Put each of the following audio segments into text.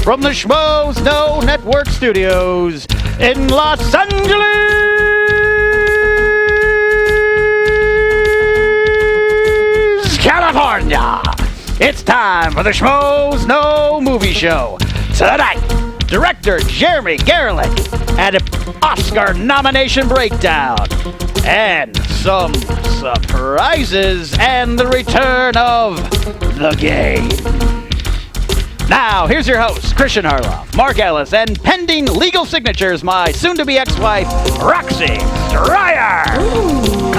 from the Schmoeville Network Studios in Los Angeles, California. It's time for the Schmoeville Movie Show. Tonight, director Jeremy Garelick and an Oscar nomination breakdown. And some surprises and the return of the game. Now, here's your host, Kristian and Mark, Mark Ellis, and pending legal signatures, my soon-to-be ex-wife, Roxy Striar.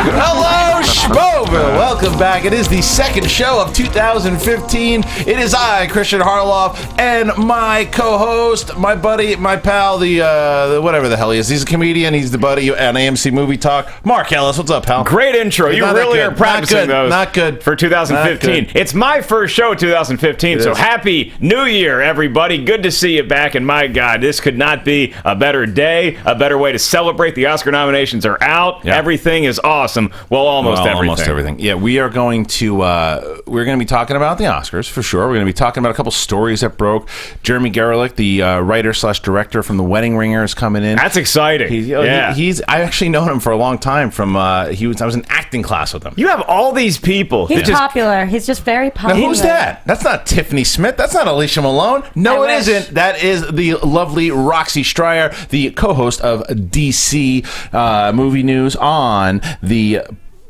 Hello, Schmoeville. Welcome back. It is the second show of 2015. It is I, Kristian Harloff, and my co-host, my buddy, my pal, the whatever the hell he is. He's a comedian. He's the buddy on AMC Movie Talk. Mark Ellis, what's up, pal? Great intro. You really are practicing those. Not good. For 2015. Good. It's my first show 2015, so happy New Year, everybody. Good to see you back, and my God, this could not be a better day, a better way to celebrate. The Oscar nominations are out. Yeah. Everything is awesome. Well, almost everything. Yeah, we are going to be talking about the Oscars for sure. We're going to be talking about a couple stories that broke. Jeremy Garelick, the writer/director from The Wedding Ringer, is coming in. That's exciting. He's I actually known him for a long time. From I was in acting class with him. You have all these people. He's popular. He's just very popular. Now, who's that? That's not Tiffany Smith. That's not Alicia Malone. No, it isn't. That is the lovely Roxy Striar, the co-host of DC Movie News on the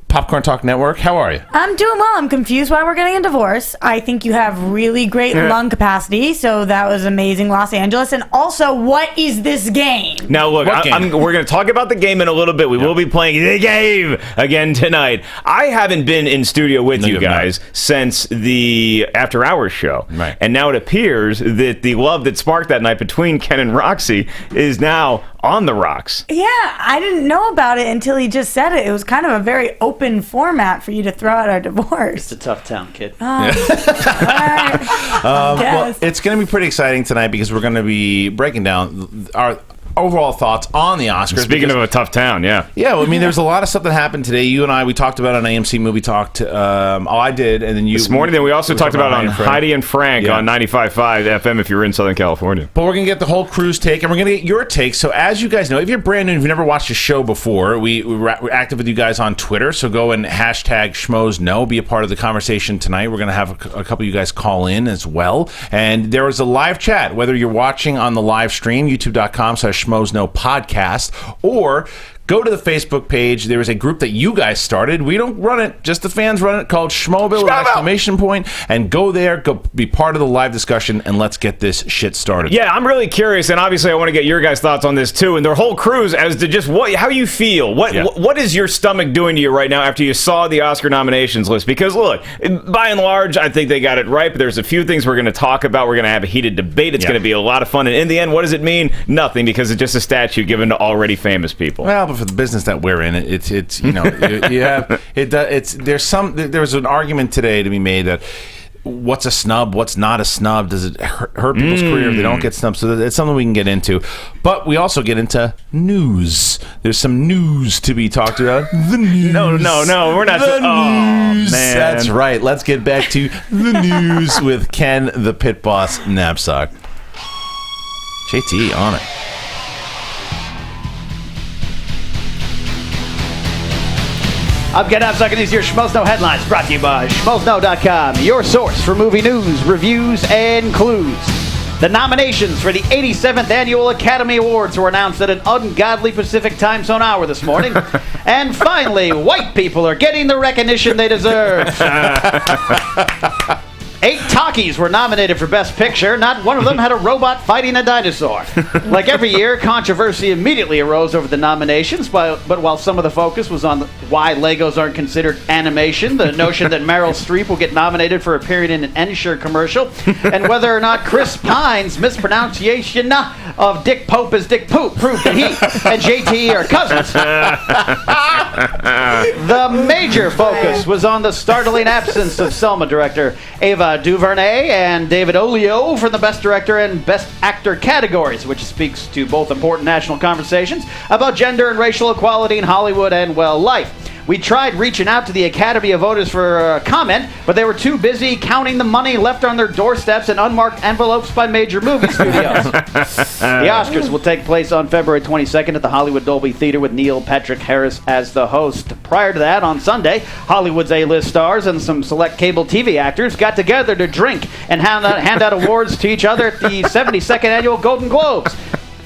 Popcorn Talk Network. How are you? I'm doing well. I'm confused why we're getting a divorce. I think you have really great lung capacity, so that was amazing, Los Angeles. And also, what is this game? Now, look, we're going to talk about the game in a little bit. We will be playing the game again tonight. I haven't been in studio with you guys since the After Hours show. Right. And now it appears that the love that sparked that night between Ken and Roxy is now on the rocks. Yeah, I didn't know about it until he just said it. It was kind of a very open format for you to throw out our divorce. It's a tough town, kid. Well, it's going to be pretty exciting tonight because we're going to be breaking down our overall thoughts on the Oscars. Speaking of a tough town, yeah. Yeah, well, I mean, there's a lot of stuff that happened today. You and I, we talked about it on AMC Movie Talk. I did, and then you... This morning, then we also talked about it on Heidi and Frank on 95.5 FM if you're in Southern California. But we're going to get the whole crew's take, and we're going to get your take. So as you guys know, if you're brand new, if you've never watched the show before, we're active with you guys on Twitter, so go and hashtag SchmoesKnow, be a part of the conversation tonight. We're going to have a couple of you guys call in as well. And there is a live chat, whether you're watching on the live stream, youtube.com/SchmoesKnow podcast, or go to the Facebook page. There is a group that you guys started. We don't run it, just the fans run it, called Schmoeville with an exclamation point. And go there, go be part of the live discussion, and let's get this shit started. Yeah, I'm really curious, and obviously I want to get your guys' thoughts on this too, and their whole cruise as to just how you feel. What is your stomach doing to you right now after you saw the Oscar nominations list? Because look, by and large, I think they got it right, but there's a few things we're going to talk about. We're going to have a heated debate. It's going to be a lot of fun, and in the end, what does it mean? Nothing, because it's just a statue given to already famous people. Well, but for the business that we're in, it's you know, you have there's an argument today to be made that what's a snub, what's not a snub, does it hurt people's career if they don't get snubbed? So it's something we can get into, but we also get into news. There's some news to be talked about. The news. No, we're not. The news. Man. That's right. Let's get back to the news with Ken, the Pit Boss Knapsack. JT on it. I'm Ken Knapsack, and these are your Schmoeville headlines brought to you by Schmoeville.com, your source for movie news, reviews, and clues. The nominations for the 87th Annual Academy Awards were announced at an ungodly Pacific time zone hour this morning. And finally, white people are getting the recognition they deserve. 8 talkies were nominated for Best Picture. Not one of them had a robot fighting a dinosaur. Like every year, controversy immediately arose over the nominations, but while some of the focus was on why Legos aren't considered animation, the notion that Meryl Streep will get nominated for appearing in an Ensure commercial, and whether or not Chris Pine's mispronunciation of Dick Pope is Dick Poop proved that he and JT are cousins. The major focus was on the startling absence of Selma director Ava DuVernay and David Olio for the Best Director and Best Actor categories, which speaks to both important national conversations about gender and racial equality in Hollywood and, well, life. We tried reaching out to the Academy of Voters for comment, but they were too busy counting the money left on their doorsteps in unmarked envelopes by major movie studios. The Oscars will take place on February 22nd at the Hollywood Dolby Theater with Neil Patrick Harris as the host. Prior to that, on Sunday, Hollywood's A-list stars and some select cable TV actors got together to drink and hand out awards to each other at the 72nd Annual Golden Globes.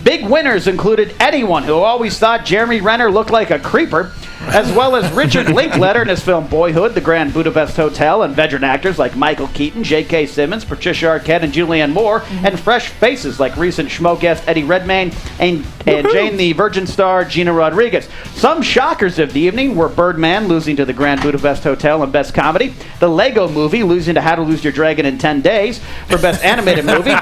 Big winners included anyone who always thought Jeremy Renner looked like a creeper, as well as Richard Linklater in his film Boyhood, The Grand Budapest Hotel, and veteran actors like Michael Keaton, J.K. Simmons, Patricia Arquette, and Julianne Moore, and fresh faces like recent Schmo guest Eddie Redmayne and Jane the Virgin star Gina Rodriguez. Some shockers of the evening were Birdman losing to The Grand Budapest Hotel in Best Comedy, The Lego Movie losing to How to Lose Your Dragon in 10 Days for Best Animated Movie,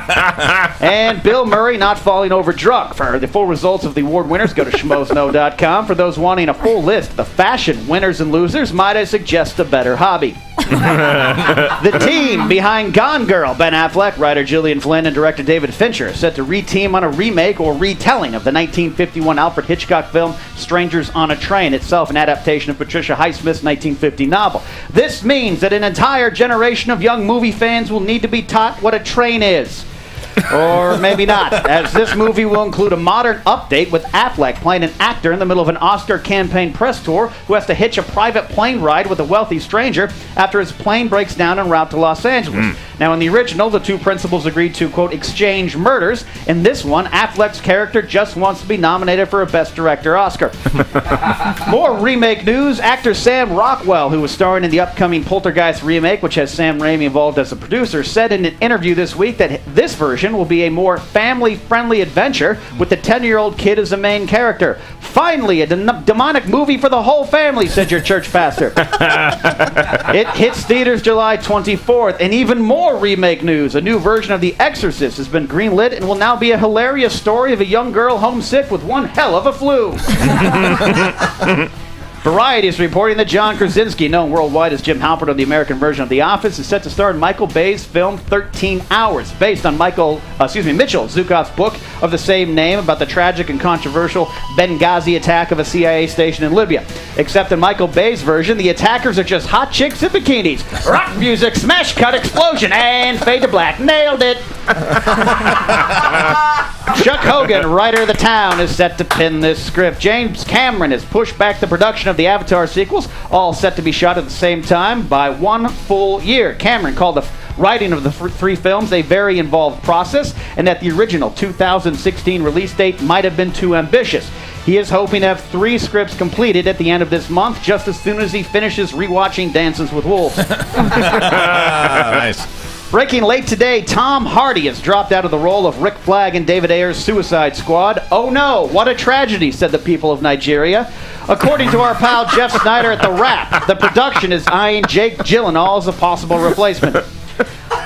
and Bill Murray not falling over drunk. For the full results of the award winners, go to schmoesno.com. For those wanting a full list of the fashion winners and losers, might I suggest a better hobby. The team behind Gone Girl, Ben Affleck, writer Gillian Flynn, and director David Fincher, are set to re-team on a remake or retelling of the 1951 Alfred Hitchcock film Strangers on a Train, itself an adaptation of Patricia Highsmith's 1950 novel. This means that an entire generation of young movie fans will need to be taught what a train is. Or maybe not, as this movie will include a modern update with Affleck playing an actor in the middle of an Oscar campaign press tour who has to hitch a private plane ride with a wealthy stranger after his plane breaks down en route to Los Angeles. Now, in the original, the two principals agreed to, quote, exchange murders. In this one, Affleck's character just wants to be nominated for a Best Director Oscar. More remake news. Actor Sam Rockwell, who was starring in the upcoming Poltergeist remake, which has Sam Raimi involved as a producer, said in an interview this week that this version will be a more family-friendly adventure with the 10-year-old kid as the main character. Finally, a demonic movie for the whole family, said your church pastor. It hits theaters July 24th. And even more remake news. A new version of The Exorcist has been greenlit and will now be a hilarious story of a young girl homesick with one hell of a flu. Variety is reporting that John Krasinski, known worldwide as Jim Halpert on the American version of The Office, is set to star in Michael Bay's film 13 Hours, based on Mitchell Zuckoff's book of the same name about the tragic and controversial Benghazi attack of a CIA station in Libya. Except in Michael Bay's version, the attackers are just hot chicks in bikinis. Rock music, smash cut, explosion, and fade to black. Nailed it! Chuck Hogan, writer of The Town, is set to pen this script. James Cameron has pushed back the production of the Avatar sequels, all set to be shot at the same time, by 1 full year. Cameron called the writing of the three films a very involved process, and that the original 2016 release date might have been too ambitious. He is hoping to have 3 scripts completed at the end of this month, just as soon as he finishes rewatching Dances with Wolves. Nice. Breaking late today, Tom Hardy has dropped out of the role of Rick Flag in David Ayer's Suicide Squad. Oh no, what a tragedy, said the people of Nigeria. According to our pal Jeff Snyder at The Wrap, the production is eyeing Jake Gyllenhaal as a possible replacement.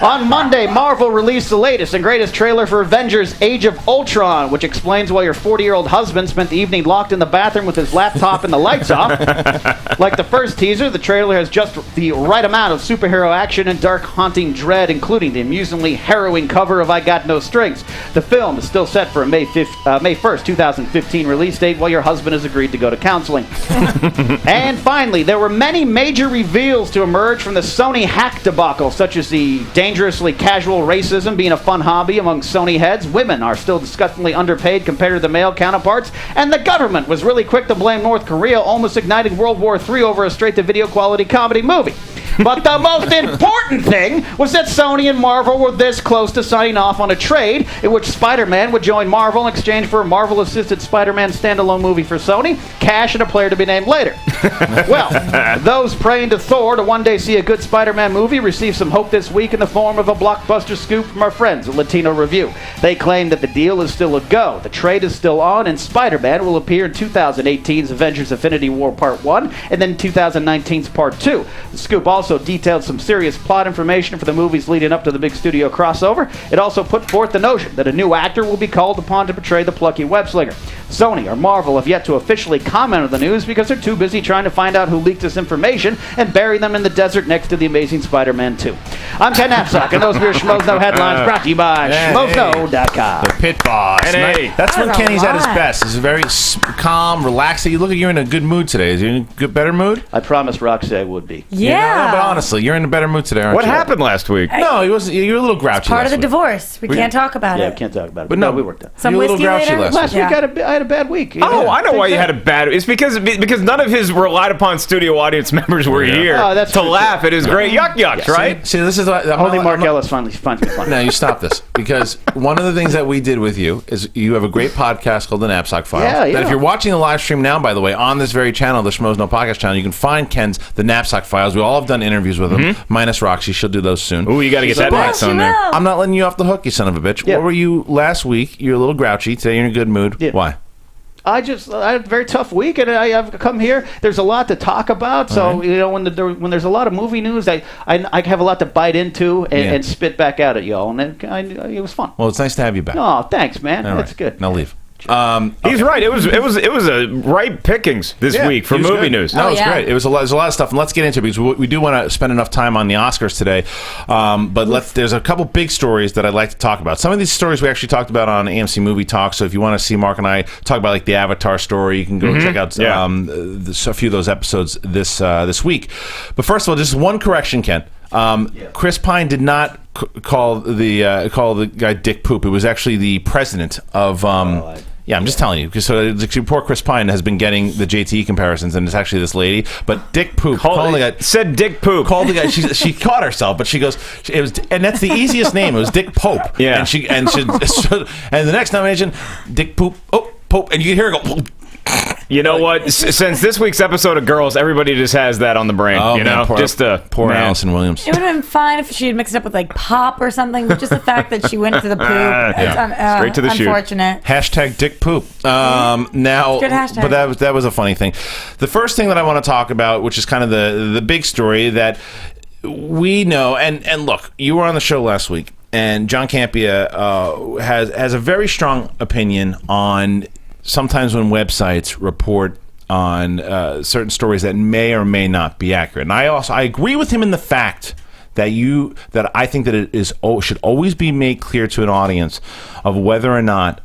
On Monday, Marvel released the latest and greatest trailer for Avengers Age of Ultron, which explains why your 40-year-old husband spent the evening locked in the bathroom with his laptop and the lights off. Like the first teaser, the trailer has just the right amount of superhero action and dark, haunting dread, including the amusingly harrowing cover of I Got No Strings. The film is still set for a May 1st, 2015 release date, while your husband has agreed to go to counseling. And finally, there were many major reveals to emerge from the Sony hack debacle, such as the dangerously casual racism being a fun hobby among Sony heads. Women are still disgustingly underpaid compared to their male counterparts. And the government was really quick to blame North Korea, almost igniting World War III over a straight-to-video quality comedy movie. But the most important thing was that Sony and Marvel were this close to signing off on a trade in which Spider-Man would join Marvel in exchange for a Marvel-assisted Spider-Man standalone movie for Sony, cash, and a player to be named later. Well, those praying to Thor to one day see a good Spider-Man movie received some hope this week in the form of a blockbuster scoop from our friends at Latino Review. They claim that the deal is still a go, the trade is still on, and Spider-Man will appear in 2018's Avengers Infinity War Part 1 and then 2019's Part 2. The scoop also detailed some serious plot information for the movies leading up to the big studio crossover. It also put forth the notion that a new actor will be called upon to portray the plucky web-slinger. Sony or Marvel have yet to officially comment on the news because they're too busy trying to find out who leaked this information and bury them in the desert next to The Amazing Spider-Man 2. I'm Ken Knapsack, and those are your Schmoes Know headlines brought to you by schmoesknow.com. The Pit Boss. That's when Kenny's at his best. He's very calm, relaxed. You look like you're in a good mood today. Is you in a better mood? I promised Roxy I would be. Yeah. But honestly, you're in a better mood today, aren't you? What happened last week? No, you were a little grouchy Part of the last week. divorce. We can't talk about Yeah, it. we can't talk about it. But no, we worked out. Some you were a little whiskey grouchy later? last week. Last week I had a bad week. Oh, I know why you had a bad. It's because none of his relied upon studio audience members were here that's to true, laugh at his great yucks, right? See, this is Only Mark Ellis finds me funny. No, you stop this. Because one of the things that we did with you is you have a great podcast called The Knapsack Files. Yeah. That if you're watching the live stream now, by the way, on this very channel, the Schmoes Know Podcast channel, you can find Ken's The Knapsack Files. We all have done interviews with him, minus Roxy. She'll do those soon. Ooh, you got to get that next on there. I'm not letting you off the hook, you son of a bitch. Yeah. What were you last week? You're a little grouchy. Today you're in a good mood. Yeah. Why? I had a very tough week, and I've come here. There's a lot to talk about. So when there's a lot of movie news, I have a lot to bite into and spit back out at y'all, and it was fun. Well, it's nice to have you back. Oh, thanks, man. All That's right. good. Now leave. He's right. It was a ripe pickings this week for It was movie good. news. No, it was yeah. great. There's a lot of stuff, and let's get into it because we do want to spend enough time on the Oscars today. But there's a couple big stories that I'd like to talk about. Some of these stories we actually talked about on AMC Movie Talk. So if you want to see Mark and I talk about like the Avatar story, you can go check out a few of those episodes this week. But first of all, just one correction, Ken. Chris Pine did not call the guy Dick Poop. It was actually the president of. Yeah, I'm just telling you because poor Chris Pine has been getting the JTE comparisons, and it's actually this lady. But Dick Poop called the guy. Said Dick Poop. Called the guy. She caught herself, but she goes. It was, and that's the easiest name. It was Dick Pope. Yeah. And the next nomination, Dick Poop. Oh, Pope, and you can hear her go. You know what? Since this week's episode of Girls, everybody just has that on the brain. Oh, man, poor man. Allison Williams. It would have been fine if she had mixed it up with like pop or something, but just the fact that she went to the poop. Straight to the chute. Unfortunate. Hashtag Dick Poop. Now, Good hashtag. but that was a funny thing. The first thing that I want to talk about, which is kind of the big story that we know, and look, you were on the show last week, and John Campea has a very strong opinion on sometimes when websites report on certain stories that may or may not be accurate. And I agree with him in the fact that I think that it should always be made clear to an audience of whether or not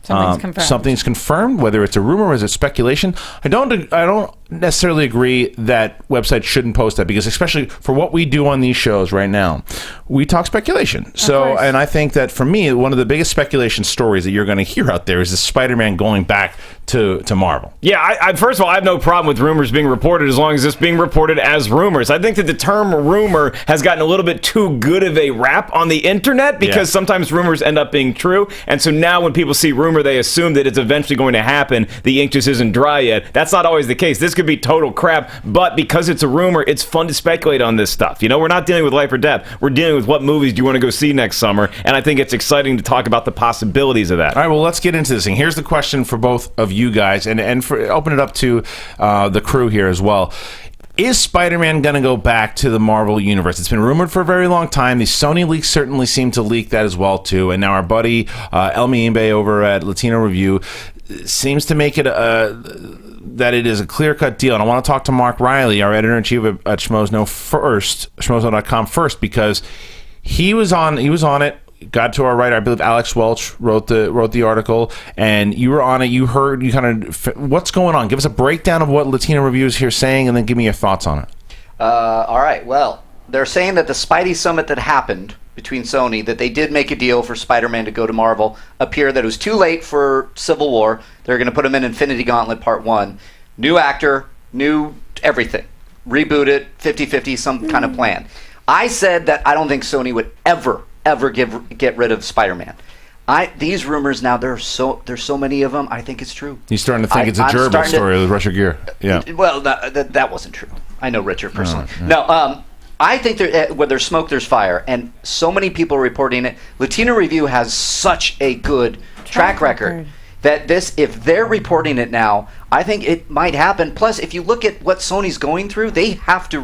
something's confirmed, whether it's a rumor or is it speculation. I don't necessarily agree that websites shouldn't post that because especially for what we do on these shows right now, we talk speculation. So, and I think that for me, one of the biggest speculation stories that you're going to hear out there is the Spider-Man going back to Marvel. Yeah, I first of all, I have no problem with rumors being reported as long as it's being reported as rumors. I think that the term rumor has gotten a little bit too good of a rap on the internet because sometimes rumors end up being true. And so now when people see rumor, they assume that it's eventually going to happen. The ink just isn't dry yet. That's not always the case. This could be total crap, but because it's a rumor, it's fun to speculate on this stuff. You know, we're not dealing with life or death. We're dealing with what movies do you want to go see next summer, and I think it's exciting to talk about the possibilities of that. All right, well, let's get into this thing. Here's the question for both of you guys, and for open it up to the crew here as well. Is Spider-Man going to go back to the Marvel Universe? It's been rumored for a very long time. The Sony leaks certainly seem to leak that as well, too. And now our buddy Elmi Imbe over at Latino Review seems to make it that it is a clear-cut deal. And I want to talk to Mark Riley, our editor-in-chief at schmoesknow.com first, because he was on it. Got to our writer, I believe Alex Welch wrote the article, and you were on it. You heard, what's going on? Give us a breakdown of what Latino Review is here saying, and then give me your thoughts on it. All right. Well, they're saying that the Spidey Summit that happened between Sony, that they did make a deal for Spider-Man to go to Marvel, appeared that it was too late for Civil War. They're going to put him in Infinity Gauntlet Part 1. New actor, new everything. Reboot it, 50-50, some kind of plan. I said that I don't think Sony would ever get rid of Spider-Man. These rumors now, there's so many of them. I think it's true. You're starting to think it's a gerbil story with Richard Gere. Yeah. Well, that wasn't true. I know Richard personally. No, I think where there's smoke, there's fire, and so many people are reporting it. Latino Review has such a good track record that if they're reporting it now, I think it might happen. Plus, if you look at what Sony's going through, they have to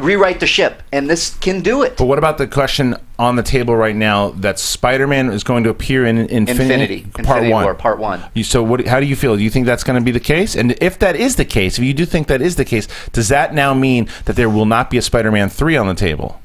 rewrite the ship, and this can do it. But what about the question on the table right now that Spider-Man is going to appear in Infinity War, Part 1. So how do you feel? Do you think that's going to be the case? And if that is the case, if you do think that is the case, does that now mean that there will not be a Spider-Man 3 on the table?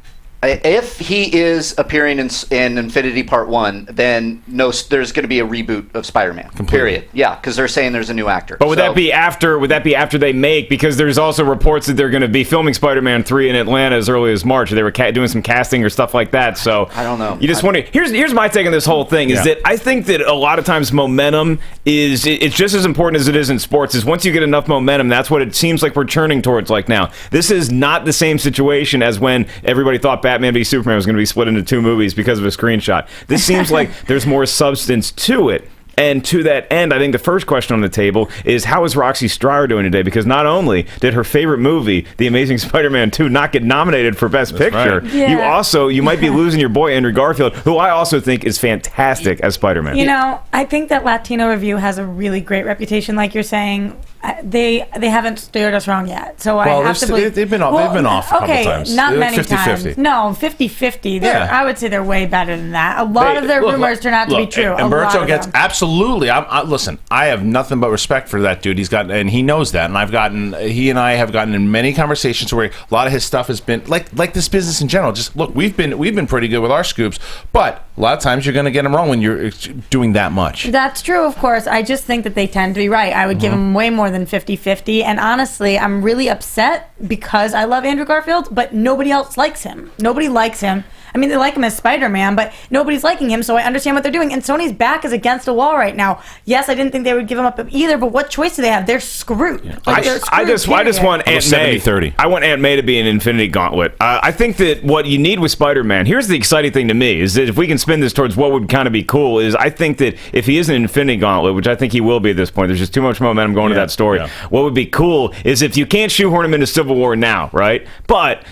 If he is appearing in Infinity Part 1, then no, there's going to be a reboot of Spider-Man. Completely. Period. Yeah, because they're saying there's a new actor. But would that be after? Would that be after they make? Because there's also reports that they're going to be filming Spider-Man 3 in Atlanta as early as March. They were doing some casting or stuff like that. So I don't know. You just wonder. Here's my take on this whole thing: is that I think that a lot of times momentum is it's just as important as it is in sports. Is once you get enough momentum, that's what it seems like we're turning towards. Like now, this is not the same situation as when everybody thought Batman v Superman was going to be split into 2 movies because of a screenshot. This seems like there's more substance to it. And to that end, I think the first question on the table is, how is Roxy Striar doing today? Because not only did her favorite movie, The Amazing Spider-Man 2, not get nominated for Best Picture, right. Yeah. you might be losing your boy Andrew Garfield, who I also think is fantastic as Spider-Man. You know, I think that Latino Review has a really great reputation, like you're saying. They haven't steered us wrong yet, so I have to believe they've been off a couple times. Not They're many 50-50. times. No, 50-50. Yeah. I would say they're way better than that. A lot of their rumors turn out to be true. Umberto gets absolutely. Listen, I have nothing but respect for that dude. And he knows that, and he and I have gotten in many conversations where a lot of his stuff has been like this business in general. Just look, we've been pretty good with our scoops, but a lot of times you're going to get them wrong when you're doing that much. That's true, of course. I just think that they tend to be right. I would give them way more than 50-50. And honestly, I'm really upset because I love Andrew Garfield, but nobody else likes him. Nobody likes him. I mean, they like him as Spider-Man, but nobody's liking him, so I understand what they're doing. And Sony's back is against a wall right now. Yes, I didn't think they would give him up either, but what choice do they have? They're screwed. Yeah. I just want Aunt May. 70-30. I want Aunt May to be an Infinity Gauntlet. I think that what you need with Spider-Man, here's the exciting thing to me, is that if we can spin this towards what would kind of be cool, is I think that if he is an Infinity Gauntlet, which I think he will be at this point, there's just too much momentum going to that story. Yeah. What would be cool is if you can't shoehorn him into Civil War now, right? But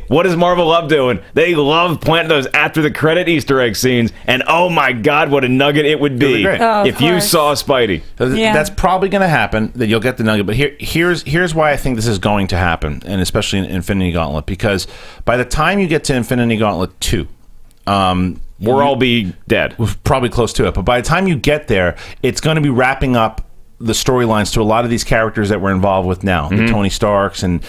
what does Marvel love doing? They love planting those after the credit Easter egg scenes, and oh my God, what a nugget it would be if you saw Spidey. That's probably going to happen, that you'll get the nugget. But here's why I think this is going to happen, and especially in Infinity Gauntlet, because by the time you get to Infinity Gauntlet 2, we'll all be dead. We're probably close to it. But by the time you get there, it's going to be wrapping up the storylines to a lot of these characters that we're involved with now, the Tony Starks and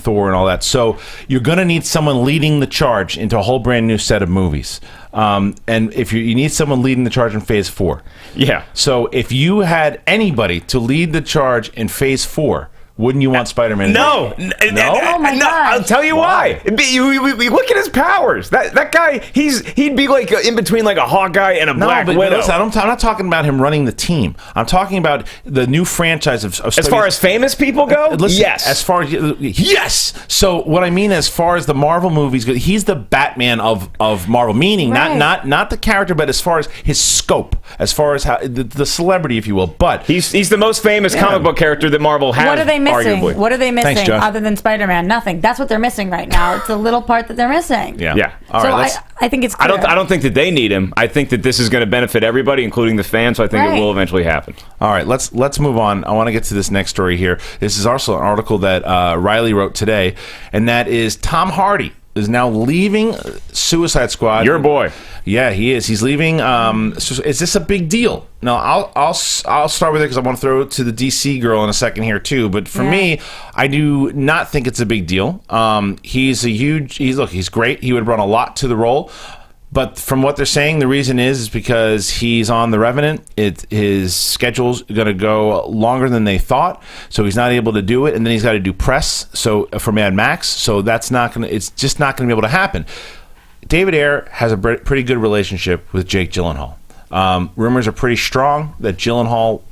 Thor and all that. So you're going to need someone leading the charge into a whole brand new set of movies. And if you need someone leading the charge in Phase 4. Yeah. So if you had anybody to lead the charge in Phase 4, wouldn't you want Spider-Man? No. Oh my God. I'll tell you why. You look at his powers. That guy, he'd be like in between like a Hawkeye and a Black Widow. Listen, I'm not talking about him running the team. I'm talking about the new franchise of as far as famous people go. Listen, yes. As far as yes. So what I mean, as far as the Marvel movies go, he's the Batman of Marvel. Meaning not the character, but as far as his scope, as far as how the celebrity, if you will. But he's the most famous comic book character that Marvel has. What are they missing? Arguably. What are they missing Thanks, other than Spider-Man? Nothing. That's what they're missing right now. It's a little part that they're missing. Yeah. All so right, I think it's clear. I don't think that they need him. I think that this is going to benefit everybody, including the fans. So I think it will eventually happen. All right, let's move on. I want to get to this next story here. This is also an article that Riley wrote today, and that is Tom Hardy is now leaving Suicide Squad. Your boy. Yeah, he is. He's leaving. So is this a big deal? Now, I'll start with it because I want to throw it to the DC girl in a second here too. But for me, I do not think it's a big deal. He's great. He would run a lot to the role. But from what they're saying, the reason is because he's on The Revenant. His schedule's going to go longer than they thought, so he's not able to do it. And then he's got to do press for Mad Max. So it's just not going to be able to happen. David Ayer has a pretty good relationship with Jake Gyllenhaal. Rumors are pretty strong that Gyllenhaal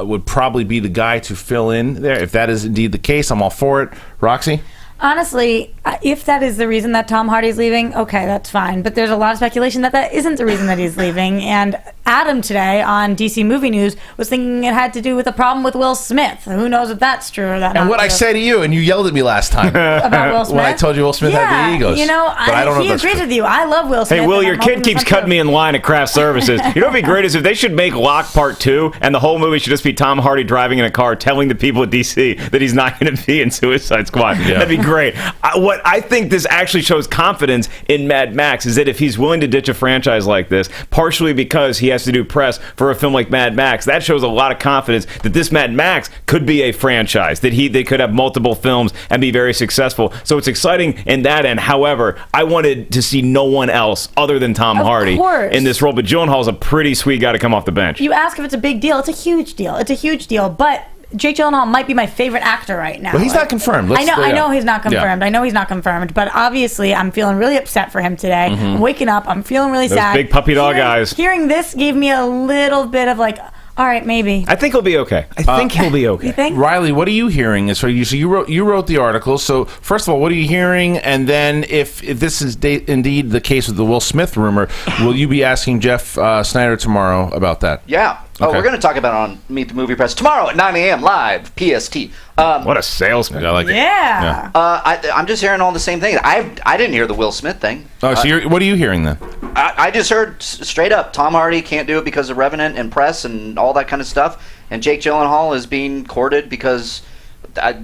would probably be the guy to fill in there. If that is indeed the case, I'm all for it. Roxy? Honestly, if that is the reason that Tom Hardy's leaving, okay, that's fine. But there's a lot of speculation that isn't the reason that he's leaving. And Adam today on DC Movie News was thinking it had to do with a problem with Will Smith. Who knows if that's true or that not. And what true. I say to you, and you yelled at me last time about Will Smith. when I told you Will Smith had the egos. You know, but I don't know he if that's agrees true. with you. I love Will Smith. Hey, Will, and your I'm kid hoping keeps it's cutting true. me in line at craft services. You know what'd be great is if they should make Lock Part 2 and the whole movie should just be Tom Hardy driving in a car telling the people at DC that he's not going to be in Suicide Squad. Yeah. That'd be great. What I think this actually shows confidence in Mad Max is that if he's willing to ditch a franchise like this, partially because he has to do press for a film like Mad Max, that shows a lot of confidence that this Mad Max could be a franchise, that they could have multiple films and be very successful. So it's exciting in that end. However, I wanted to see no one else other than Tom Hardy course. in this role, but Gyllenhaal's a pretty sweet guy to come off the bench. You ask if it's a big deal. It's a huge deal. It's a huge deal. But Jake Gyllenhaal might be my favorite actor right now. Well, he's not confirmed. I know he's not confirmed. I know he's not confirmed. But obviously, I'm feeling really upset for him today. I'm waking up. I'm feeling really sad. big puppy dog eyes. Hearing this gave me a little bit of like, all right, maybe. I think he'll be okay. I think he'll be okay. You think? Riley, what are you hearing? So you wrote the article. So first of all, what are you hearing? And then if this is indeed the case with the Will Smith rumor, will you be asking Jeff Snyder tomorrow about that? Yeah. Oh, Okay. we're going to talk about it on Meet the Movie Press tomorrow at 9 a.m. live, PST. What a salesman. I like it. Yeah. I'm just hearing all the same things. I didn't hear the Will Smith thing. Oh, so what are you hearing then? I just heard straight up Tom Hardy can't do it because of Revenant and press and all that kind of stuff. And Jake Gyllenhaal is being courted because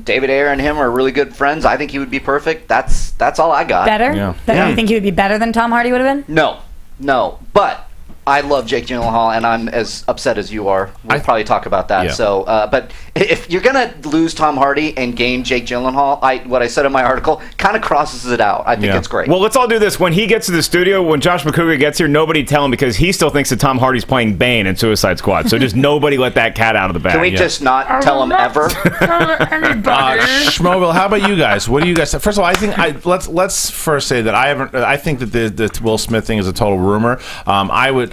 David Ayer and him are really good friends. I think he would be perfect. That's all I got. Better? Yeah. You think he would be better than Tom Hardy would have been? No. But I love Jake Gyllenhaal, and I'm as upset as you are. We'll probably talk about that. Yeah. So, but if you're gonna lose Tom Hardy and gain Jake Gyllenhaal, what I said in my article kind of crosses it out. I think it's great. Well, let's all do this. When he gets to the studio, when Josh McCougar gets here, nobody tell him because he still thinks that Tom Hardy's playing Bane in Suicide Squad. So just nobody let that cat out of the bag. Can we just not tell him ever? Schmoeville, how about you guys? What do you guys say? First of all, I think let's first say that I think that the Will Smith thing is a total rumor.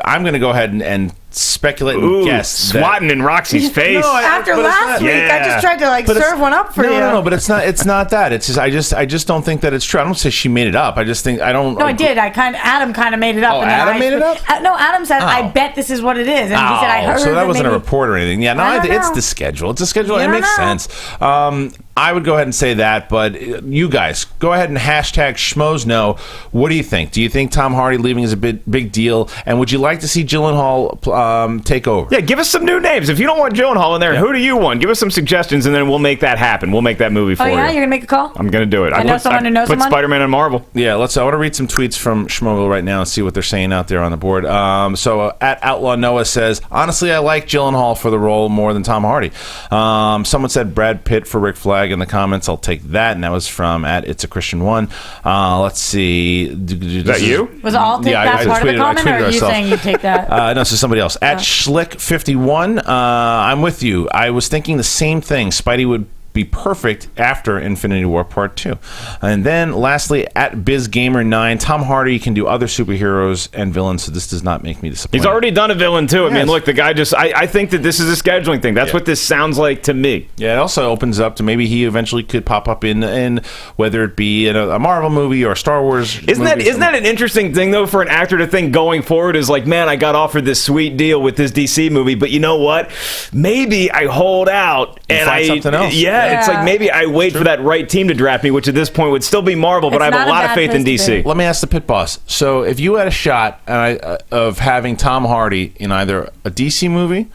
I'm going to go ahead and speculate and guess. Swatting in Roxy's face. After last week, I just tried to serve one up for you. No, but it's not that. It's just I just don't think that it's true. I don't say she made it up. I just think I don't. No, I did. Adam kind of made it up. Oh, and then Adam made it up? No, Adam said, "I bet this is what it is," and he said, "I heard." So that wasn't maybe... a report or anything. Yeah, no, I don't it's know. the schedule. It's a schedule. You It don't makes know. sense. I would go ahead and say that, but you guys go ahead and hashtag Schmoes know. What do you think? Do you think Tom Hardy leaving is a big deal? And would you like to see Gyllenhaal take over? Yeah, give us some new names. If you don't want Gyllenhaal in there, who do you want? Give us some suggestions, and then we'll make that happen. We'll make that movie for Oh you. yeah, you're gonna make a call. I'm gonna do it. I know someone who knows put someone? Spider-Man and Marvel. Yeah, I want to read some tweets from Schmoeville right now and see what they're saying out there on the board. At Outlaw Noah says, honestly, I like Gyllenhaal for the role more than Tom Hardy. Someone said Brad Pitt for Rick Flag in the comments. I'll take that, and that was from at It's a Christian One. Let's see. Is that you? Was it all take that part of the comment, or are you saying you take that? No, this is somebody else. At Schlick51, I'm with you. I was thinking the same thing. Spidey would be perfect after Infinity War Part 2. And then lastly, at BizGamer9, Tom Hardy can do other superheroes and villains, so this does not make me disappointed. He's already done a villain, too. I mean, Yes. look, the guy just... I think that this is a scheduling thing. That's what this sounds like to me. Yeah, it also opens up to maybe he eventually could pop up in whether it be in a Marvel movie or a Star Wars Isn't movie. that an interesting thing, though, for an actor to think going forward is like, man, I got offered this sweet deal with this DC movie, but you know what? Maybe I hold out and find something else. Yeah, it's like maybe I wait for that right team to draft me, which at this point would still be Marvel, but It's I have not a a lot of bad faith in place to DC. be. Let me ask the pit boss. So if you had a shot of having Tom Hardy in either a DC movie,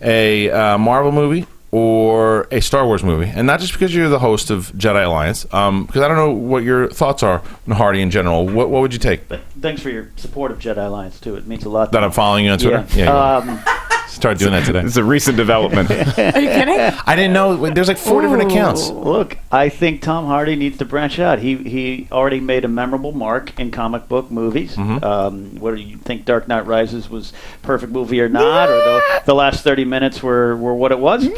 a Marvel movie, or a Star Wars movie, and not just because you're the host of Jedi Alliance, because I don't know what your thoughts are on Hardy in general. What would you take? But thanks for your support of Jedi Alliance too. It means a lot. That I'm following you on Twitter? Yeah. Started doing that today. It's a recent development. Are you kidding? I didn't know. There's like 4 different accounts. Look, I think Tom Hardy needs to branch out. He already made a memorable mark in comic book movies. Whether you think Dark Knight Rises was a perfect movie or not, or the last 30 minutes were what it was. He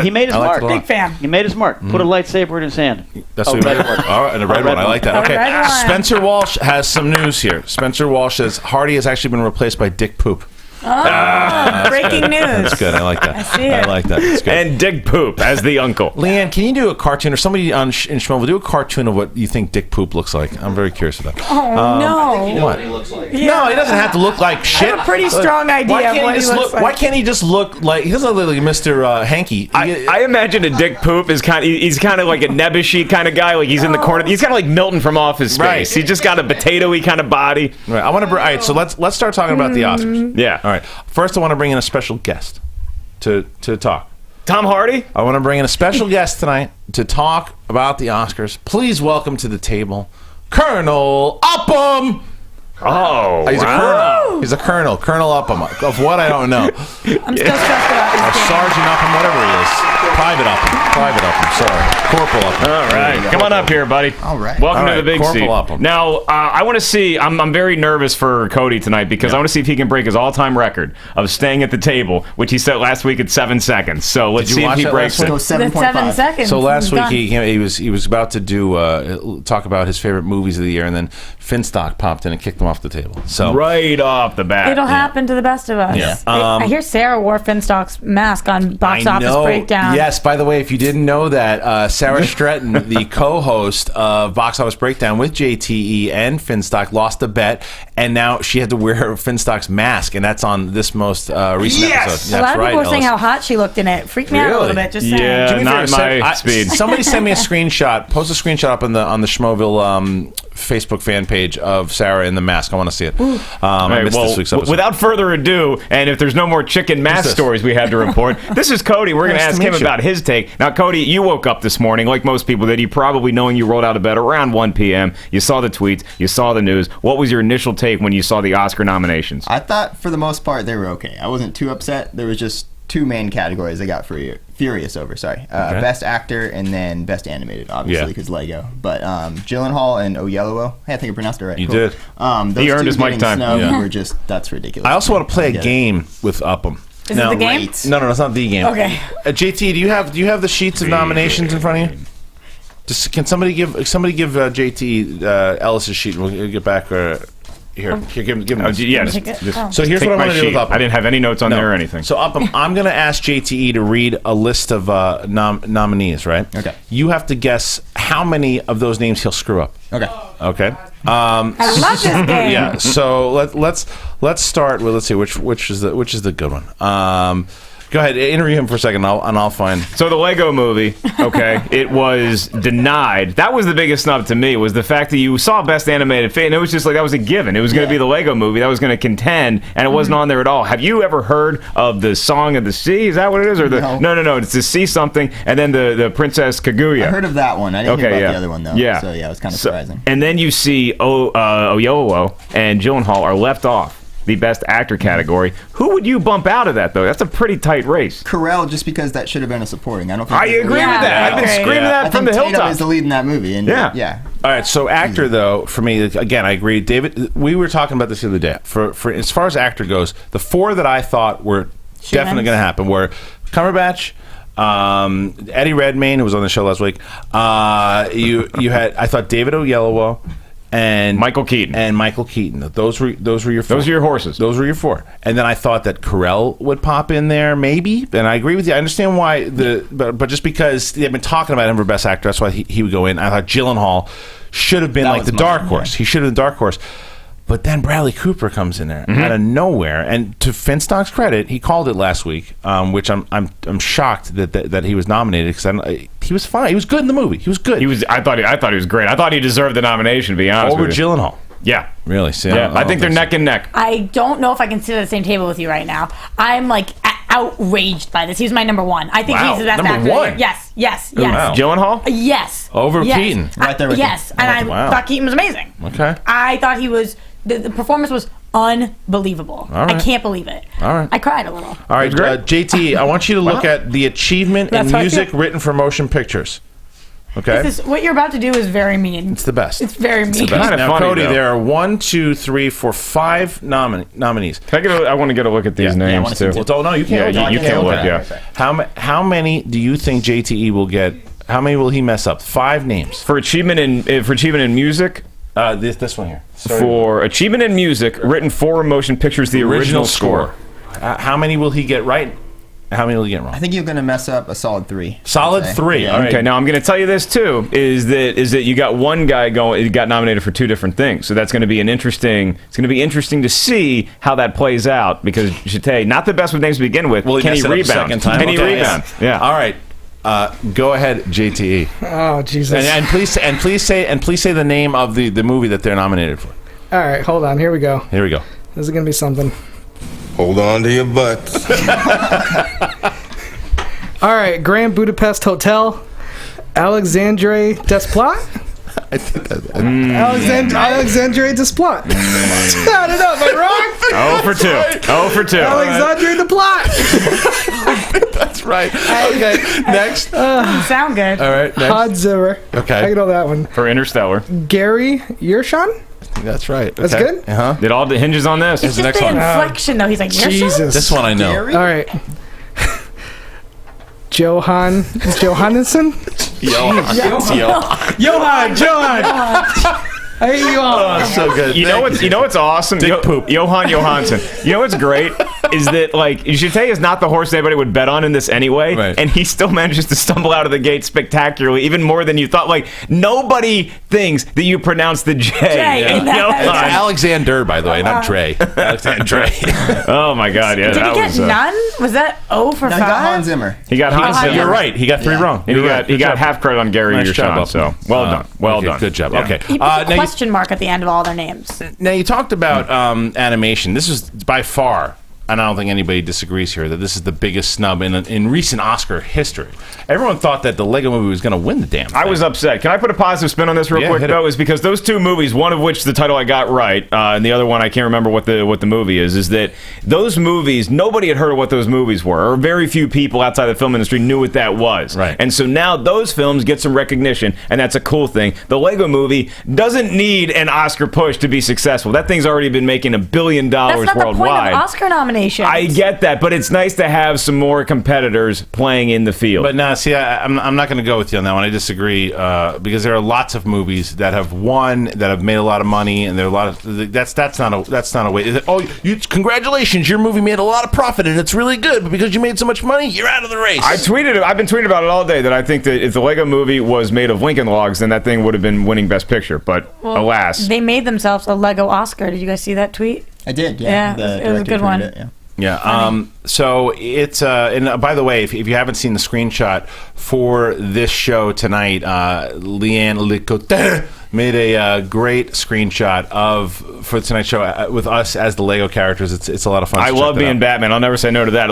made his I liked mark. it a lot. Big fan. He made his mark. Put a lightsaber in his hand. That's Oh, what red one. All right, and a red one. I like that. A Okay. red one. Spencer Walsh has some news here. Spencer Walsh says Hardy has actually been replaced by Dick Poop. Breaking news. That's good. I like that. I see it. I like that. That's good. And Dick Poop as the uncle. Leanne, can you do a cartoon, or somebody in Schmoeville, do a cartoon of what you think Dick Poop looks like? I'm very curious about that. Oh, no. You know what he looks like. Yeah. No, he doesn't have to look like shit. I have a pretty strong idea of what he looks like. Why can't he just look like, he doesn't look like Mr. Hanky. I imagine a Dick Poop is he's kind of like a nebbishy kind of guy. Like he's in the corner. He's kind of like Milton from Office Space. Right. He's just got a potato-y kind of body. Right. All right, so let's start talking about the Oscars. Yeah. All right. First, I want to bring in a special guest to talk. Tom Hardy? I want to bring in a special guest tonight to talk about the Oscars. Please welcome to the table, Colonel Upham. Oh, He's a colonel. He's a colonel. Colonel Upham. Of what, I don't know. I'm still stressed about Or this game. Sergeant Upham, whatever he is. Private Upham. Private Upham. Sorry. Corporal Upham. All right, come on up here, buddy. All right. Welcome All to the right, big Corporal seat. Upham. Now, I want to see. I'm very nervous for Cody tonight because I want to see if he can break his all-time record of staying at the table, which he set last week at 7 seconds. So let's Did you see if watch he that breaks last it. week? So That's 7 7.5. seconds. So last week Done. he was about to do talk about his favorite movies of the year, and then Finstock popped in and kicked him off the table. So Right off the bat. It'll happen to the best of us. Yeah. I hear Sarah wore Finstock's mask on Box I Office know. Breakdown. Yes, by the way, if you didn't know that, Sarah Stretton, the co-host of Box Office Breakdown with JTE and Finstock, lost a bet, and now she had to wear Finstock's mask, and that's on this most recent episode. A lot of people were saying Ellis. how hot she looked in it. Freaked me out a little bit. Just saying. Yeah. Do me a Not favor, my speed. Somebody send me a screenshot. Post a screenshot up on the Schmoeville Facebook fan page of Sarah in the mask. I want to see it. I missed this week's episode. Without further ado, and if there's no more chicken mask this? stories we have to report, this is Cody. We're going to Nice to ask meet him you. about his take. Now, Cody, you woke up this morning, like most people did. You probably knowing you rolled out of bed around 1 p.m. You saw the tweets. You saw the news. What was your initial take when you saw the Oscar nominations? I thought for the most part they were okay. I wasn't too upset. There was just two main categories I got furious over. Best actor and then best animated, obviously, because Lego. But Gyllenhaal and Oyelowo, hey, I think I pronounced it right. You did. Those He earned two his mic getting time. snubbed Yeah. were just, that's ridiculous. I also want to play a Yeah. game with Upham. Is it the game? No, it's not the game. Okay. JT, do you have the sheets of nominations in front of you? Just can somebody give JT Ellis's sheet, and we'll get back. Here, give him. This. Yeah, Take it. Oh. So here's take what I'm my going to do sheet. with Upham. I didn't have any notes on No. there or anything. So Upham, I'm going to ask JTE to read a list of nominees. Right? Okay. You have to guess how many of those names he'll screw up. Okay. Okay. I love this game. Yeah. So let's start with, let's see which is the good one. Go ahead, interview him for a second, and I'll find. So the Lego movie, okay, it was denied. That was the biggest snub to me, was the fact that you saw Best Animated Film, and it was just like, that was a given. It was going to be the Lego movie. That was going to contend, and it wasn't on there at all. Have you ever heard of the Song of the Sea? Is that what it is? Or the No. It's the Sea something, and then the Princess Kaguya. I heard of that one. I didn't hear about the other one, though. Yeah. So, yeah, it was kind of surprising. And then you see Oyelowo and Gyllenhaal are left off the Best Actor category. Who would you bump out of that, though? That's a pretty tight race. Carell, just because that should have been a supporting. I don't think I agree with Yeah, that. I've been okay. screaming I that from think the Tatum hilltop. is the lead in that movie. And Yeah. All right, so actor though, for me, again, I agree. David, we were talking about this the other day. For as far as actor goes, the four that I thought were definitely going to happen were Cumberbatch, Eddie Redmayne, who was on the show last week. You had, I thought, David Oyelowo and Michael Keaton. Those were your four. Those are your horses. Those were your four. And then I thought that Carell would pop in there, maybe. And I agree with you. I understand why but just because they've been talking about him for Best Actor, that's why he would go in. I thought Gyllenhaal should have been That like was the dark mine, horse. yeah. He should have been the dark horse. But then Bradley Cooper comes in there out of nowhere, and to Finstock's credit, he called it last week, which I'm shocked that he was nominated, because he was fine. He was good in the movie. He was good. I thought he was great. I thought he deserved the nomination, to be honest over with you. Gyllenhaal. Yeah. Really? See, Yeah, I think they're so. neck and neck. I don't know if I can sit at the same table with you right now. I'm like outraged by this. He's my number one. I think Wow, he's the best number actor. one? Yes. Wow. Gyllenhaal? Yes. Over yes. Keaton. Right there with yes, you. and I Wow. thought Keaton was amazing. Okay. I thought he was. The performance was unbelievable. All right. I can't believe it. All right. I cried a little. All right, JT, I want you to look at the achievement in That's how I music feel. written for motion pictures. Okay? This is, what you're about to do is very mean. It's the best. It's very mean. best. Kinda Now, funny, Cody, though. there are 1, 2, 3, 4, 5 nominees. I want to get a look at these Yeah. I names, wanna see too. too. Well, no, you can't. Yeah, look. you can't look, Okay. yeah. How many do you think JTE will get? How many will he mess up? 5 names. For achievement in music, This one here. Sorry. for achievement in music, written for motion pictures, the original score. How many will he get right? How many will he get wrong? I think you're going to mess up a solid 3. Solid 3. Yeah. All right. Okay, now I'm going to tell you this too: is that you got one guy he got nominated for 2 different things, so that's going to be It's going to be interesting to see how that plays out because Jete, not the best with names to begin with. Will he can he mess it up a rebound? second time? Can he Okay, rebound? Yeah. All right. Go ahead, JTE. Oh Jesus! And please say the name of the movie that they're nominated for. All right, hold on. Here we go. Here we go. This is gonna be something. Hold on to your butts. All right, Grand Budapest Hotel, Alexandre Desplat. I think that. Alexandre Desplat. I don't know. Am I wrong? 0 for 2. 0 for 2. Alexandre Desplat. That's right. Okay. Next. Sound good. All right. Next. Hans Zimmer. Okay. I know that one. For Interstellar. Gary Yershon. That's right. That's Okay. good. Uh-huh. It all hinges on this. It's the just next the one. inflection, though. He's like, "You're Jesus. This one I know. All right. Johannesson. Johan. I hate you all. So good. You know what's awesome? Dick poop. Johan Johansson. You know what's great is that like Jete is not the horse anybody would bet on in this anyway, Right. and he still manages to stumble out of the gate spectacularly, even more than you thought. Like nobody thinks that you pronounce the J. J, in that's- Johan. It's Alexander, by the way, not Dre. Alexander. Oh my God! Yeah, Did that he get was. none? Was that 0 for No, 5? he got Hans Zimmer. He got Hans Zimmer. You're right. He got 3 Yeah. wrong. And You're right. he Good got job. half credit on Gary Nice job, Yershon. Up. So well done. Well Okay, done. Good job. Yeah. Okay. He put Now a question mark at the end of all their names. Now you talked about animation. This is by far, and I don't think anybody disagrees here, that this is the biggest snub in recent Oscar history. Everyone thought that the Lego Movie was going to win the damn thing. I was upset. Can I put a positive spin on this real Yeah, quick hit it. though? Is because those 2 movies, one of which the title I got right, and the other one I can't remember what the movie is that those movies nobody had heard of what those movies were, or very few people outside the film industry knew what that was. Right. And so now those films get some recognition, and that's a cool thing. The Lego Movie doesn't need an Oscar push to be successful. That thing's already been making $1 billion That's not worldwide. the point of Oscar nominations. I get that, but it's nice to have some more competitors playing in the field. But no, see, I'm not going to go with you on that one. I disagree because there are lots of movies that have won, that have made a lot of money, and there are a lot of that's not a way. Is it, congratulations, your movie made a lot of profit and it's really good, but because you made so much money, you're out of the race. I've been tweeting about it all day that I think that if the Lego Movie was made of Lincoln Logs, then that thing would have been winning Best Picture. But alas, They made themselves a Lego Oscar. Did you guys see that tweet? I did, Yeah, yeah. it was a good one. It, yeah. Yeah. So it's and by the way, if you haven't seen the screenshot for this show tonight, Leanne Licotte made a great screenshot for tonight's show with us as the Lego characters. It's a lot of fun. I love being Batman. I'll never say no to that.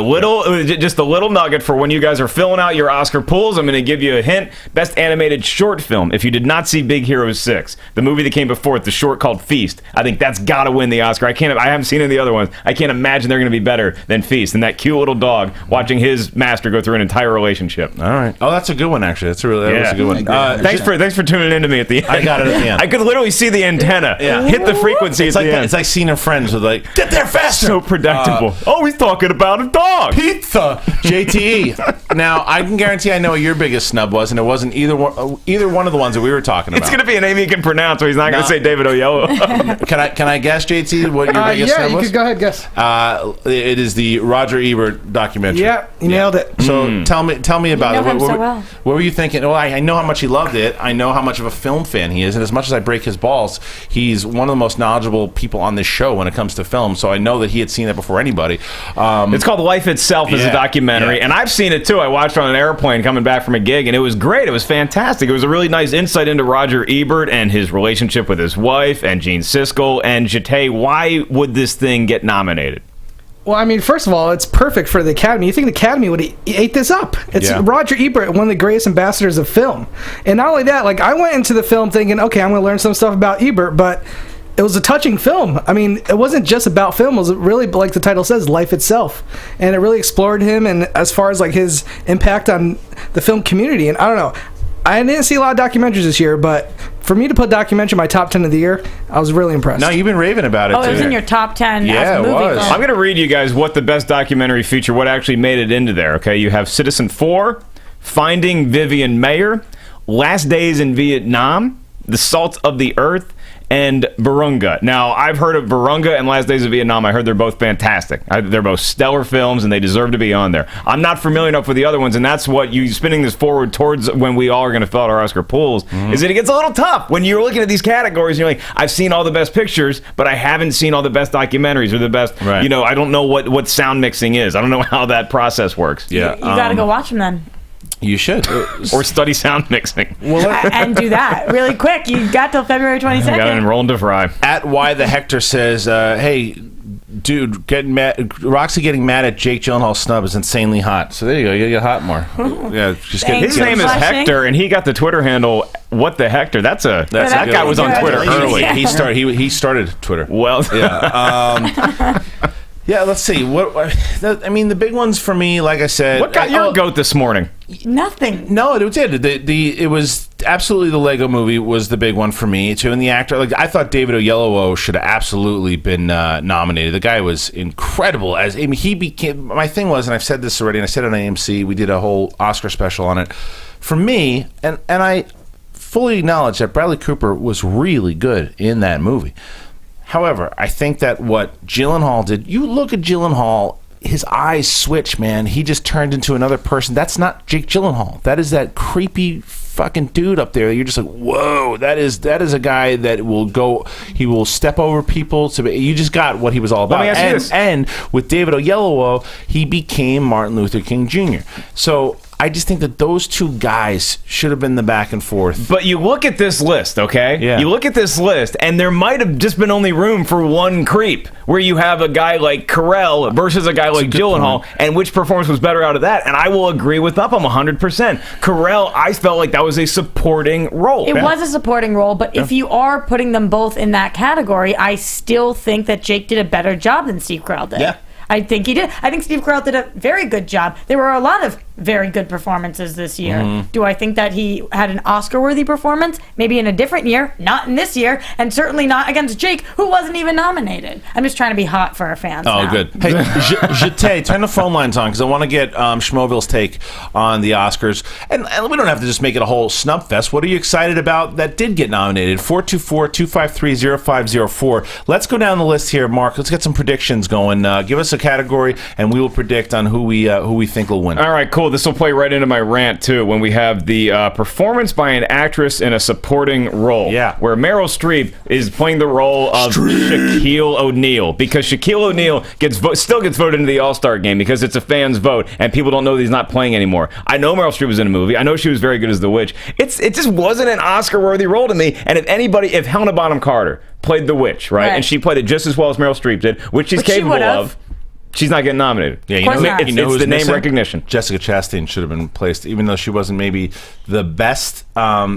Just a little nugget for when you guys are filling out your Oscar pools. I'm going to give you a hint. Best animated short film. If you did not see Big Hero 6, the movie that came before it, the short called Feast, I think that's got to win the Oscar. I haven't seen any of the other ones. I can't imagine they're going to be better than Feast. And that cute little dog watching his master go through an entire relationship. All right. Oh, that's a good one. Actually, that was a good one. Thanks for tuning in to me at the end. I got it at the end. I could literally see the antenna hit the frequency It's at like the end. it's like seeing a Friends with like, get there faster. So predictable. He's talking about a dog. Pizza. JTE. Now I can guarantee I know what your biggest snub was, and it wasn't either one of the ones that we were talking about. It's going to be a name he can pronounce, so he's not going to say David Oyelowo. Can I guess, JT, what your biggest Yeah, snub you was? could go ahead, guess. It is the Roger Ebert documentary. Yeah, you nailed it. So tell me about You it. know him so well. What were you thinking? Well, I know how much he loved it. I know how much of a film fan he is, and as much as I break his balls, he's one of the most knowledgeable people on this show when it comes to film. So I know that he had seen it before anybody. It's called Life Itself as a documentary, and I've seen it too. I watched it on an airplane coming back from a gig, and it was great. It was fantastic. It was a really nice insight into Roger Ebert and his relationship with his wife and Gene Siskel. And Jete, why would this thing get nominated? Well, I mean, first of all, it's perfect for the Academy. You think the Academy would eat this up? It's Roger Ebert, one of the greatest ambassadors of film. And not only that, like, I went into the film thinking, okay, I'm going to learn some stuff about Ebert, but it was a touching film. I mean, it wasn't just about film. It was really, like the title says, life itself. And it really explored him and as far as, like, his impact on the film community. And I don't know. I didn't see a lot of documentaries this year, but for me to put documentary in my top 10 of the year, I was really impressed. No, you've been raving about it. Oh, it was in your top 10 Yeah, as a it movie. was. film. I'm going to read you guys what the best documentary feature, what actually made it into there, okay? You have Citizen 4, Finding Vivian Mayer, Last Days in Vietnam, The Salt of the Earth, and Virunga. Now, I've heard of Virunga and Last Days of Vietnam. I heard they're both fantastic. They're both stellar films, and they deserve to be on there. I'm not familiar enough with the other ones, and that's what you spinning this forward towards when we all are going to fill out our Oscar pools, is that it gets a little tough when you're looking at these categories, and you're like, I've seen all the best pictures, but I haven't seen all the best documentaries or the best, I don't know what sound mixing is. I don't know how that process works. Yeah, you got to go watch them then. You should. Or study sound mixing. And do that really quick. You got till February 22nd. You got to enroll in DeVry. At Why the Hector says, hey, dude, Roxy getting mad at Jake Gyllenhaal's snub is insanely hot. So there you go. You get hot more. Yeah, just get His name is Hector, and he got the Twitter handle, What the Hector? That guy was on Twitter early. Yeah. He started Twitter. Well, yeah. Yeah, let's see. The big ones for me, like I said. What got your goat this morning? Nothing. No, it did. It was absolutely the Lego Movie was the big one for me too, and the actor. Like I thought, David Oyelowo should have absolutely been nominated. The guy was incredible. He became. My thing was, and I've said this already, and I said it on AMC. We did a whole Oscar special on it. For me, and I fully acknowledge that Bradley Cooper was really good in that movie. However, I think that what Gyllenhaal did, you look at Gyllenhaal, his eyes switch, man. He just turned into another person. That's not Jake Gyllenhaal. That is that creepy fucking dude up there. You're just like, whoa, that is a guy that will go, he will step over people. You just got what he was all about. Let me ask you this. And with David Oyelowo, he became Martin Luther King Jr. So I just think that those two guys should have been the back and forth. But you look at this list, okay? Yeah. You look at this list, and there might have just been only room for one creep, where you have a guy like Carell versus a guy like Gyllenhaal, and which performance was better out of that? And I will agree with Upham 100%. Carell, I felt like that was a supporting role. It was a supporting role, but if you are putting them both in that category, I still think that Jake did a better job than Steve Carell did. Yeah. I think he did. I think Steve Carell did a very good job. There were a lot of very good performances this year. Do I think that he had an Oscar-worthy performance? Maybe in a different year, not in this year, and certainly not against Jake, who wasn't even nominated. I'm just trying to be hot for our fans now. Good. Hey, Jete, turn the phone lines on, because I want to get Schmoeville's take on the Oscars. And we don't have to just make it a whole snub fest. What are you excited about that did get nominated? 424-253-0504. Let's go down the list here, Mark. Let's get some predictions going. Give us a category, and we will predict on who we think will win. All right, cool. This will play right into my rant, too, when we have the performance by an actress in a supporting role. Yeah. Where Meryl Streep is playing the role of Shaquille O'Neal, because Shaquille O'Neal still gets voted into the All-Star game because it's a fan's vote, and people don't know that he's not playing anymore. I know Meryl Streep was in a movie. I know she was very good as the witch. It just wasn't an Oscar-worthy role to me, and if Helena Bonham Carter played the witch, right, and she played it just as well as Meryl Streep did, which she's capable of, she's not getting nominated. Yeah, it's the name recognition. Jessica Chastain should have been placed, even though she wasn't maybe the best.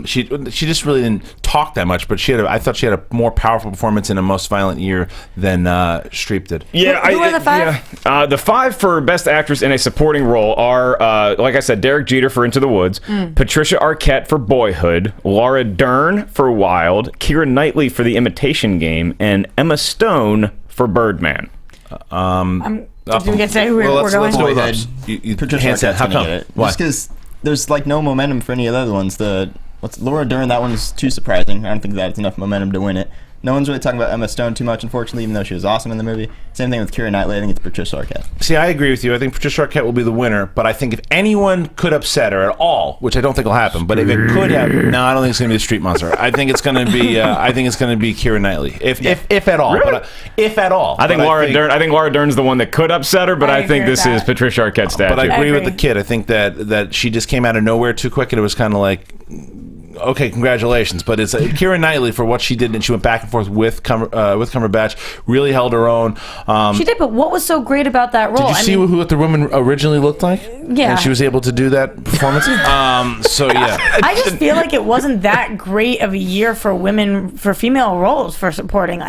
She just really didn't talk that much, but I thought she had a more powerful performance in A Most Violent Year than Streep did. Yeah, who are the five? Yeah. The five for Best Actress in a Supporting Role are, like I said, Derek Jeter for Into the Woods, Patricia Arquette for Boyhood, Laura Dern for Wild, Keira Knightley for The Imitation Game, and Emma Stone for Birdman. Do we get to say who we're going? Let's go with Patricia Arquette's How gonna come? get it. Why? Just because there's like no momentum for any of the other ones. Laura Dern, that one's too surprising. I don't think that's enough momentum to win it. No one's really talking about Emma Stone too much, unfortunately, even though she was awesome in the movie. Same thing with Keira Knightley. I think it's Patricia Arquette. See, I agree with you. I think Patricia Arquette will be the winner, but I think if anyone could upset her at all, which I don't think will happen, but if it could happen, no, I don't think it's going to be the Street Monster. I think it's going to be Keira Knightley, if at all. Really? But, if at all. I think Laura Dern's the one that could upset her, but I think this is Patricia Arquette's statue. But I agree with the kid. I think that she just came out of nowhere too quick, and it was kind of like, okay, congratulations. But it's Keira Knightley for what she did, and she went back and forth with Cumberbatch, really held her own. She did, but what was so great about that role? Did you see what the woman originally looked like? Yeah. And she was able to do that performance? So, yeah. I just feel like it wasn't that great of a year for female roles for supporting.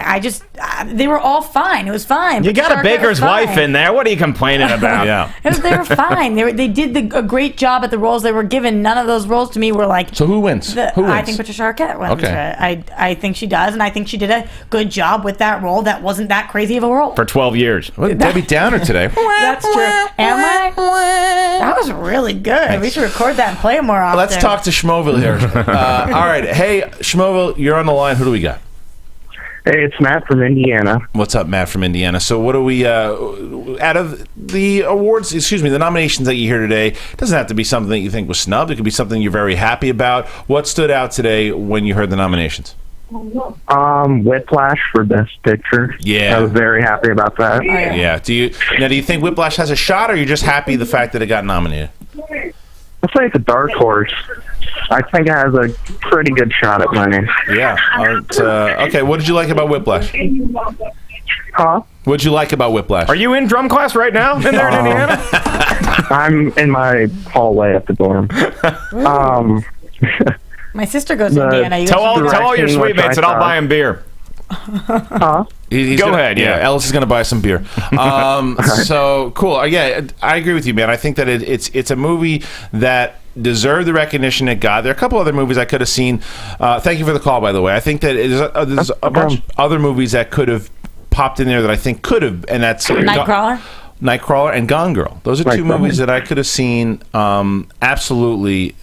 They were all fine. It was fine. You got a baker's wife in there. What are you complaining about? Yeah. They were fine. They did a great job at the roles they were given. None of those roles to me were like... So who wins? Who wins? I think Patricia Arquette wins. Okay. I think she does, and I think she did a good job with that role. That wasn't that crazy of a role. For 12 years. Well, Debbie Downer today. That's true. Am I? That was really good. Thanks. We should record that and play it more often. Let's talk to Schmoeville here. All right. Hey, Schmoeville, you're on the line. Who do we got? Hey, it's Matt from Indiana. What's up, Matt from Indiana? So what do we, out of the awards, the nominations that you hear today, it doesn't have to be something that you think was snubbed. It could be something you're very happy about. What stood out today when you heard the nominations? Whiplash for Best Picture. Yeah. I was very happy about that. Yeah. Do you think Whiplash has a shot, or you're just happy the fact that it got nominated? I'd say it's a dark horse. I think it has a pretty good shot at winning. Yeah. Okay, what did you like about Whiplash? Huh? What did you like about Whiplash? Are you in drum class right now in there in Indiana? I'm in my hallway at the dorm. My sister goes to Indiana. Tell all your sweet mates that I'll buy them beer. Huh? Go ahead. Yeah, Ellis is going to buy some beer. So cool. Yeah, I agree with you, man. I think that it's a movie that deserved the recognition it got. There are a couple other movies I could have seen. Thank you for the call, by the way. I think that there's a bunch of other movies that could have popped in there that I think could have, and that's Nightcrawler and Gone Girl. Those are two movies that I could have seen absolutely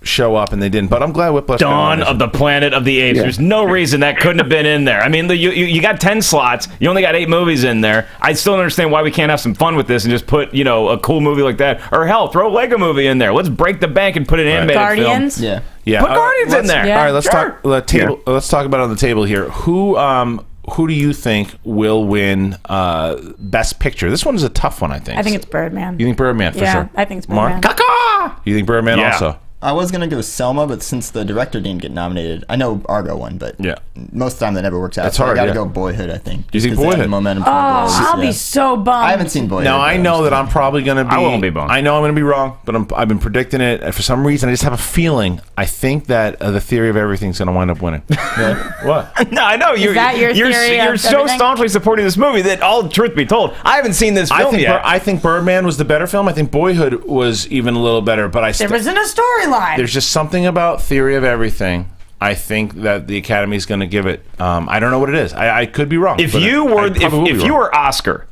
show up, and they didn't. But I'm glad Whiplash. Dawn of the Planet of the Apes. Yeah. There's no reason that couldn't have been in there. I mean, you got 10 slots. You only got 8 movies in there. I still don't understand why we can't have some fun with this and just put a cool movie like that. Or hell, throw a Lego movie in there. Let's break the bank and put an animated Guardians. film. Yeah. Put Guardians in there. Yeah. All right, let's talk. Let's talk about it on the table here. Who do you think will win Best Picture? This one is a tough one, I think. I think it's Birdman. You think Birdman, for sure? Yeah, I think it's Birdman. Mark? Caca! You think Birdman also? I was going to go Selma, but since the director didn't get nominated, I know Argo won, but most of the time that never works out. That's so hard, I got to go Boyhood, I think. You think Boyhood? Momentum I'll be so bummed. I haven't seen Boyhood. Now, I know that I'm probably going to be... I won't be bummed. I know I'm going to be wrong, but I've been predicting it. And for some reason, I just have a feeling. I think that The Theory of Everything is going to wind up winning. What? No, I know. Is that your theory You're of so everything? staunchly supporting this movie that, all truth be told, I haven't seen this film yet. I think Birdman was the better film. I think Boyhood was even a little better, but there wasn't a storyline. There's just something about Theory of Everything. I think that the Academy is going to give it. I don't know what it is. I could be wrong. If you were Oscar,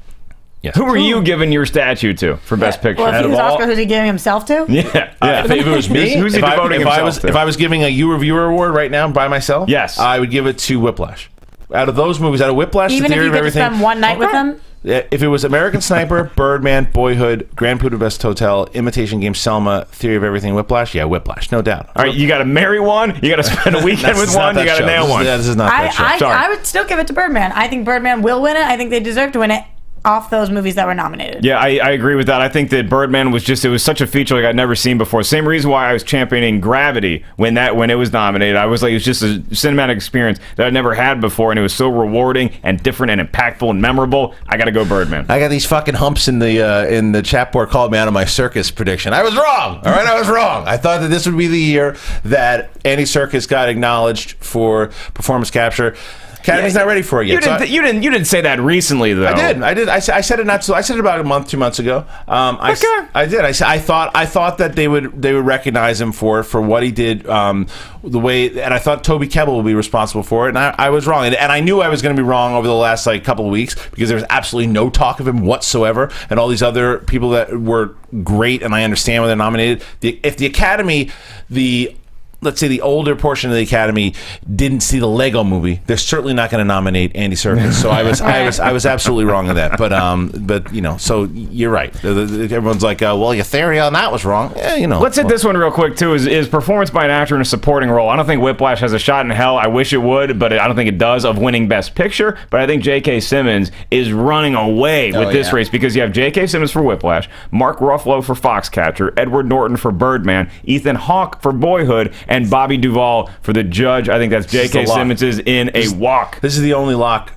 who were you giving your statue to for Best Picture? Well, if he was Oscar, who's he giving himself to? Yeah. If it was me, who's he devoting himself to? If I was giving a You Reviewer award right now by myself, yes, I would give it to Whiplash. Out of those movies, out of Whiplash, even The Theory if you of get to Everything, spend one night with him. If it was American Sniper, Birdman, Boyhood, Grand Budapest Hotel, Imitation Game, Selma, Theory of Everything, Whiplash, Whiplash, no doubt. All right, you got to marry one, you got to spend a weekend with one, you got to nail one. This is not that show. Sorry. I would still give it to Birdman. I think Birdman will win it. I think they deserve to win it off those movies that were nominated. Yeah, I agree with that. I think that Birdman was such a feature like I'd never seen before. Same reason why I was championing Gravity when it was nominated. I was like, it was just a cinematic experience that I'd never had before, and it was so rewarding and different and impactful and memorable. I got to go Birdman. I got these fucking humps in the chat board called me out of my Serkis prediction. I was wrong. All right, I was wrong. I thought that this would be the year that Andy Serkis got acknowledged for performance capture. Academy's not ready for it yet. You didn't say that recently, though. I did. I said it I said it about a month, 2 months ago. I did. I thought that they would recognize him for what he did, the way, and I thought Toby Kebbell would be responsible for it, and I was wrong, and I knew I was going to be wrong over the last couple of weeks because there was absolutely no talk of him whatsoever, and all these other people that were great, and I understand when they're nominated. If the Academy, let's say the older portion of the Academy didn't see the Lego Movie, they're certainly not going to nominate Andy Serkis. So I was absolutely wrong on that. But so you're right. Everyone's like, well, your theory on that was wrong. Let's hit this one real quick too. Is performance by an actor in a supporting role? I don't think Whiplash has a shot in hell. I wish it would, but I don't think it does, of winning Best Picture. But I think J.K. Simmons is running away with this race because you have J.K. Simmons for Whiplash, Mark Ruffalo for Foxcatcher, Edward Norton for Birdman, Ethan Hawke for Boyhood, and Bobby Duvall for The Judge. I think that's J.K. Simmons is in a walk. This is the only lock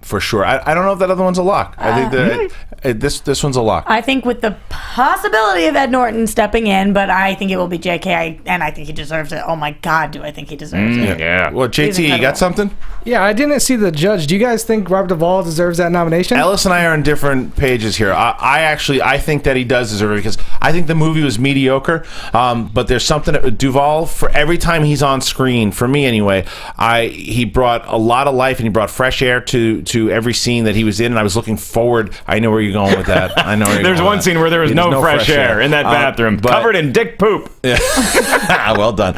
for sure. I don't know if that other one's a lock. I think that this one's a lock. I think with the possibility of Ed Norton stepping in, but I think it will be J.K. and I think he deserves it. Oh my God, do I think he deserves it? Yeah. Well, JT, you got something? Yeah, I didn't see The Judge. Do you guys think Robert Duvall deserves that nomination? Ellis and I are on different pages here. I think that he does deserve it because I think the movie was mediocre, but there's something that Duvall, for every time he's on screen, for me anyway, he brought a lot of life and he brought fresh air to every scene that he was in, and I was looking forward. I know where you're going with that. I know where you're There's one scene where there was no fresh air in that bathroom, covered in dick poop. Well done.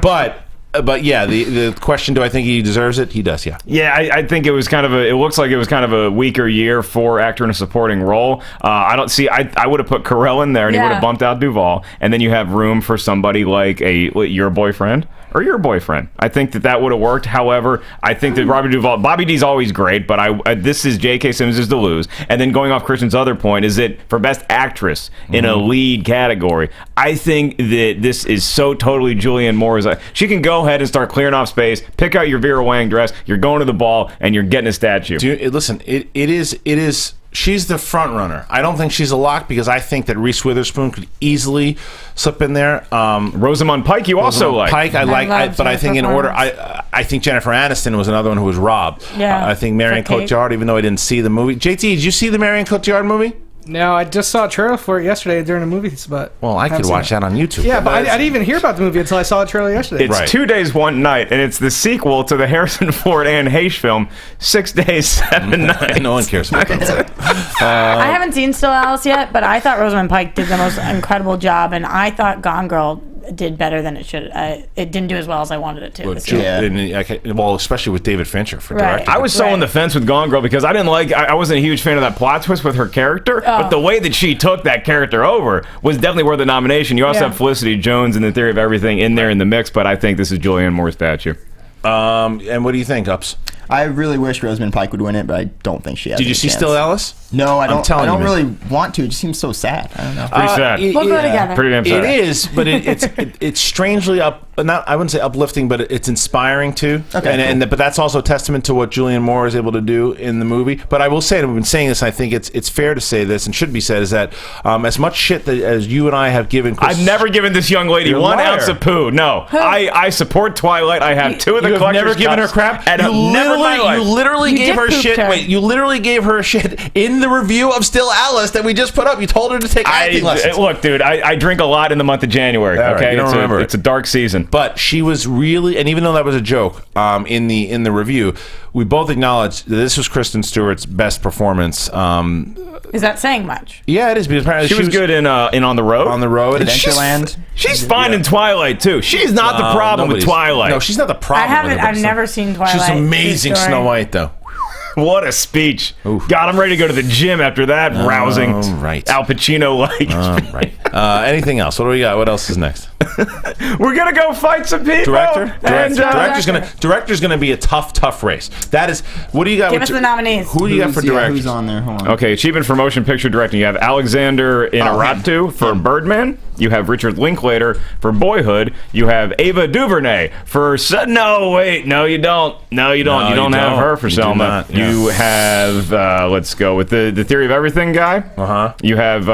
But But yeah, the question: do I think he deserves it? He does. Yeah. Yeah, I think it was kind of it looks like it was kind of a weaker year for actor in a supporting role. I don't see. I would have put Carell in there, and he would have bumped out Duvall, and then you have room for somebody like your boyfriend. Or your boyfriend. I think that would have worked. However, I think that Bobby D's always great, but this is J.K. Simmons is to lose. And then going off Kristian's other point is that for Best Actress in a lead category, I think that this is so totally Julianne Moore. She can go ahead and start clearing off space, pick out your Vera Wang dress, you're going to the ball, and you're getting a statue. Listen, it is. She's the front runner. I don't think she's a lock because I think that Reese Witherspoon could easily slip in there. Rosamund Pike, you also like. Pike, but I think in order, I think Jennifer Aniston was another one who was robbed. Yeah. I think Marion Cotillard, even though I didn't see the movie. JT, did you see the Marion Cotillard movie? No, I just saw a trailer for it yesterday during the movie, but well, I could watch that on YouTube. Yeah, but I didn't even hear about the movie until I saw the trailer yesterday. It's 2 days, 1 night, and it's the sequel to the Harrison Ford Anne Heche film, 6 Days, 7 Nights. No one cares about that. I haven't seen Still Alice yet, but I thought Rosamund Pike did the most incredible job, and I thought Gone Girl did better than it should. It didn't do as well as I wanted it to. Well, especially with David Fincher for directing. I was so on the fence with Gone Girl because I wasn't a huge fan of that plot twist with her character, but the way that she took that character over was definitely worth the nomination. You also have Felicity Jones and The Theory of Everything in there in the mix, but I think this is Julianne Moore's statue. And what do you think, Ups? I really wish Rosamund Pike would win it, but I don't think she has. Did you see Still Alice? No, I don't. I don't really want to. It just seems so sad. I don't know. Pretty sad. We'll go together. Pretty damn sad. It is, but it's strangely I wouldn't say uplifting, but it's inspiring too. Okay, but that's also a testament to what Julianne Moore is able to do in the movie. But I will say, and we've been saying this, and I think it's fair to say this, and should be said, is that as much shit as you and I have given, I've never given this young lady 1 ounce of poo. No, I support Twilight. I have 2 of the collector's never given her crap. And you literally gave her shit. Wait, you literally gave her shit in the review of Still Alice that we just put up. You told her to take acting lessons. Look, dude, I drink a lot in the month of January. All okay, right, it's a dark season. But she was really, and even though that was a joke in the review, we both acknowledged that this was Kristen Stewart's best performance. Is that saying much? Yeah, it is, because apparently she was good in On the Road. On the Road, Adventureland. She's fine in Twilight too. She's not the problem with Twilight. No, she's not the problem. I've never seen Twilight. She's amazing, Snow White, though. What a speech. Oof. God, I'm ready to go to the gym after that rousing Al Pacino-like. Anything else? What do we got? What else is next? We're going to go fight some people. Director's gonna be a tough race. That is, what do you got? Give us the nominees. Who do you got for director? Who's on there? Hold on. Okay, Achievement for Motion Picture Directing. You have Alexander Inarritu for Birdman. You have Richard Linklater for Boyhood. You have Ava DuVernay for... No, wait. No, you don't. No, you don't. You don't have her for Selma. You have... let's go with the Theory of Everything guy. Uh-huh. You have...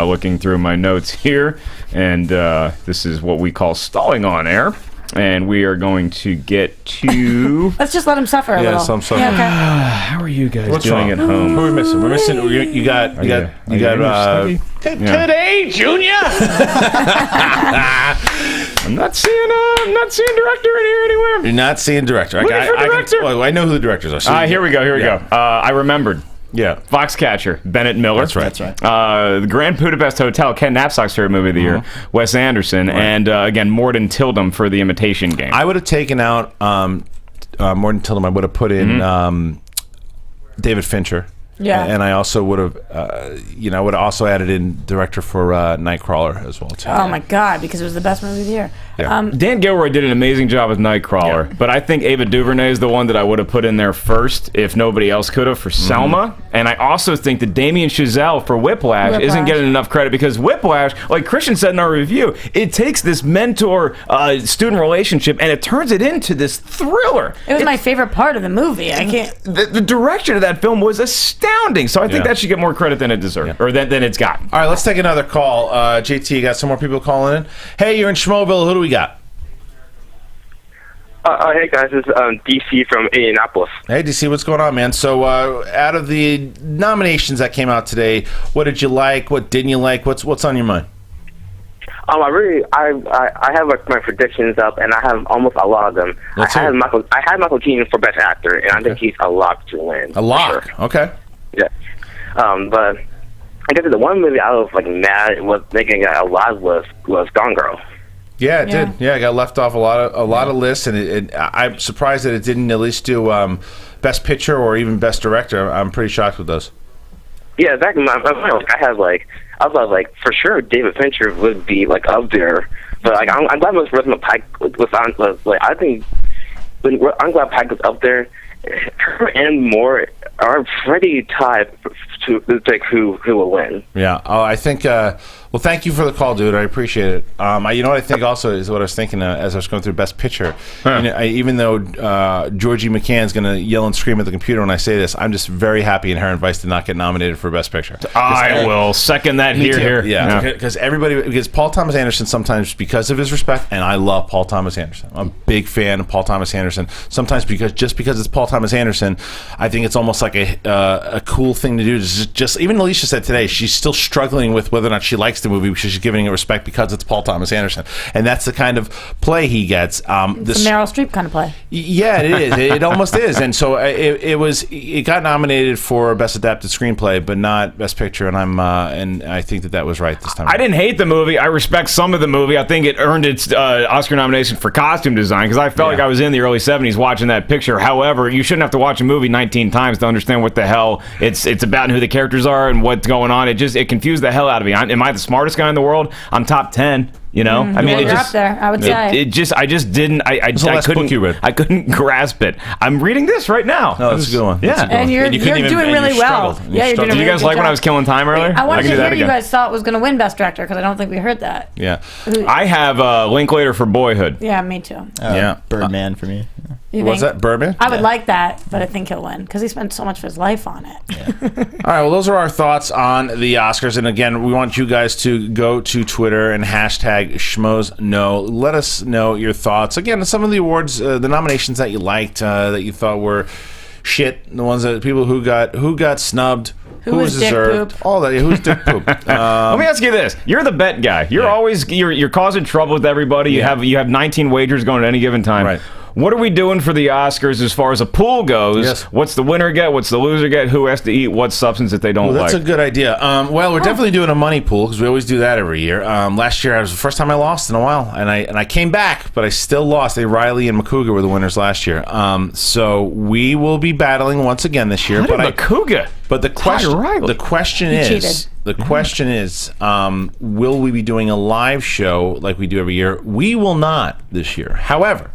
looking through my notes here, and this is what we call stalling on air. And we are going to get to... Let's just let him suffer a little. Some suffer. Yeah, okay. How are you guys doing at home? Who are we missing? We're missing... You got today, Junior. I'm not seeing director in here anywhere. You're not seeing director. I know who the directors are. So here we go. I remembered. Yeah. Foxcatcher, Bennett Miller. That's right. The Grand Budapest Hotel, Ken Knapsack's favorite movie of the year, Wes Anderson, and again, Morden Tildum for The Imitation Game. I would have taken out Morden Tildum. I would have put in David Fincher. Yeah. And I also would have, I would have also added in director for Nightcrawler as well, too. Oh, my God, because it was the best movie of the year. Yeah. Dan Gilroy did an amazing job with Nightcrawler, but I think Ava DuVernay is the one that I would have put in there first if nobody else could have for Selma. And I also think that Damien Chazelle for Whiplash isn't getting enough credit because Whiplash, like Kristian said in our review, it takes this mentor-student relationship and it turns it into this thriller. It was my favorite part of the movie. I can't... The direction of that film was astounding, so I think that should get more credit than it deserved, or than it's got. All right, let's take another call. JT, you got some more people calling in? Hey, you're in Schmoeville. Who do we got? Hey guys, it's DC from Indianapolis. Hey DC, what's going on, man? So out of the nominations that came out today, what did you like? What didn't you like? What's on your mind? I have my predictions up, and I have almost a lot of them. I had Michael Keaton for Best Actor, and I think he's a lock to win. A lock? Sure. Okay. Yeah. But I guess the one movie I was mad was making a lot was Gone Girl. Yeah, it did. Yeah, I got left off a lot of lists, and I'm surprised that it didn't at least do Best Picture or even Best Director. I'm pretty shocked with those. Yeah, exactly. I was like, for sure, David Fincher would be like up there, but like I'm glad Rosamund Pike was on. Like I think I'm glad Pike was up there. Her and Moore are pretty tied to pick who will win. Yeah. Oh, I think. Well, thank you for the call, dude. I appreciate it. You know what I think also is what I was thinking as I was going through Best Picture. Huh. You know, even though Georgie McCann's going to yell and scream at the computer when I say this, I'm just very happy Inherent Vice did not get nominated for Best Picture. I will second that here. Yeah, because Paul Thomas Anderson sometimes, because of his respect, and I love Paul Thomas Anderson. I'm a big fan of Paul Thomas Anderson. Sometimes because it's Paul Thomas Anderson, I think it's almost like a cool thing to do. Just even Alicia said today, she's still struggling with whether or not she likes the movie, because she's giving it respect because it's Paul Thomas Anderson, and that's the kind of play he gets. It's a Meryl Streep kind of play. Yeah, it is. It almost is. And so it got nominated for Best Adapted Screenplay, but not Best Picture. And I think that was right this time. I didn't hate the movie. I respect some of the movie. I think it earned its Oscar nomination for costume design, because I felt like I was in the early 70s watching that picture. However, you shouldn't have to watch a movie 19 times to understand what the hell it's about and who the characters are and what's going on. It confused the hell out of me. Am I the smartest guy in the world? I'm top 10. You know, I mean, you're up there. I would say I just didn't. I couldn't grasp it. I'm reading this right now. No, that's a good one. Yeah, and you're doing really well. Yeah, you're doing. Did you guys like when I was killing time earlier? I wanted to hear you guys thought was going to win Best Director, because I don't think we heard that. Yeah, I have Linklater for Boyhood. Yeah, me too. Birdman for me. Was that Birdman? I would like that, but I think he'll win because he spent so much of his life on it. Yeah. All right, well, those are our thoughts on the Oscars. And again, we want you guys to go to Twitter and hashtag SchmoesKnow. Let us know your thoughts. Again, some of the awards, the nominations that you liked, that you thought were shit, the ones that people who got snubbed. Who was deserved? Dick poop? All that. Who's dick poop? Let me ask you this: you're the bet guy. You're always you're causing trouble with everybody. You have 19 wagers going at any given time. Right. What are we doing for the Oscars as far as a pool goes? Yes. What's the winner get? What's the loser get? Who has to eat what substance that they don't like? That's a good idea. We're definitely doing a money pool, because we always do that every year. Last year, it was the first time I lost in a while, and I came back, but I still lost. Riley and Makuga were the winners last year. So we will be battling once again this year. Makuga? But the question is, will we be doing a live show like we do every year? We will not this year. However,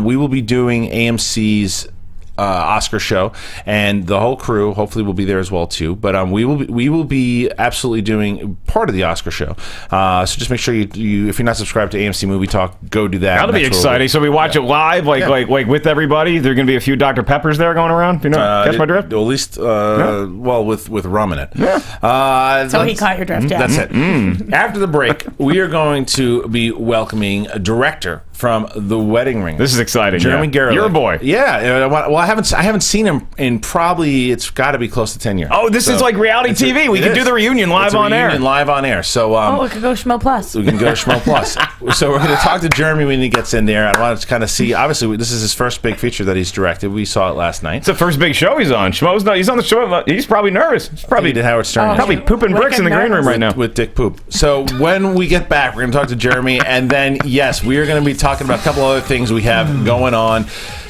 we will be doing AMC's Oscar show, and the whole crew hopefully will be there as well too. But we will be absolutely doing part of the Oscar show. So just make sure you if you're not subscribed to AMC Movie Talk, go do that. That'll be exciting. So we watch it live, like with everybody. There are going to be a few Dr. Peppers there going around. You know, catch my drift. At least, well, with rum in it. Yeah. So he caught your drift. Yeah. That's it. After the break, we are going to be welcoming a director from The Wedding Ring. This is exciting. Jeremy Garelick. You're a boy. Yeah. Well, I haven't seen him in probably, it's got to be close to 10 years. Oh, this is like reality TV. We can do the reunion live on air. Live on air. So we could go Schmo Plus. We can go to Schmo Plus. So we're going to talk to Jeremy when he gets in there. I want to kind of see. Obviously, this is his first big feature that he's directed. We saw it last night. It's the first big show he's on. He's on the show. He's probably nervous. He's probably did Howard Stern. Probably pooping bricks in the green room right now with Dick Poop. So when we get back, we're going to talk to Jeremy, and then yes, we are going to be talking about a couple other things we have going on.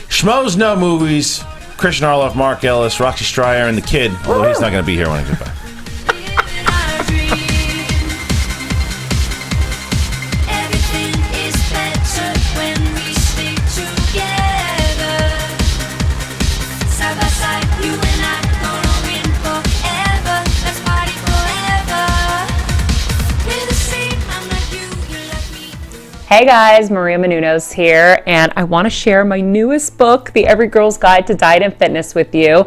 Schmoes Know Movies. Kristian Arloff, Mark Ellis, Roxy Striar, and the kid. Although he's not going to be here when I get back. Hey guys, Maria Menounos here, and I want to share my newest book, The Every Girl's Guide to Diet and Fitness, with you.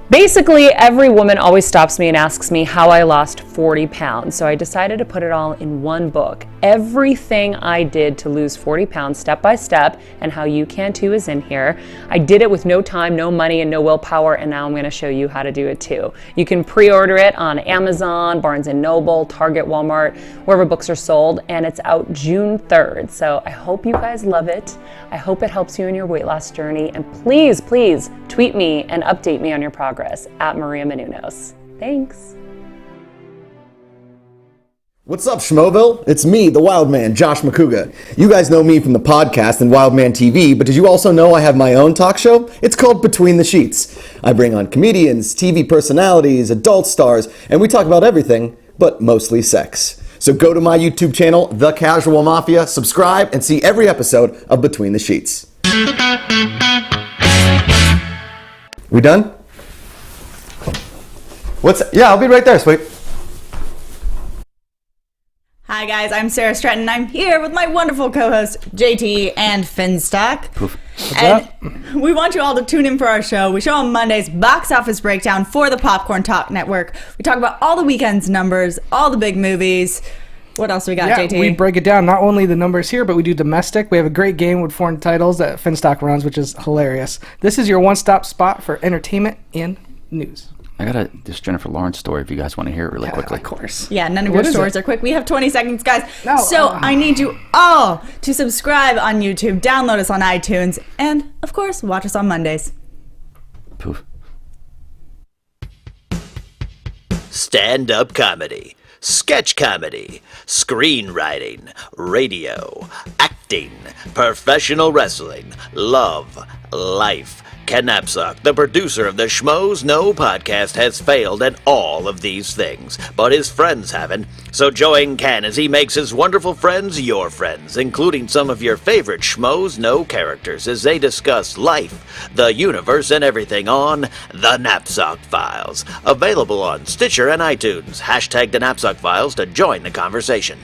Basically, every woman always stops me and asks me how I lost 40 pounds, so I decided to put it all in one book. Everything I did to lose 40 pounds step by step, and how you can too, is in here. I did it with no time, no money, and no willpower, and now I'm going to show you how to do it too. You can pre-order it on Amazon, Barnes & Noble, Target, Walmart, wherever books are sold, and it's out June 3rd. So I hope you guys love it. I hope it helps you in your weight loss journey, and please, please tweet me and update me on your progress at Maria Menounos. Thanks. What's up, Schmoeville? It's me, the Wild Man, Josh McCouga. You guys know me from the podcast and Wild Man TV, but did you also know I have my own talk show? It's called Between the Sheets. I bring on comedians, TV personalities, adult stars, and we talk about everything, but mostly sex. So go to my YouTube channel, The Casual Mafia, subscribe, and see every episode of Between the Sheets. We done? Yeah, I'll be right there, sweet. Hi guys, I'm Sarah Stratton and I'm here with my wonderful co-host JT and Finstock. And we want you all to tune in for our show. We show on Mondays box office breakdown for the Popcorn Talk Network. We talk about all the weekend's numbers, all the big movies. What else we got, JT? We break it down, not only the numbers here, but we do domestic. We have a great game with foreign titles that Finstock runs, which is hilarious. This is your one-stop spot for entertainment and news. I got this Jennifer Lawrence story if you guys want to hear it really quickly. Of course. Yeah, none of your stories are quick. We have 20 seconds, guys. So I need you all to subscribe on YouTube, download us on iTunes, and, of course, watch us on Mondays. Poof. Stand-up comedy, sketch comedy, screenwriting, radio, acting, professional wrestling, love, life. Ken Napzok, the producer of the Schmoes Know podcast, has failed at all of these things, but his friends haven't. So join Ken as he makes his wonderful friends your friends, including some of your favorite Schmoes Know characters as they discuss life, the universe, and everything on The Napzok Files. Available on Stitcher and iTunes. Hashtag The Napzok Files to join the conversation.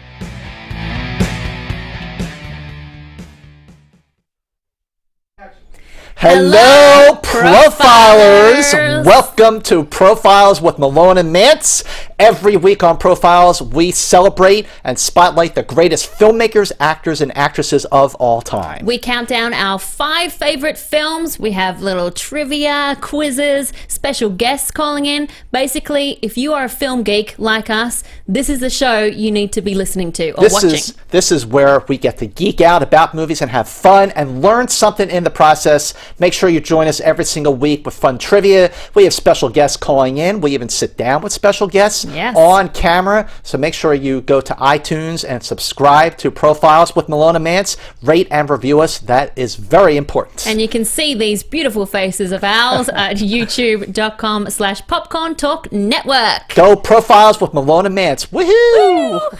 Hello, Profilers! Welcome to Profiles with Malone and Mance. Every week on Profiles, we celebrate and spotlight the greatest filmmakers, actors, and actresses of all time. We count down our 5 favorite films. We have little trivia, quizzes, special guests calling in. Basically, if you are a film geek like us, this is the show you need to be listening to or watching. This is where we get to geek out about movies and have fun and learn something in the process. Make sure you join us every single week with fun trivia. We have special guests calling in. We even sit down with special guests on camera. So make sure you go to iTunes and subscribe to Profiles with Malone and Mance. Rate and review us. That is very important. And you can see these beautiful faces of ours at youtube.com/Popcorn Talk Network. Go Profiles with Malone and Mance. Woohoo!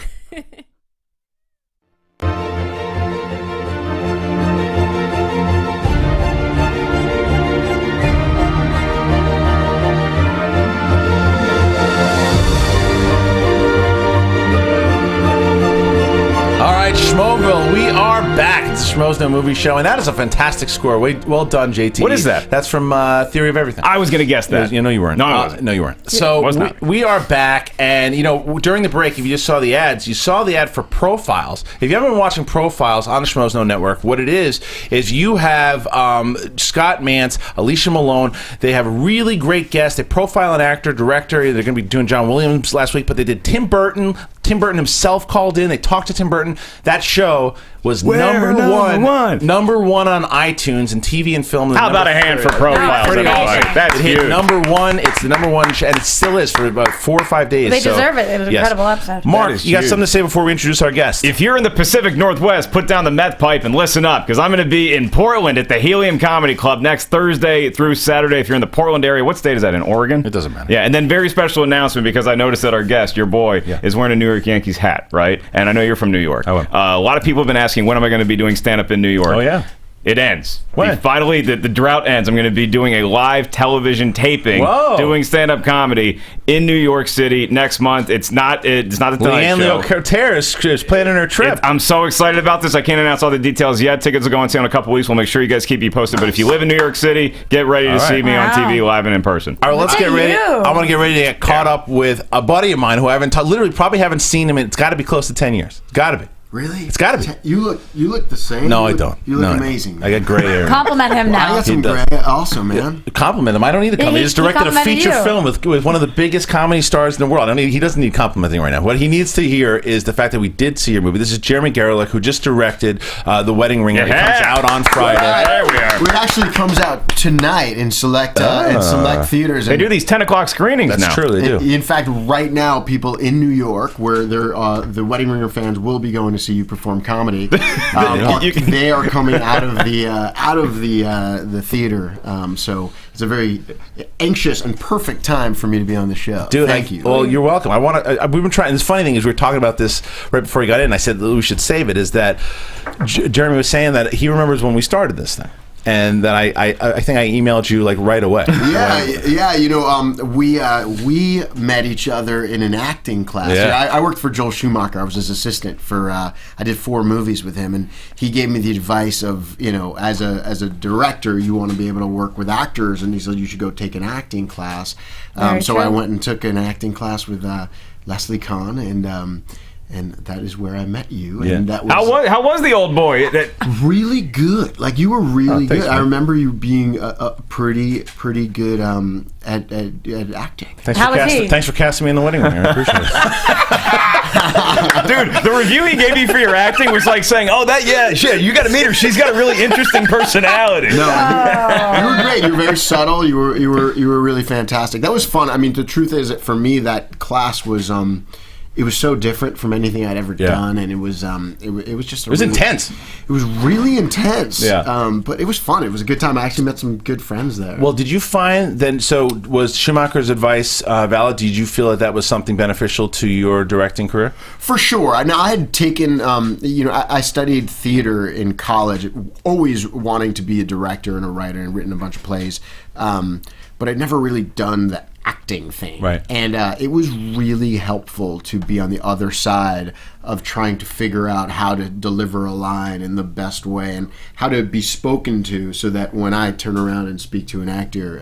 All right, Schmoeville, we are back. It's the Schmoes Know Movie Show, and that is a fantastic score. Well done, JT. What is that? That's from Theory of Everything. I was going to guess that. You know you weren't. No, I wasn't. No, you weren't. So we are back, and during the break, if you just saw the ads, you saw the ad for Profiles. If you haven't been watching Profiles on the Schmoes Know Network, what it is you have Scott Mance, Alicia Malone. They have really great guests. They profile an actor, director. They're going to be doing John Williams last week, but they did Tim Burton. Tim Burton himself called in. They talked to Tim Burton. That show was number one on iTunes and TV and film. How about a hand for Profiles? Pretty awesome. That's it hit huge. number one. It's the number one, and it still is for about 4 or 5 days. They deserve it. It was an incredible episode. Mark, you got something to say before we introduce our guest? If you're in the Pacific Northwest, put down the meth pipe and listen up, because I'm going to be in Portland at the Helium Comedy Club next Thursday through Saturday. If you're in the Portland area, what state is that in? Oregon? It doesn't matter. Yeah, and then very special announcement, because I noticed that our guest, your boy, is wearing a New York Yankees hat, right? And I know you're from New York. A lot of people have been asking, when am I going to be doing stand-up in New York? Oh, yeah. It ends. When? Finally, the drought ends. I'm going to be doing a live television taping, doing stand-up comedy in New York City next month. It's not the Tonight Show. Leanne Cortez is planning her trip. I'm so excited about this. I can't announce all the details yet. Tickets will go on sale in a couple weeks. We'll make sure you guys keep you posted. But if you live in New York City, get ready to see me on TV live and in person. All right, let's get ready. I want to get ready to get caught up with a buddy of mine who I haven't literally probably haven't seen him in, it's got to be close to 10 years. Got to be. Really? It's got to be. You look the same. No, I don't. You look No, amazing. Man. I got gray hair. Compliment him now. I got some gray also, man. Compliment him. I don't need to compliment. He just directed a complimented feature you. film with one of the biggest comedy stars in the world. I mean, he doesn't need complimenting right now. What he needs to hear is the fact that we did see your movie. This is Jeremy Garelick, who just directed The Wedding Ring. It comes out on Friday. There we are. It actually comes out tonight in select theaters. They do these 10 o'clock screenings now. That's true, they do. In fact, right now, people in New York, where the Wedding Ringer fans will be going to see you perform comedy, they are coming out of the theater. So it's a very anxious and perfect time for me to be on the show. Dude, thank you. Well, you're welcome. I want to. We've been trying. This funny thing is, we were talking about this right before he got in. I said that we should save it. Is that Jeremy was saying that he remembers when we started this thing. And then I think I emailed you like right away. Yeah. You know, we met each other in an acting class. Yeah. I worked for Joel Schumacher. I was his assistant for. I did 4 movies with him, and he gave me the advice of, you know, as a director, you want to be able to work with actors, and he said you should go take an acting class. So I went and took an acting class with Leslie Kahn, and that is where I met you. Yeah. And that was How was the old boy? really good. Like, you were really good. man. I remember you being pretty good at acting. Thanks for casting me in The Wedding Ring. I appreciate it. Dude, the review he gave you for your acting was like saying, you got to meet her. She's got a really interesting personality. No, you were great. You were very subtle. You were really fantastic. That was fun. I mean, the truth is that for me, that class was it was so different from anything I'd ever done, and it was just. It was intense. It was really intense. Yeah. But it was fun. It was a good time. I actually met some good friends there. Well, did you find then? So, was Schumacher's advice valid? Did you feel that was something beneficial to your directing career? For sure. Now, I had taken, I studied theater in college, always wanting to be a director and a writer, and written a bunch of plays, but I'd never really done the acting thing. Right. And it was really helpful to be on the other side of trying to figure out how to deliver a line in the best way and how to be spoken to, so that when I turn around and speak to an actor,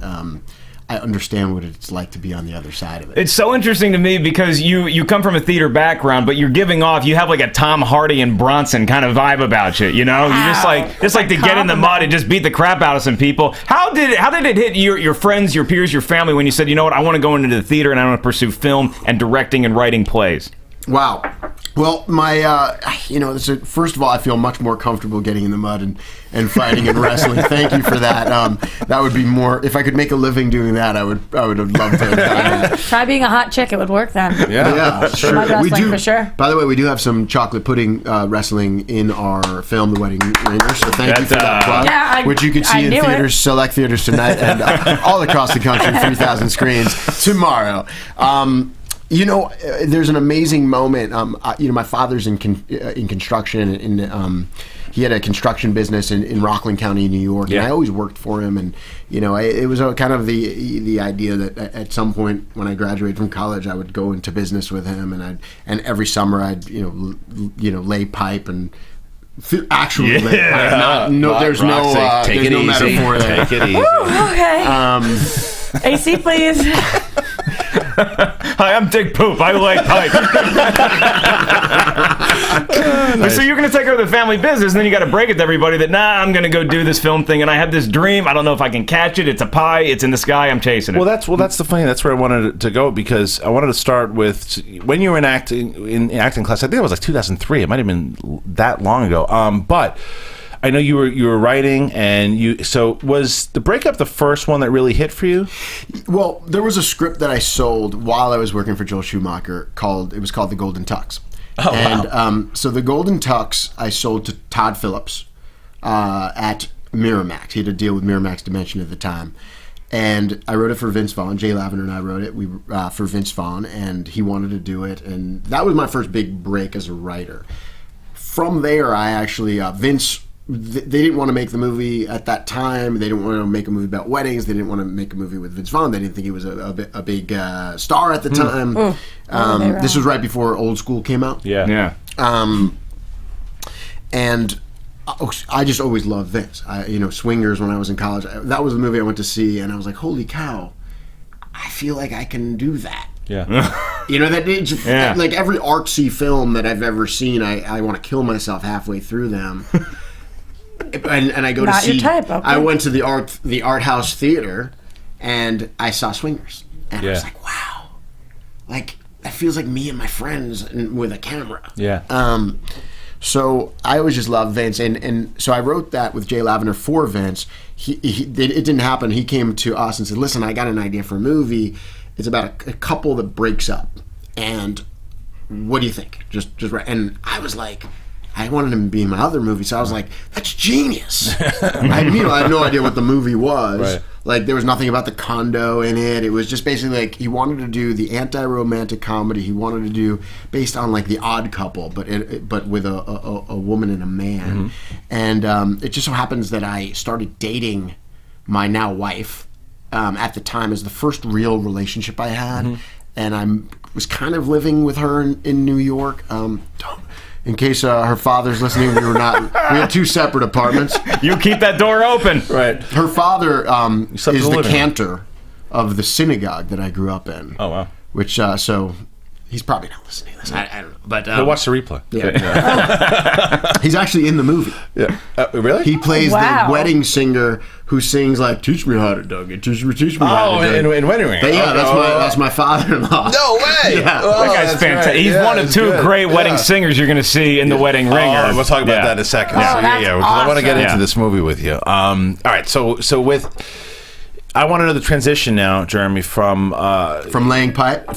I understand what it's like to be on the other side of it. It's so interesting to me because you come from a theater background, but you're giving off, you have like a Tom Hardy and Bronson kind of vibe about you, you know? You just like to get in the mud and just beat the crap out of some people. How did it hit your friends, your peers, your family when you said, you know what, I want to go into the theater and I want to pursue film and directing and writing plays? Wow. Well, my, first of all, I feel much more comfortable getting in the mud and fighting and wrestling. Thank you for that. That would be more, if I could make a living doing that, I would have loved to have done that. Try being a hot chick, it would work then. Yeah, sure. Mud wrestling for sure. By the way, we do have some chocolate pudding wrestling in our film, The Wedding Ringer, so thank you for that plug, which you can see in theaters, select theaters tonight, and all across the country, 3,000 screens tomorrow. There's an amazing moment. My father's in construction, he had a construction business in Rockland County, New York, and I always worked for him. And it was kind of the idea that at some point when I graduated from college, I would go into business with him, and every summer I'd lay pipe and. Actually, lay pipe. There's no metaphor there. Take it easy. Okay. AC, please. Hi, I'm Dick Poop. I like pipe. Nice. So you're going to take over the family business, and then you got to break it to everybody that, I'm going to go do this film thing, and I have this dream. I don't know if I can catch it. It's a pie. It's in the sky. I'm chasing it. Well, that's the funny. That's where I wanted to go, because I wanted to start with when you were in acting class. I think it was like 2003. It might have been that long ago. But I know you were writing, and so was The Breakup the first one that really hit for you? Well, there was a script that I sold while I was working for Joel Schumacher called The Golden Tux. Oh, and wow. So The Golden Tux I sold to Todd Phillips at Miramax. He had a deal with Miramax Dimension at the time. And I wrote it for Vince Vaughn. Jay Lavender and I wrote it for Vince Vaughn, and he wanted to do it. And that was my first big break as a writer. From there, I actually, Vince... They didn't want to make the movie at that time. They didn't want to make a movie about weddings. They didn't want to make a movie with Vince Vaughn. They didn't think he was a big star at the time. This was right before Old School came out. Yeah. And I just always loved Vince. Swingers when I was in college. That was the movie I went to see, and I was like, holy cow, I feel like I can do that. Yeah. You know, like every artsy film that I've ever seen, I want to kill myself halfway through them. and I go Not to see. your type, okay. I went to the art house theater, and I saw Swingers, and I was like, wow, like that feels like me and my friends with a camera. Yeah. So I always just loved Vince, and so I wrote that with Jay Lavender for Vince. It didn't happen. He came to us and said, "Listen, I got an idea for a movie. It's about a couple that breaks up, and what do you think?" Just right. And I was like, I wanted him to be in my other movie, so I was like, "That's genius." I had no idea what the movie was. Right. Like, there was nothing about the condo in it. It was just basically like he wanted to do the anti-romantic comedy. He wanted to do based on like The Odd Couple, but with a woman and a man. And it just so happens that I started dating my now wife at the time as the first real relationship I had, and I was kind of living with her in New York. In case her father's listening, we had 2 separate apartments. You keep that door open. Right. Her father is the cantor of the synagogue that I grew up in. Oh, wow. Which, so he's probably not listening to this. I don't know. But He'll watch the replay. Yeah. He's actually in the movie. Yeah. Really? He plays the wedding singer who sings like, "Teach me how to dug it, teach me how to dug it." In Wedding Ring. But yeah, that's my father-in-law. No way! Yeah. That guy's fantastic. He's one of 2 great wedding singers you're going to see in The Wedding Ringer. We'll talk about that in a second. That's I want to get into awesome. this movie with you. All right, so with, I want to know the transition now, Jeremy, from laying pipe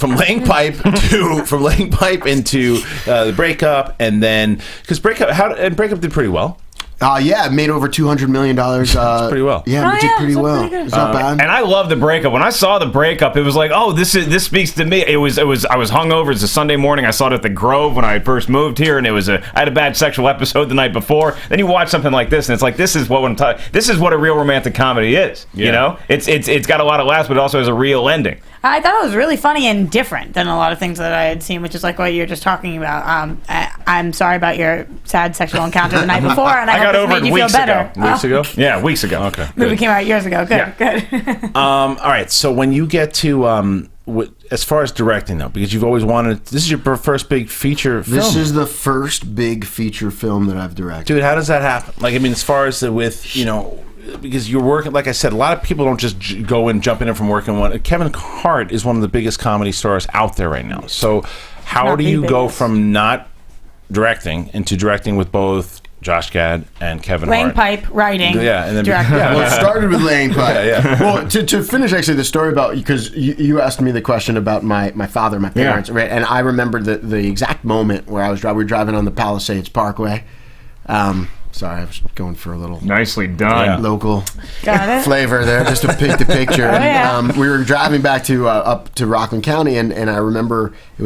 into the breakup, and then because breakup did pretty well. Yeah, it made over $200 million. Pretty well. Yeah, we did pretty well. It's not bad. And I love the breakup. When I saw the breakup, it was like, oh, this speaks to me. I was hungover. It's a Sunday morning. I saw it at the Grove when I first moved here, and I had a bad sexual episode the night before. Then you watch something like this, and it's like, this is what a real romantic comedy is. Yeah. You know, it's got a lot of laughs, but it also has a real ending. I thought it was really funny and different than a lot of things that I had seen, which is like what you're just talking about. I'm sorry about your sad sexual encounter the night before, and I got hope over this it made you feel weeks better. ago. Weeks ago? Yeah, weeks ago. Okay. Movie came out years ago. Good, good. All right, so when you get to as far as directing though, because you've always wanted, this is your first big feature film. This is the first big feature film that I've directed. Dude, how does that happen? Like, I mean, as far as with, because you're working, like I said, a lot of people don't just go and jump in from working one. Kevin Hart is one of the biggest comedy stars out there right now. So how do you go from not directing into directing with both Josh Gad and Kevin Laying Hart? pipe, writing, yeah, and then directing. Well, it started with laying pipe. Yeah. Well, to finish actually the story about, because you asked me the question about my father, my parents, right? And I remember the exact moment where we were driving on the Palisades Parkway. Sorry, I was going for a little nicely done local flavor there, just to paint the picture. Yeah. We were driving back to up to Rockland County, and I remember I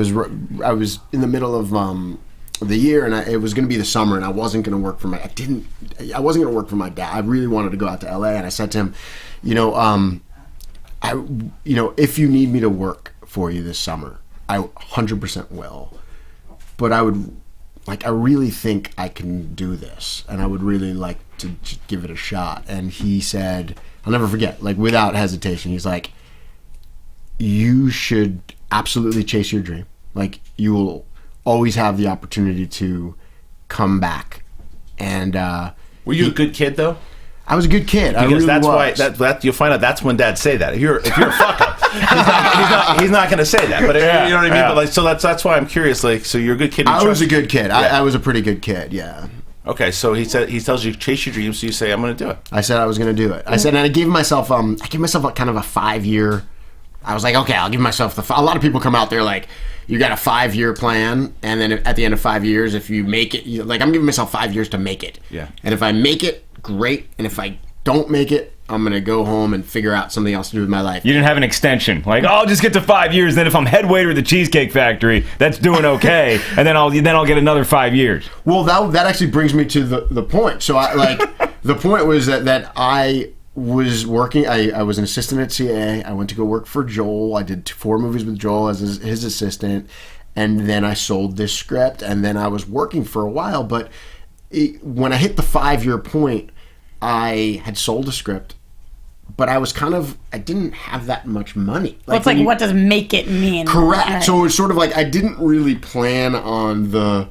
was in the middle of the year, and it was going to be the summer, and I wasn't going to work for I wasn't going to work for my dad. I really wanted to go out to LA, and I said to him, if you need me to work for you this summer, I 100% will. But I really think I can do this, and I would really like to give it a shot. And he said, I'll never forget, like without hesitation, he's like, you should absolutely chase your dream. Like, you will always have the opportunity to come back. And were you a good kid though? I was a good kid. Because I really that's was. why that you'll find out that's when dads say that. If you're a fuck up, he's not going to say that. But you know what I mean. Yeah. But like, so that's why I'm curious. Like, so you're a good kid. I was a good kid. I was a pretty good kid. Yeah. Okay, so he tells you chase your dreams. So you say, I'm going to do it. I said I was going to do it. I said, and I gave myself a kind of a 5-year. I was like, okay, I'll give myself a lot of people come out there like, you got a 5-year plan, and then at the end of 5 years, if you make it, I'm giving myself 5 years to make it. Yeah. And if I make it, great. And if I don't make it, I'm going to go home and figure out something else to do with my life. You didn't have an extension. Like, I'll just get to 5 years, then if I'm head waiter at the Cheesecake Factory, that's doing okay, and then I'll get another 5 years. Well, that actually brings me to the point. So the point was that I was working. I was an assistant at CA. I went to go work for Joel. I did 4 movies with Joel as his assistant, and then I sold this script, and then I was working for a while. But when I hit the 5-year point, I had sold a script but I didn't have that much money. Well, it's like, what does make it mean? Correct. Right. So it's sort of like I didn't really plan on the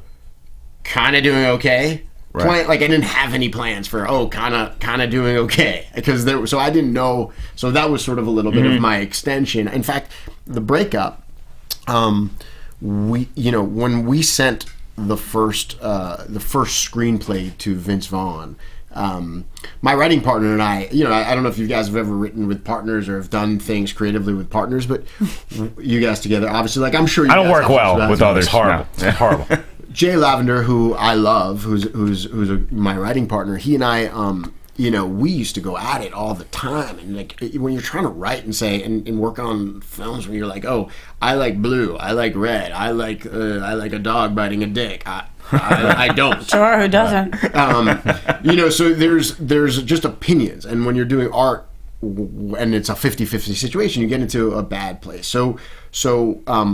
kind of doing okay. Right. Like I didn't have any plans for kind of doing okay because so I didn't know. So that was sort of a little bit of my extension. In fact, the breakup, when we sent the first screenplay to Vince Vaughn. My writing partner and I don't know if you guys have ever written with partners or have done things creatively with partners, but you guys together, obviously, like I'm sure you I don't guys work have well with others. It's horrible. No. It's horrible. Jay Lavender, who I love, who's my writing partner, he and I, we used to go at it all the time. And like when you're trying to write and say and work on films, when you're like, oh, I like blue, I like red, I like a dog biting a dick. I don't. Sure, who doesn't? So there's just opinions, and when you're doing art and it's a 50-50 situation, you get into a bad place. So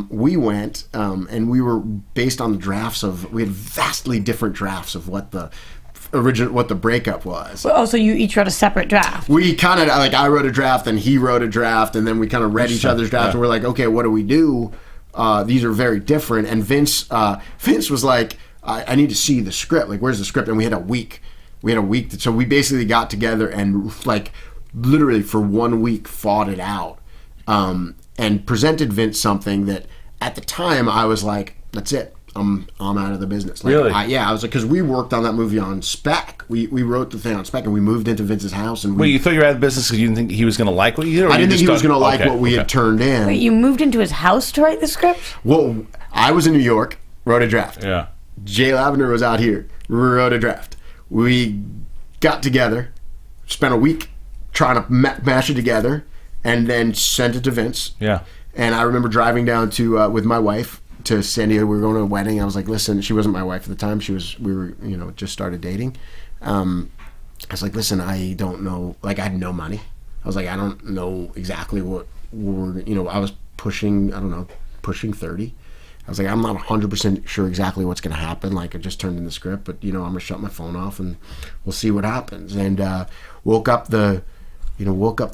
we went and we were based on the drafts we had vastly different drafts of what the breakup was. Oh, so you each wrote a separate draft? We kind of I wrote a draft and he wrote a draft, and then we kind of read each other's drafts, and we're like, okay, what do we do? These are very different. And Vince was like, I need to see the script. Like, where's the script? And we had a week. So we basically got together and like literally for 1 week fought it out, and presented Vince something that at the time I was like, that's it. I'm out of the business. Like, really? I was like, because we worked on that movie on spec. We wrote the thing on spec, and we moved into Vince's house. And Wait, you thought you were out of the business because you didn't think he was going to like what you did? I didn't think he was going to like what we had turned in. Wait, you moved into his house to write the script? Well, I was in New York, wrote a draft. Yeah. Jay Lavender was out here, wrote a draft. We got together, spent a week trying to mash it together, and then sent it to Vince. Yeah. And I remember driving down to with my wife to San Diego. We were going to a wedding. I was like, listen, she wasn't my wife at the time. We were just started dating. I was like, listen, I don't know. Like, I had no money. I was like, I don't know exactly what I was pushing 30. I was like, I'm not 100% sure exactly what's going to happen. Like, I just turned in the script, but I'm going to shut my phone off and we'll see what happens. And woke up the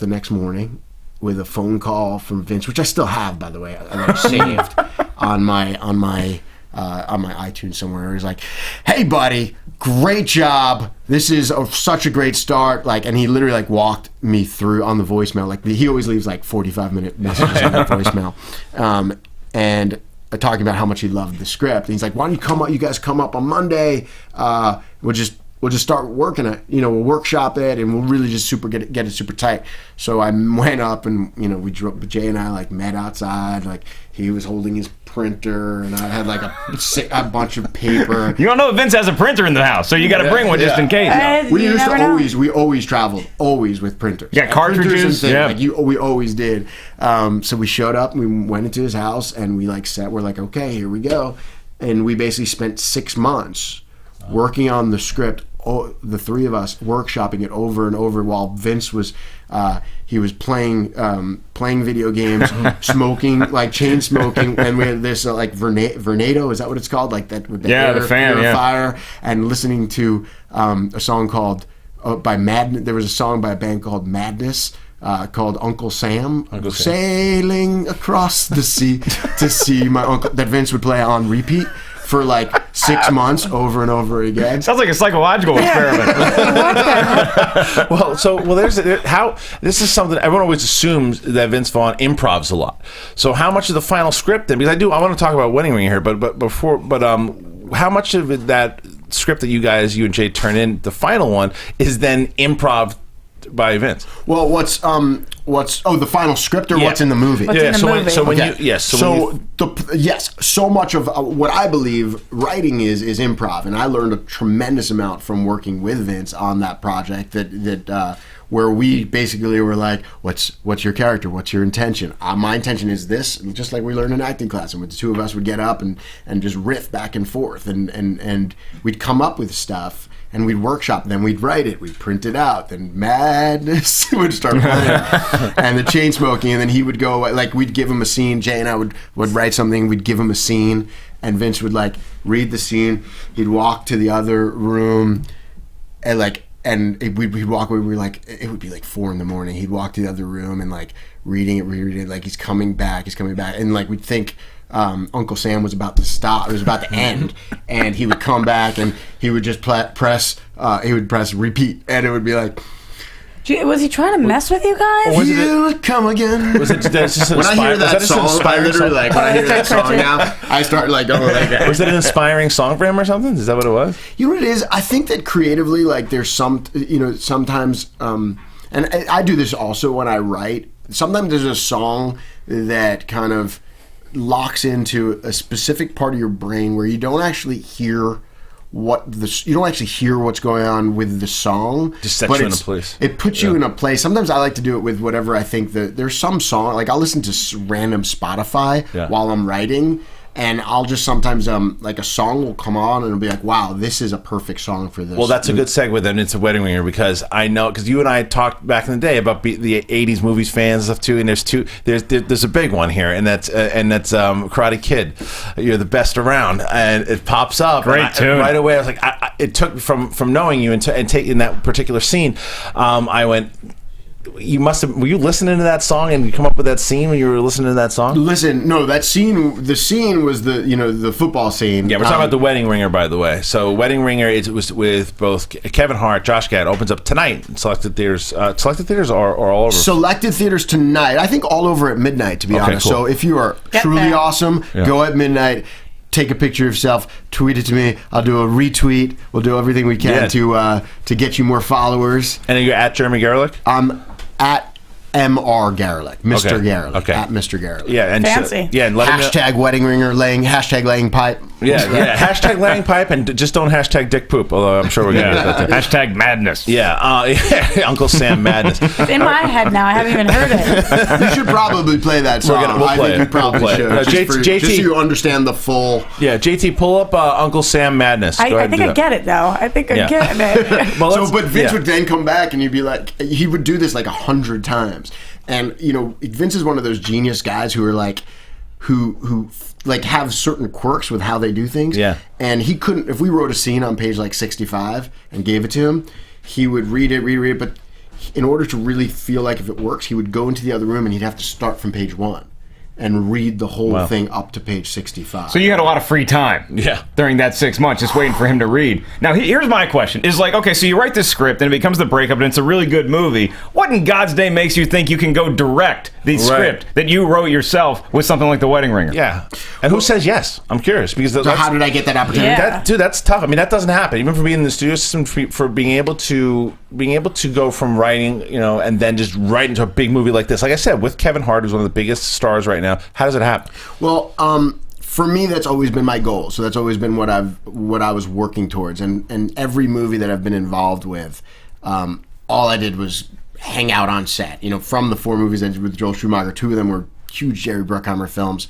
next morning with a phone call from Vince, which I still have, by the way. I saved on my iTunes somewhere. He's like, "Hey, buddy, great job. This is such a great start." Like, and he literally walked me through on the voicemail. Like, he always leaves 45-minute messages on the voicemail, and talking about how much he loved the script. And he's like, "Why don't you guys come up on Monday? We'll just start working it. We'll workshop it, and we'll really just get it super tight." So I went up, and we drove. Jay and I met outside. Like, he was holding his printer, and I had a bunch of paper. You don't know if Vince has a printer in the house, so you got to bring one just in case. We always traveled with printers. Yeah, cartridges. Yeah, we always did. So we showed up, and we went into his house, and we we're like, okay, here we go, and we basically spent 6 months working on the script. The three of us workshopping it over and over while Vince was playing video games, smoking, chain smoking, and we had this Vernado, is that what it's called? Like that with the the fan, fire, and listening to a song called by Madness. There was a song by a band called Madness. Called Uncle Sam. Sailing across the sea to see my uncle, that Vince would play on repeat for 6 months over and over again. Sounds like a psychological experiment. This is something everyone always assumes that Vince Vaughn improvs a lot. So how much of the final script then? Because I want to talk about Wedding Ring here, but how much of it, that script that you and Jay turn in, the final one, is then improv by Vince? Well, what's the final script or what's in the movie? So much of what I believe writing is improv, and I learned a tremendous amount from working with Vince on that project. That where we basically were like, what's your character? What's your intention? My intention is this, just like we learned in acting class, and the two of us would get up and just riff back and forth, and we'd come up with stuff. And we'd workshop, then we'd write it, we'd print it out, then Madness would start playing, and the chain smoking, and then he would go, we'd give him a scene, Jay and I would write something, we'd give him a scene, and Vince would read the scene, he'd walk to the other room, and we'd walk away. We were like, it would be like 4 a.m. He'd walk to the other room and like reading it, like he's coming back, and like we'd think Uncle Sam was about to stop, it was about to end, and he would come back and he would just press repeat, and it would be like. Was he trying to mess with you guys? You come again. Was it just when I hear that song, I literally like when I hear that song now, I start like going like that. Was it an inspiring song for him or something? Is that what it was? You know what it is? I think that creatively, like there's some, sometimes, and I do this also when I write. Sometimes there's a song that kind of locks into a specific part of your brain where you don't actually hear what's going on with the song. Just sets you in a place. It puts you in a place. Sometimes I like to do it with whatever I think that there's some song, like I'll listen to random Spotify while I'm writing, and I'll just sometimes like a song will come on and it'll be like, wow, this is a perfect song for this. Well, that's a good segue then into Wedding Ringer, because I know, because you and I talked back in the day about the 80s movies fans and stuff too, and there's a big one here, and that's Karate Kid. You're the best around, and it pops up. Great tune. Right away I was like, it took from knowing you and taking that particular scene, I went, were you listening to that song and you come up with that scene when you were listening to that song? Listen, no, the scene was the football scene. Yeah, we're talking about the Wedding Ringer, by the way. So Wedding Ringer, it was with both Kevin Hart, Josh Gad, opens up tonight in selected theaters. Selected theaters or all over? Selected theaters tonight. I think all over at midnight, to be honest. Cool. So if you are truly awesome, go at midnight. Take a picture of yourself, tweet it to me. I'll do a retweet. We'll do everything we can to get you more followers. And you're at Jeremy Garelick? I'm at Mr. Garelick. Mr. Garelick. Okay. At Mr. Garelick. Yeah, and fancy. And hashtag wedding ringer, hashtag laying pipe. Yeah. Hashtag laying pipe, and just don't hashtag dick poop, although I'm sure we're going to get that. Hashtag madness. Yeah, Uncle Sam madness. It's in my head now. I haven't even heard it. You should probably play that song. We'll play I think you probably should. JT, just so you understand the full... Yeah, JT, pull up Uncle Sam madness. I think I get it, though. I think I get it. But Vince would then come back, and you'd be like... He would do this like 100 times. And, Vince is one of those genius guys who are like... Who have certain quirks with how they do things. Yeah. And he couldn't, if we wrote a scene on page like 65 and gave it to him, he would read it, but in order to really feel like if it works, he would go into the other room and he'd have to start from page 1 and read the whole thing up to page 65. So you had a lot of free time during that 6 months just waiting for him to read. Now, here's my question. Is like, okay, so you write this script and it becomes the breakup and it's a really good movie. What in God's name makes you think you can go direct the script that you wrote yourself with something like The Wedding Ringer? Yeah. And who says yes? I'm curious. Because so how did I get that opportunity? That's tough. I mean, that doesn't happen. Even for being in the studio system, for being able to go from writing, and then just write into a big movie like this. Like I said, with Kevin Hart, who's one of the biggest stars right now. How does it happen? Well, for me, that's always been my goal. So that's always been what I was working towards. And every movie that I've been involved with, all I did was hang out on set. From the 4 movies I did with Joel Schumacher, 2 of them were huge Jerry Bruckheimer films.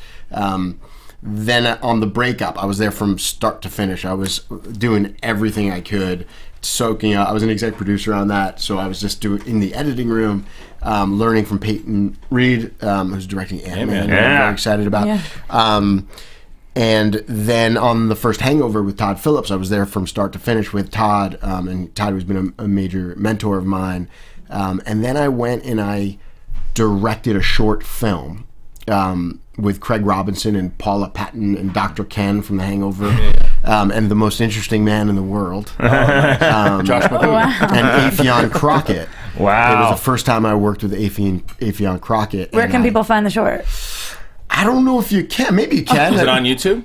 Then on The Breakup, I was there from start to finish. I was doing everything I could, soaking up. I was an exec producer on that, so I was just doing in the editing room, learning from Peyton Reed, who's directing Ant-Man. I'm very excited about. Yeah. And then on the first Hangover with Todd Phillips, I was there from start to finish with Todd, and Todd has been a major mentor of mine. And then I went and I directed a short film with Craig Robinson and Paula Patton and Dr. Ken from The Hangover, and the most interesting man in the world, Josh McCoy, and Affion Crockett. Wow. It was the first time I worked with Affion Crockett. Where can people find the short? I don't know if you can. Maybe you can. Is it on YouTube?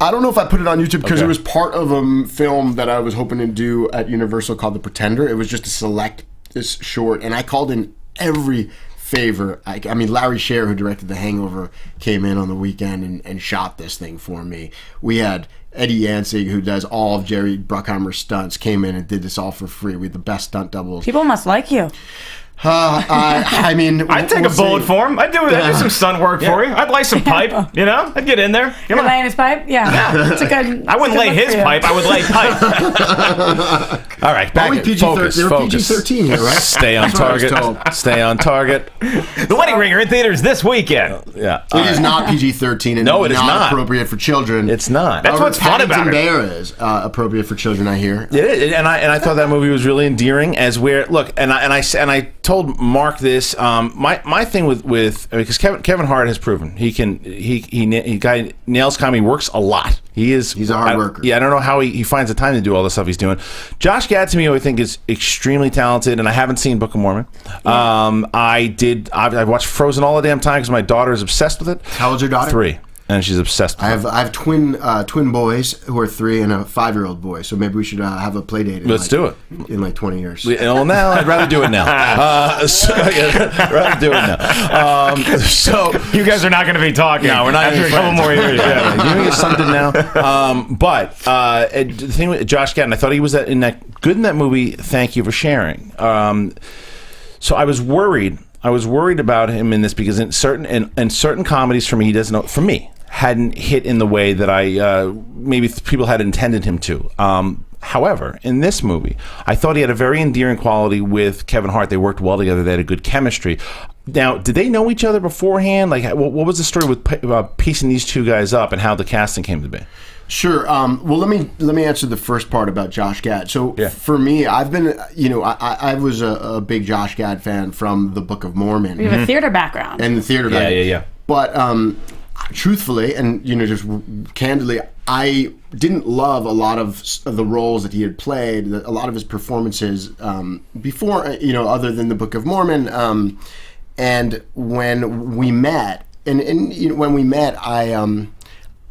I don't know if I put it on YouTube because it was part of a film that I was hoping to do at Universal called The Pretender. It was just to select this short, and I called in every favor. I mean, Larry Sher, who directed The Hangover, came in on the weekend and shot this thing for me. We had Eddie Yancey, who does all of Jerry Bruckheimer's stunts, came in and did this all for free. We had the best stunt doubles. People must like you. I mean, I'd take a bullet for him. I'd do some stunt work for you. I'd lay some pipe. I'd get in there. You're laying his pipe? Yeah. It's a good. I wouldn't lay his pipe. I would lay pipe. All right, back focus. PG-13 here, right? Stay on target. Stay on target. The Wedding Ringer in theaters this weekend. Yeah, it is not PG-13 and no, it is not appropriate for children. It's not. That's what's fun about it. Bear is appropriate for children. I hear. It is, and I thought that movie was really endearing. As where look, and I told Mark this. My thing with because Kevin Hart has proven he guy nails comedy, works a lot. He's a hard worker. Yeah, I don't know how he finds the time to do all the stuff he's doing. Josh Gad to me, I think, is extremely talented, and I haven't seen Book of Mormon. I watched Frozen all the damn time because my daughter is obsessed with it. How old's your daughter? 3. And she's obsessed with I have twin boys who are 3 and a 5-year-old boy. So maybe we should have a play date. Let's do it in like 20 years. Well, now I'd rather do it now. Rather do it now. So you guys are not going to be talking. No, we're not. After a couple more years. Yeah, give me something now. But the thing with Josh Gad, I thought he was good in that movie. Thank you for sharing. So I was worried about him in this because in certain comedies for me, he doesn't know. For me, hadn't hit in the way that I maybe people had intended him to. However, in this movie, I thought he had a very endearing quality with Kevin Hart. They worked well together. They had a good chemistry. Now, did they know each other beforehand? Like, what was the story with piecing these two guys up and how the casting came to be? Sure. Well, let me answer the first part about Josh Gad. So for me, I've been, I was a big Josh Gad fan from the Book of Mormon. You have a theater background. And the theater background. Yeah. But truthfully, and just candidly, I didn't love a lot of the roles that he had played, a lot of his performances before, other than the Book of Mormon. And when we met,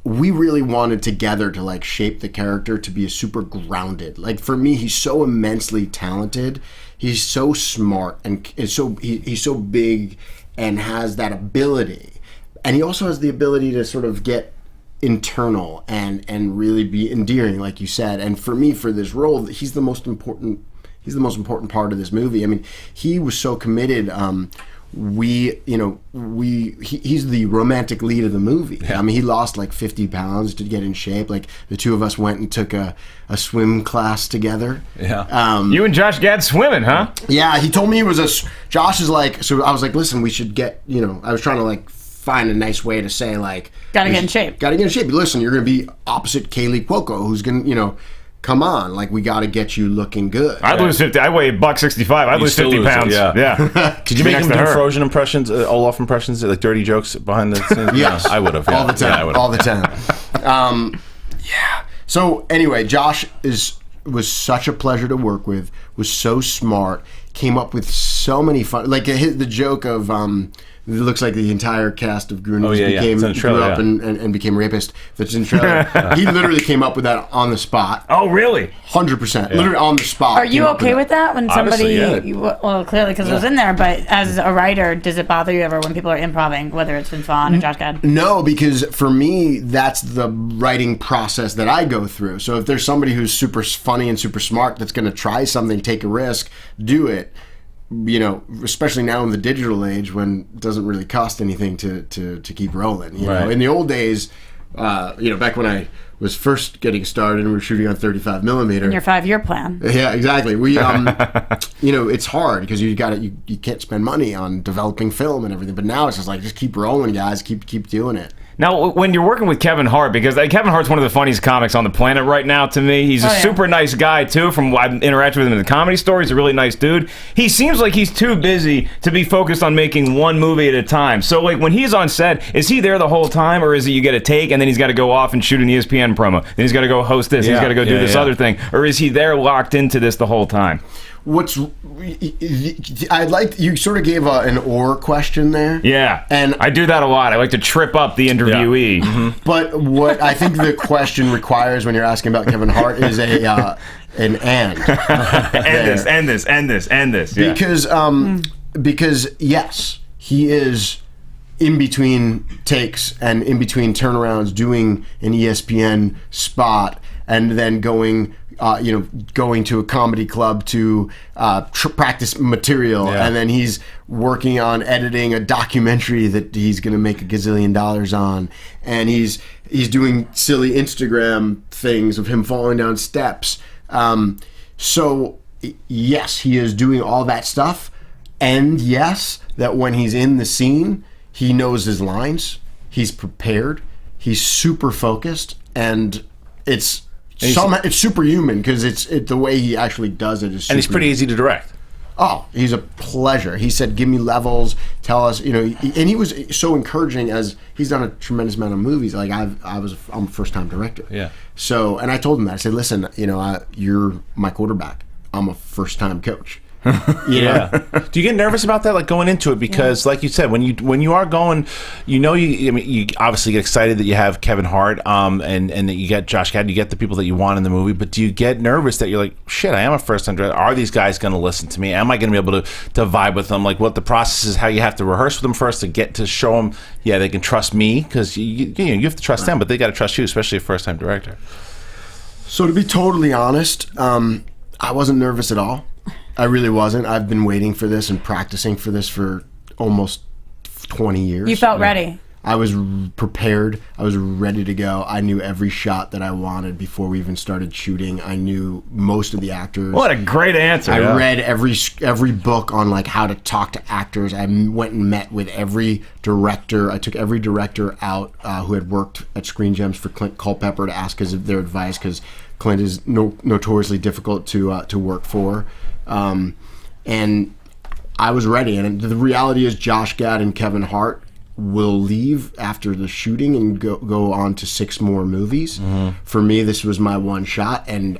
we really wanted together to like shape the character to be a super grounded. Like for me, he's so immensely talented. He's so smart and he's so big and has that ability. And he also has the ability to sort of get internal and really be endearing, like you said. And for me, for this role, he's the most important part of this movie. I mean, he was so committed. He's the romantic lead of the movie. Yeah. I mean, he lost like 50 pounds to get in shape. Like the two of us went and took a swim class together. Yeah. You and Josh Gad swimming, huh? Yeah, he told me he was Josh is like, so I was like, listen, we should get, I was trying to like find a nice way to say like, gotta get in shape. Listen, you're going to be opposite Kaylee Cuoco, who's going to, come on, like we got to get you looking good. I'd lose 50. I weigh $165. I'd lose 50 pounds. Yeah. Did you make him do Frozen impressions, Olaf impressions, like dirty jokes behind the scenes? Yes, I would have. All the time. Yeah, all the time. Yeah. So anyway, Josh was such a pleasure to work with. Was so smart. Came up with so many fun. Like the joke of. It looks like the entire cast of Goonies grew up and became rapist. That's in the trailer. He literally came up with that on the spot. Oh, really? 100%. Yeah. Literally on the spot. Are you okay with that when somebody... Honestly, well, clearly, because it was in there, but as a writer, does it bother you ever when people are improving, whether it's Vince Vaughn or Josh Gad? No, because for me, that's the writing process that I go through. So if there's somebody who's super funny and super smart that's going to try something, take a risk, do it, especially now in the digital age when it doesn't really cost anything to keep rolling. You know, in the old days, back when I was first getting started and we were shooting on 35 millimeter. In your 5-year plan. Yeah, exactly. We, it's hard because you can't spend money on developing film and everything. But now it's just like, just keep rolling, guys. Keep doing it. Now, when you're working with Kevin Hart, because Kevin Hart's one of the funniest comics on the planet right now to me. He's a super nice guy, too, from what I've interacted with him in the Comedy Store. He's a really nice dude. He seems like he's too busy to be focused on making one movie at a time. So, like, when he's on set, is he there the whole time, or is it you get a take, and then he's got to go off and shoot an ESPN promo? Then he's got to go host this, he's got to go do this other thing. Or is he there locked into this the whole time? I'd like, you sort of gave an or question there. Yeah, and I do that a lot. I like to trip up the interviewee. Yeah. Mm-hmm. But what I think the question requires when you're asking about Kevin Hart is an and. and this. Yeah. Because yes, he is in between takes and in between turnarounds doing an ESPN spot and then going going to a comedy club to practice material, and then he's working on editing a documentary that he's going to make $1 gazillion on, and he's doing silly Instagram things of him falling down steps. So yes, he is doing all that stuff, and yes, that when he's in the scene, he knows his lines, he's prepared, he's super focused, and it's superhuman because it's the way he actually does it is. And he's pretty easy to direct. Oh, he's a pleasure. He said, "Give me levels. Tell us." And he was so encouraging as he's done a tremendous amount of movies. Like I'm a first-time director. Yeah. So, and I told him that. I said, "Listen, you're my quarterback. I'm a first-time coach." Yeah. Do you get nervous about that, like going into it? Because, like you said, when you are going, you obviously get excited that you have Kevin Hart, and that you get Josh Gad, you get the people that you want in the movie. But do you get nervous that you're like, shit, I am a first-time director. Are these guys going to listen to me? Am I going to be able to vibe with them? Like, what the process is, how you have to rehearse with them first to get to show them, yeah, they can trust me, because you have to trust them, but they got to trust you, especially a first-time director. So to be totally honest, I wasn't nervous at all. I really wasn't. I've been waiting for this and practicing for this for almost 20 years. You felt ready. I was prepared. I was ready to go. I knew every shot that I wanted before we even started shooting. I knew most of the actors. What a great answer. I read every book on like how to talk to actors. I went and met with every director. I took every director out who had worked at Screen Gems for Clint Culpepper to ask their advice, because Clint is notoriously difficult to work for. And I was ready, and the reality is Josh Gad and Kevin Hart will leave after the shooting and go on to 6 more movies. For me, this was my one shot, and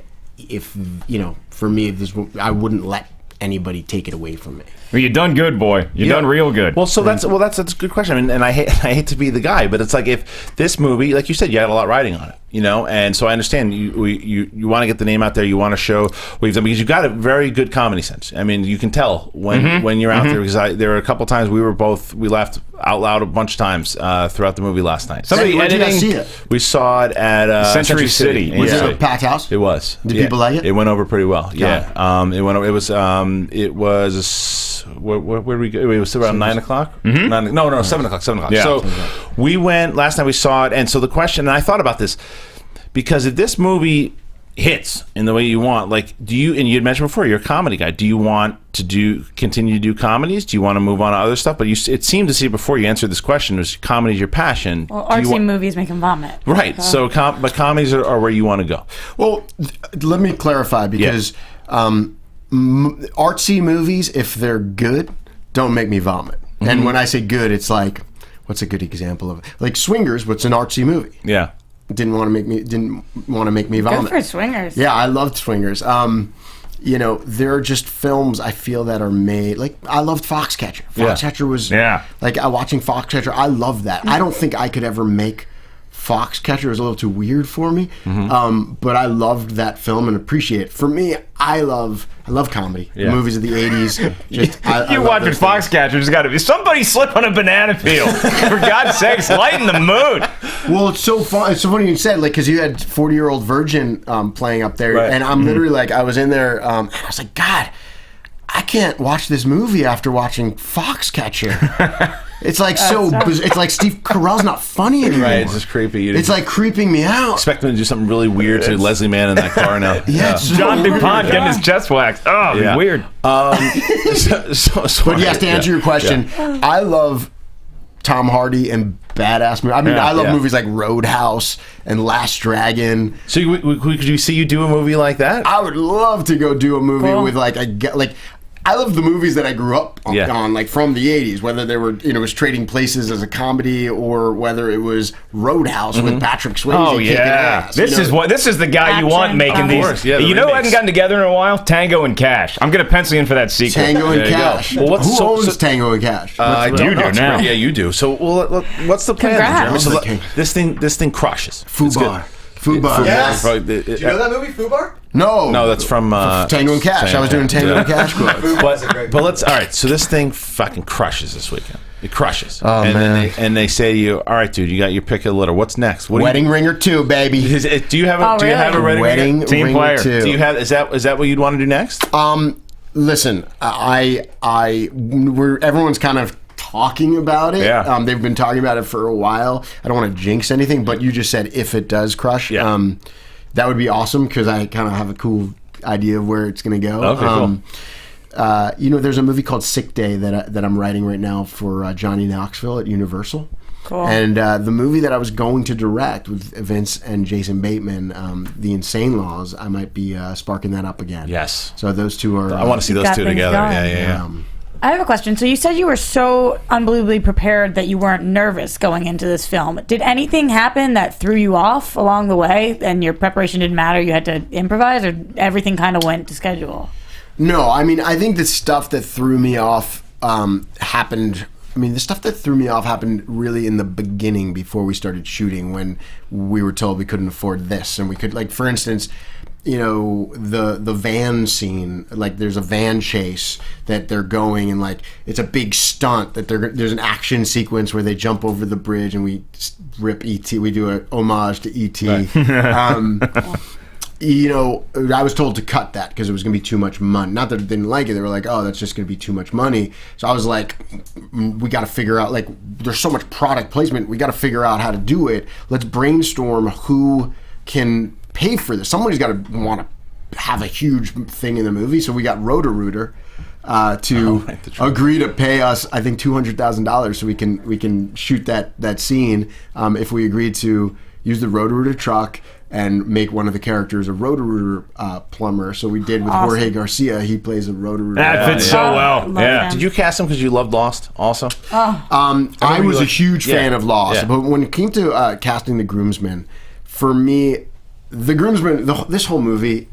for me, I wouldn't let anybody take it away from me. Well, you done good, boy. You done real good. Well, so that's a good question. I mean, and I hate to be the guy, but it's like, if this movie, like you said, you had a lot riding on it, and so I understand you want to get the name out there, you want to show what you've done, because you've got a very good comedy sense. I mean, you can tell when you're out there, because there were a couple times we laughed out loud a bunch of times throughout the movie last night. Somebody editing. Did you guys see it? We saw it at Century City. Was it a packed house? It was. Did people like it? It went over pretty well. Yeah. It went over. It was. Where did we go? It was around 9 o'clock? 7 o'clock. 7 o'clock. Yeah. So we went, last night we saw it, and so the question, and I thought about this, because if this movie hits in the way you want, like, and you had mentioned before, you're a comedy guy. Do you want to continue to do comedies? Do you want to move on to other stuff? But it seemed to see before you answered this question, was comedy's your passion. Well, artsy movies make him vomit. Right. So, but comedies are where you want to go. Well, let me clarify, because artsy movies, if they're good, don't make me vomit. And when I say good, it's like, what's a good example of it? Like Swingers, what's an artsy movie? Yeah. Didn't want to make me vomit. Good for Swingers. Yeah, I loved Swingers. There are just films I feel that are made. Like, I loved Foxcatcher. Foxcatcher was like, watching Foxcatcher. I love that. I don't think I could ever make Foxcatcher. It was a little too weird for me. But I loved that film and appreciate it. For me, I love comedy. The movies of the 80s. You watching Foxcatcher, there's got to be somebody slip on a banana peel. For God's sakes, lighten the mood. Well, it's so fun. It's so funny you said, like, because you had 40-Year-Old Virgin playing up there, and I'm literally like, I was in there, and I was like, God, I can't watch this movie after watching Foxcatcher. It's like it's like Steve Carell's not funny anymore. Right, it's just creepy. It's like creeping me out. Expect him to do something really weird to Leslie Mann in that car now. John DuPont getting his chest waxed. Oh, weird. But yes, to answer your question, I love Tom Hardy and badass movies. I mean, I love movies like Roadhouse and Last Dragon. So could you see you do a movie like that? I would love to go do a movie with I love the movies that I grew up on, like from the 80s, whether they were, it was Trading Places as a comedy, or whether it was Roadhouse with Patrick Swayze kicking ass. This is the guy you want making these. You know who hasn't gotten together in a while? Tango and Cash. I'm going to pencil in for that sequel. Tango and Cash. Well, who owns Tango and Cash? You do now. Yeah, you do. So what's the plan, Jeremy? So this thing crushes. Fubar. Yes. Did you know that movie, Fubar? No, that's from Tango and Cash. I was doing Tango and Cash quotes. But let's. All right. So this thing fucking crushes this weekend. It crushes. Oh, and man. Then they say to you, all right, dude, you got your pick of the litter. What's next? What Wedding Ringer 2, baby. Do you have a Wedding Ringer? Team player. 2. Do you have? Is that what you'd want to do next? Listen, everyone's kind of talking about it. Yeah. They've been talking about it for a while. I don't want to jinx anything, but you just said if it does crush, that would be awesome because I kind of have a cool idea of where it's going to go. Okay, cool. There's a movie called Sick Day that I'm writing right now for Johnny Knoxville at Universal. Cool. And the movie that I was going to direct with Vince and Jason Bateman, The Insane Laws, I might be sparking that up again. Yes. So those two are... I want to see those two together. Yeah. I have a question. So you said you were so unbelievably prepared that you weren't nervous going into this film. Did anything happen that threw you off along the way and your preparation didn't matter? You had to improvise, or everything kind of went to schedule? No, I mean, I think the stuff that threw me off happened... the stuff that threw me off happened really in the beginning before we started shooting, when we were told we couldn't afford this. And we could, like, for instance... the van scene, like there's a van chase that they're going, and like it's a big stunt that there's an action sequence where they jump over the bridge and we rip E.T. We do a homage to E.T. Right. I was told to cut that because it was going to be too much money. Not that they didn't like it. They were like, oh, that's just going to be too much money. So I was like, we got to figure out, like, there's so much product placement. We got to figure out how to do it. Let's brainstorm who can pay for this. Somebody's got to want to have a huge thing in the movie. So we got Roto-Rooter to agree to pay us, I think, $200,000 so we can shoot that scene if we agree to use the Roto-Rooter truck and make one of the characters a Roto-Rooter plumber. So we did with Jorge Garcia. He plays a Roto-Rooter. That fits so well. Yeah. Did you cast him because you loved Lost also? I was a huge fan of Lost. But when it came to casting the groomsmen, for me, the groomsmen, this whole movie,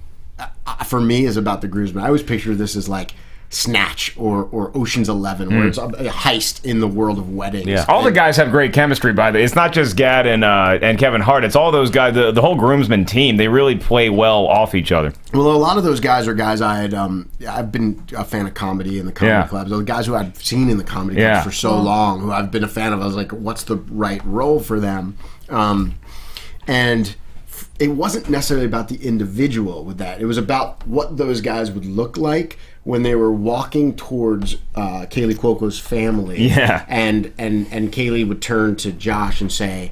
for me, is about the groomsmen. I always picture this as like Snatch or Ocean's 11, where it's a heist in the world of weddings. Yeah. All the guys have great chemistry, by the way. It's not just Gad and Kevin Hart. It's all those guys, the whole groomsmen team. They really play well off each other. Well, a lot of those guys are guys I've been a fan of comedy in the comedy clubs. The guys who I've seen in the comedy clubs for so long, who I've been a fan of. I was like, what's the right role for them? And it wasn't necessarily about the individual with that. It was about what those guys would look like when they were walking towards Kaylee Cuoco's family. Yeah. And Kaylee would turn to Josh and say,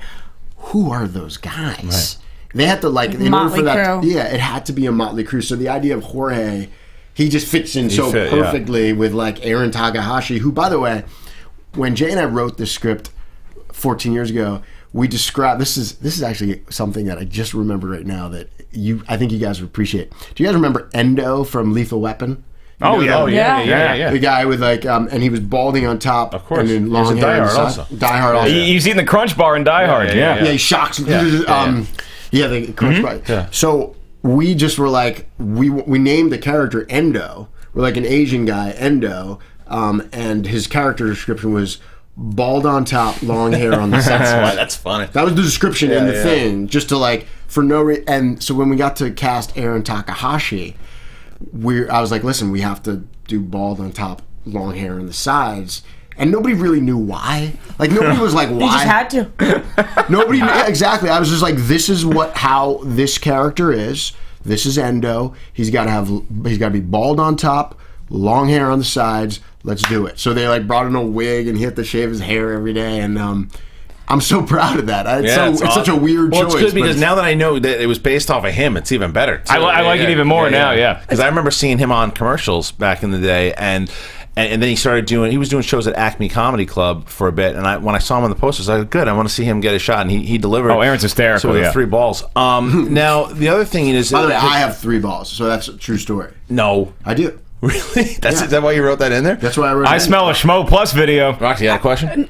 who are those guys? Right. They had to, like, in order for that, it had to be a motley crew. So the idea of Jorge, he just fits in perfectly with, like, Aaron Takahashi, who, by the way, when Jay and I wrote this script 14 years ago, we described, this is actually something that I just remember right now that I think you guys would appreciate. Do you guys remember Endo from Lethal Weapon? Yeah. The guy with, like, and he was balding on top. Of course. And then long hair. Die Hard also. Die Hard also. You've seen the Crunch Bar in Die Hard. Yeah, he shocks. The Crunch Bar. Yeah. So we just were like, we named the character Endo. We're like an Asian guy, Endo, and his character description was bald on top, long hair on the sides. That's funny. That was the description in the thing, just to, like, for no reason. And so when we got to cast Aaron Takahashi, I was like, listen, we have to do bald on top, long hair on the sides. And nobody really knew why. Like, nobody was like, why? You just had to. Nobody knew. Exactly. I was just like, this is how this character is. This is Endo. He's got to be bald on top, long hair on the sides. Let's do it. So they, like, brought in a wig and he had to shave his hair every day. And I'm so proud of that. It's such a weird choice. Well, it's good because now that I know that it was based off of him, it's even better. Too. I like it even more now, Because I remember seeing him on commercials back in the day, and then he was doing shows at Acme Comedy Club for a bit, and when I saw him on the posters, I was like, good, I want to see him get a shot, and he delivered. Oh, Aaron's hysterical, so with 3 balls. Now, the other thing is... By the way, I have 3 balls, so that's a true story. No. I do. Really? Is that why you wrote that in there? That's why I wrote it I smell a Schmo Plus video. Roxy, you had a question?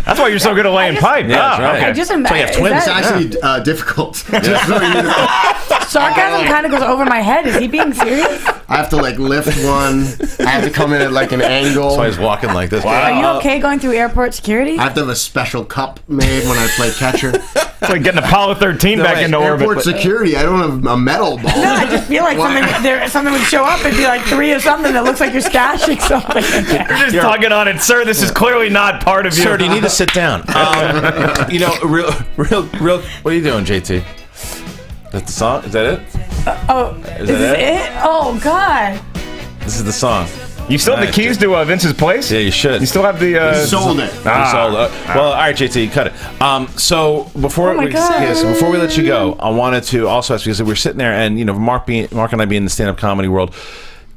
That's why you're so good at laying pipe. Yeah, that's right. I just imagine. You have twins. It's actually difficult. Sarcasm kind of goes over my head. Is he being serious? I have to, like, lift one. I have to come in at, like, an angle. That's why he's walking like this. Wow. Are you okay going through airport security? I have to have a special cup made when I play catcher. It's like getting Apollo 13 back into orbit. Airport security. I don't have a medal ball. No, I just feel like something would show up and be like 3 of something that looks like you're stashing something. You're just tugging on it, sir. This is clearly not part of you. Sir, do you need to sit down? Real. What are you doing, JT? That's the song? Is that it? Is this it? Oh, God. This is the song. You still have the keys to Vince's place? Yeah, you should. You still have the... He sold it. Sold it. Well, all right, JT, cut it. So before we let you go, I wanted to also ask, because we're sitting there, and Mark and I being in the stand-up comedy world,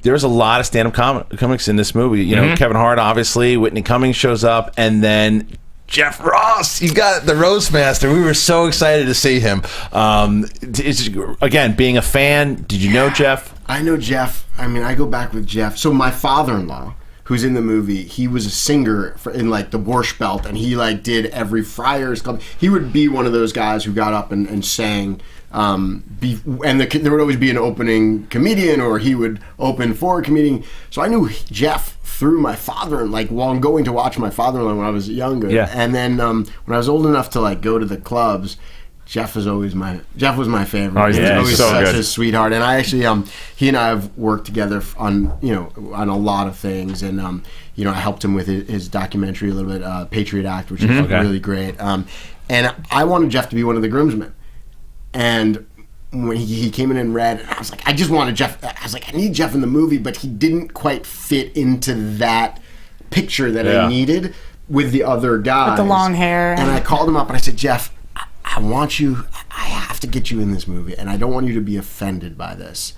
there's a lot of stand-up comics in this movie. Kevin Hart, obviously, Whitney Cummings shows up, and then Jeff Ross, you got the roast master. We were so excited to see him. Again, being a fan, did you know Jeff? I know Jeff. I mean, I go back with Jeff. So my father-in-law, who's in the movie, he was a singer in like the Borscht Belt, and he like did every Friars Club. He would be one of those guys who got up and sang. There would always be an opening comedian, or he would open for a comedian. So I knew Jeff through my father, like while I'm going to watch my father-in-law when I was younger. Yeah. And then when I was old enough to like go to the clubs, Jeff was my favorite. Oh, yeah, he was always so such good. a sweetheart. And I actually, he and I have worked together on a lot of things. And I helped him with his documentary a little bit, Patriot Act, which is really great. And I wanted Jeff to be one of the groomsmen. And when he came in and read, I was like, I just wanted Jeff. I was like, I need Jeff in the movie, but he didn't quite fit into that picture that I needed with the other guys. With the long hair. And I called him up and I said, Jeff, I want you, I have to get you in this movie, and I don't want you to be offended by this,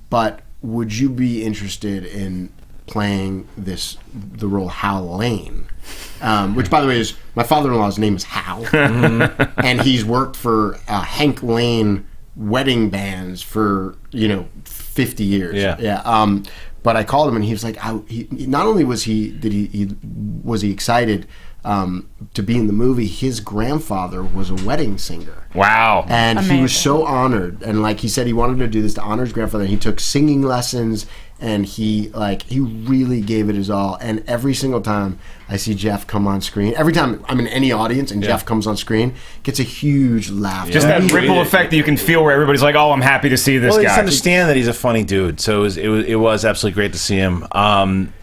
but would you be interested in playing the role Hal Lane? Which, by the way, is my father-in-law's name is Hal, and he's worked for Hank Lane wedding bands for 50 years. Yeah. But I called him, and he was like, not only was he excited to be in the movie, his grandfather was a wedding singer. Wow. And he was so honored, and like he said, he wanted to do this to honor his grandfather. He took singing lessons, and he really gave it his all. And every single time I see Jeff come on screen, every time I'm in any audience and Jeff comes on screen, gets a huge laugh. Just that ripple effect that you can feel where everybody's like, oh, I'm happy to see this guy. Well, just understand that he's a funny dude, so it was absolutely great to see him.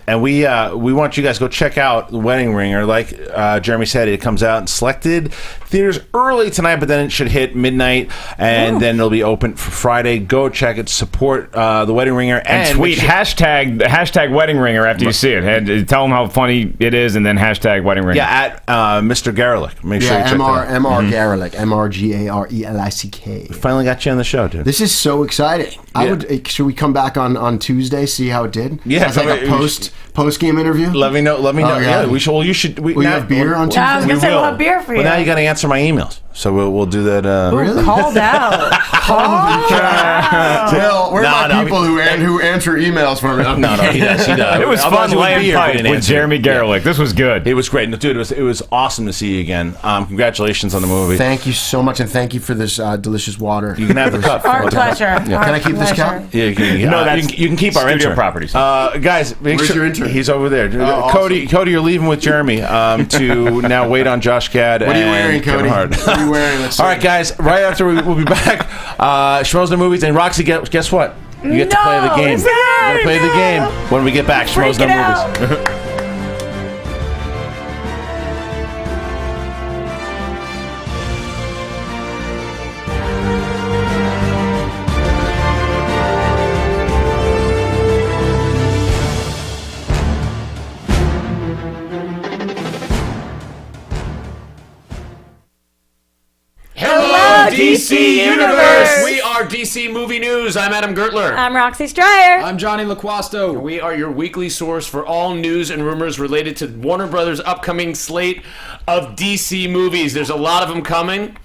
And we want you guys to go check out The Wedding Ringer. Like Jeremy said, it comes out in selected theaters early tonight, but then it should hit midnight, and then it'll be open for Friday. Go check it, support The Wedding Ringer, and tweet hashtag Wedding Ringer after you see it. And tell them how funny it is, and then hashtag Wedding Ringer. Yeah, at Mr. Garelick. Make sure you check that. MR Garelick, MRGARELICK. We finally got you on the show, dude. This is so exciting. Should we come back on Tuesday, see how it did? Yeah, as like a post game interview. Let me know. Yeah, we should. Well, you should. Will you have beer on Tuesday? I was gonna say we'll have beer for you. Well, now you got to answer my emails, so we'll do that. Really? Called out. Well, where are my people who answer emails for me? No, he does. It was fun laying pipe with Jeremy Garelick. This was good. It was great, dude. It was awesome to see you again. Congratulations on the movie. Thank you so much, and thank you for this delicious water. You can have the cup. Our pleasure. Yeah. Can I keep this cup? Yeah, you can keep our intern properties. Guys, where's your intern? He's over there. Awesome. Cody, you're leaving with Jeremy to now wait on Josh Gad. What are you wearing, Cody? What are you wearing? All right, guys. Right after we'll be back. Schmoes No Movies, and Roxy. Guess what? You get to play the game. You're gonna play the game when we get back. Schmoes No Movies. DC Universe! We are DC Movie News. I'm Adam Gertler. I'm Roxy Striar. I'm Johnny LaQuasto. We are your weekly source for all news and rumors related to Warner Brothers' upcoming slate of DC movies. There's a lot of them coming.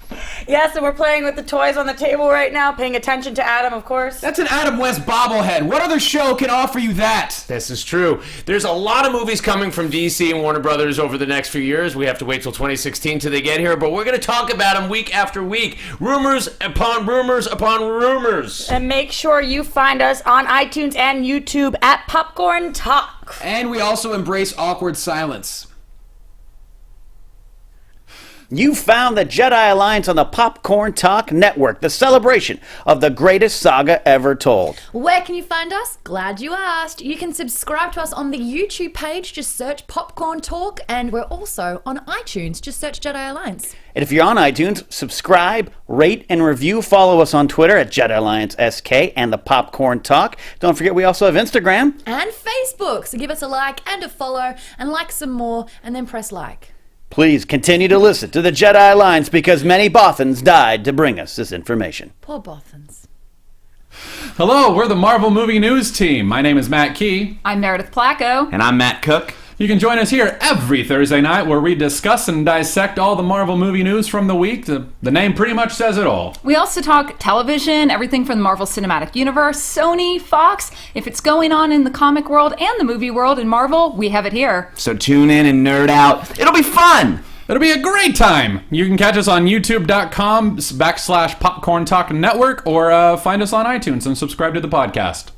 Yes, and we're playing with the toys on the table right now, paying attention to Adam, of course. That's an Adam West bobblehead. What other show can offer you that? This is true. There's a lot of movies coming from DC and Warner Brothers over the next few years. We have to wait till 2016 till they get here, but we're going to talk about them week after week. Rumors upon rumors upon rumors. And make sure you find us on iTunes and YouTube at Popcorn Talk. And we also embrace awkward silence. You found the Jedi Alliance on the Popcorn Talk Network, the celebration of the greatest saga ever told. Where can you find us? Glad you asked. You can subscribe to us on the YouTube page. Just search Popcorn Talk. And we're also on iTunes. Just search Jedi Alliance. And if you're on iTunes, subscribe, rate, and review. Follow us on Twitter at Jedi Alliance SK and the Popcorn Talk. Don't forget we also have Instagram. And Facebook. So give us a like and a follow and like some more and then press like. Please continue to listen to the Jedi Alliance because many Bothans died to bring us this information. Poor Bothans. Hello, we're the Marvel Movie News Team. My name is Matt Key. I'm Meredith Placco. And I'm Matt Cook. You can join us here every Thursday night where we discuss and dissect all the Marvel movie news from the week. The name pretty much says it all. We also talk television, everything from the Marvel Cinematic Universe, Sony, Fox. If it's going on in the comic world and the movie world in Marvel, we have it here. So tune in and nerd out. It'll be fun. It'll be a great time. You can catch us on youtube.com/Popcorn Talk Network or find us on iTunes and subscribe to the podcast.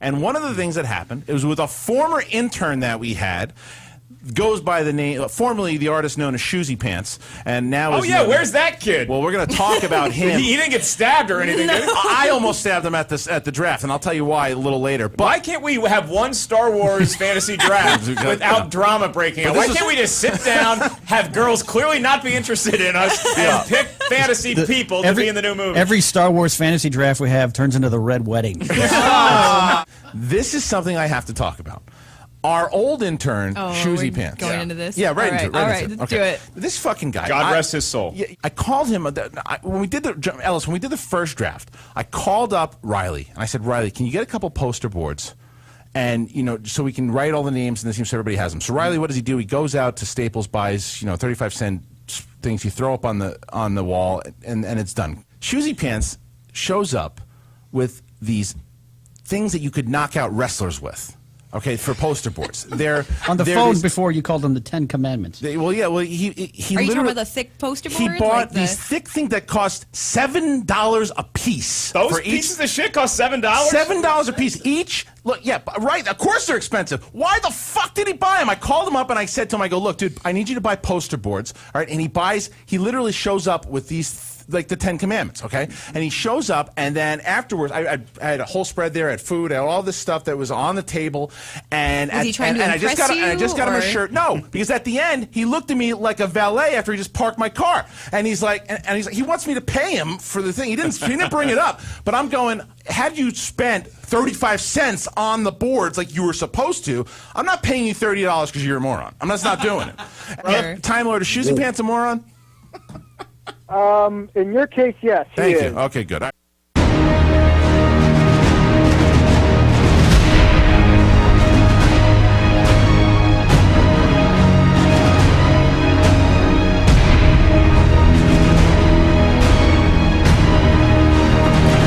And one of the things that happened, it was with a former intern that we had, goes by the name, formerly the artist known as Shoesy Pants, and now is where's that kid? Well, we're going to talk about him. He didn't get stabbed or anything, did he? I almost stabbed him at the draft, and I'll tell you why a little later. But why can't we have one Star Wars fantasy draft without drama breaking out? Why can't we just sit down, have girls clearly not be interested in us, and pick fantasy people to be in the new movie? Every Star Wars fantasy draft we have turns into the Red Wedding. This is something I have to talk about. Our old intern, Shoesy Pants. Going into this? Yeah, right All right, let's do it. This fucking guy. God rest his soul. I called him when we did the first draft. I called up Riley and I said, Riley, can you get a couple poster boards, and so we can write all the names and it seems everybody has them. So Riley, what does he do? He goes out to Staples, buys 35-cent things you throw up on the wall, and it's done. Shoesy Pants shows up with these things that you could knock out wrestlers with. Okay, for poster boards. They're on the phone before you called them the 10 Commandments. He Are you talking about the thick poster board? He bought these thick things that cost $7 a piece. Those pieces of shit cost $7? $7 a piece each. Look, yeah, right. Of course they're expensive. Why the fuck did he buy them? I called him up and I said to him, I go, look, dude, I need you to buy poster boards. All right, and he literally shows up with these. Like the 10 Commandments, okay? And he shows up, and then afterwards, I had a whole spread there, I had food, I had all this stuff that was on the table, and Was he trying to I just got him a or- shirt. No, because at the end, he looked at me like a valet after he just parked my car, and he's like, he wants me to pay him for the thing. He didn't bring it up, but I'm going, had you spent 35 cents on the boards like you were supposed to, I'm not paying you $30 because you're a moron. I'm just not doing it. Time Lord, is Shoesy Pants a moron? In your case, yes. Thank you. Okay, good.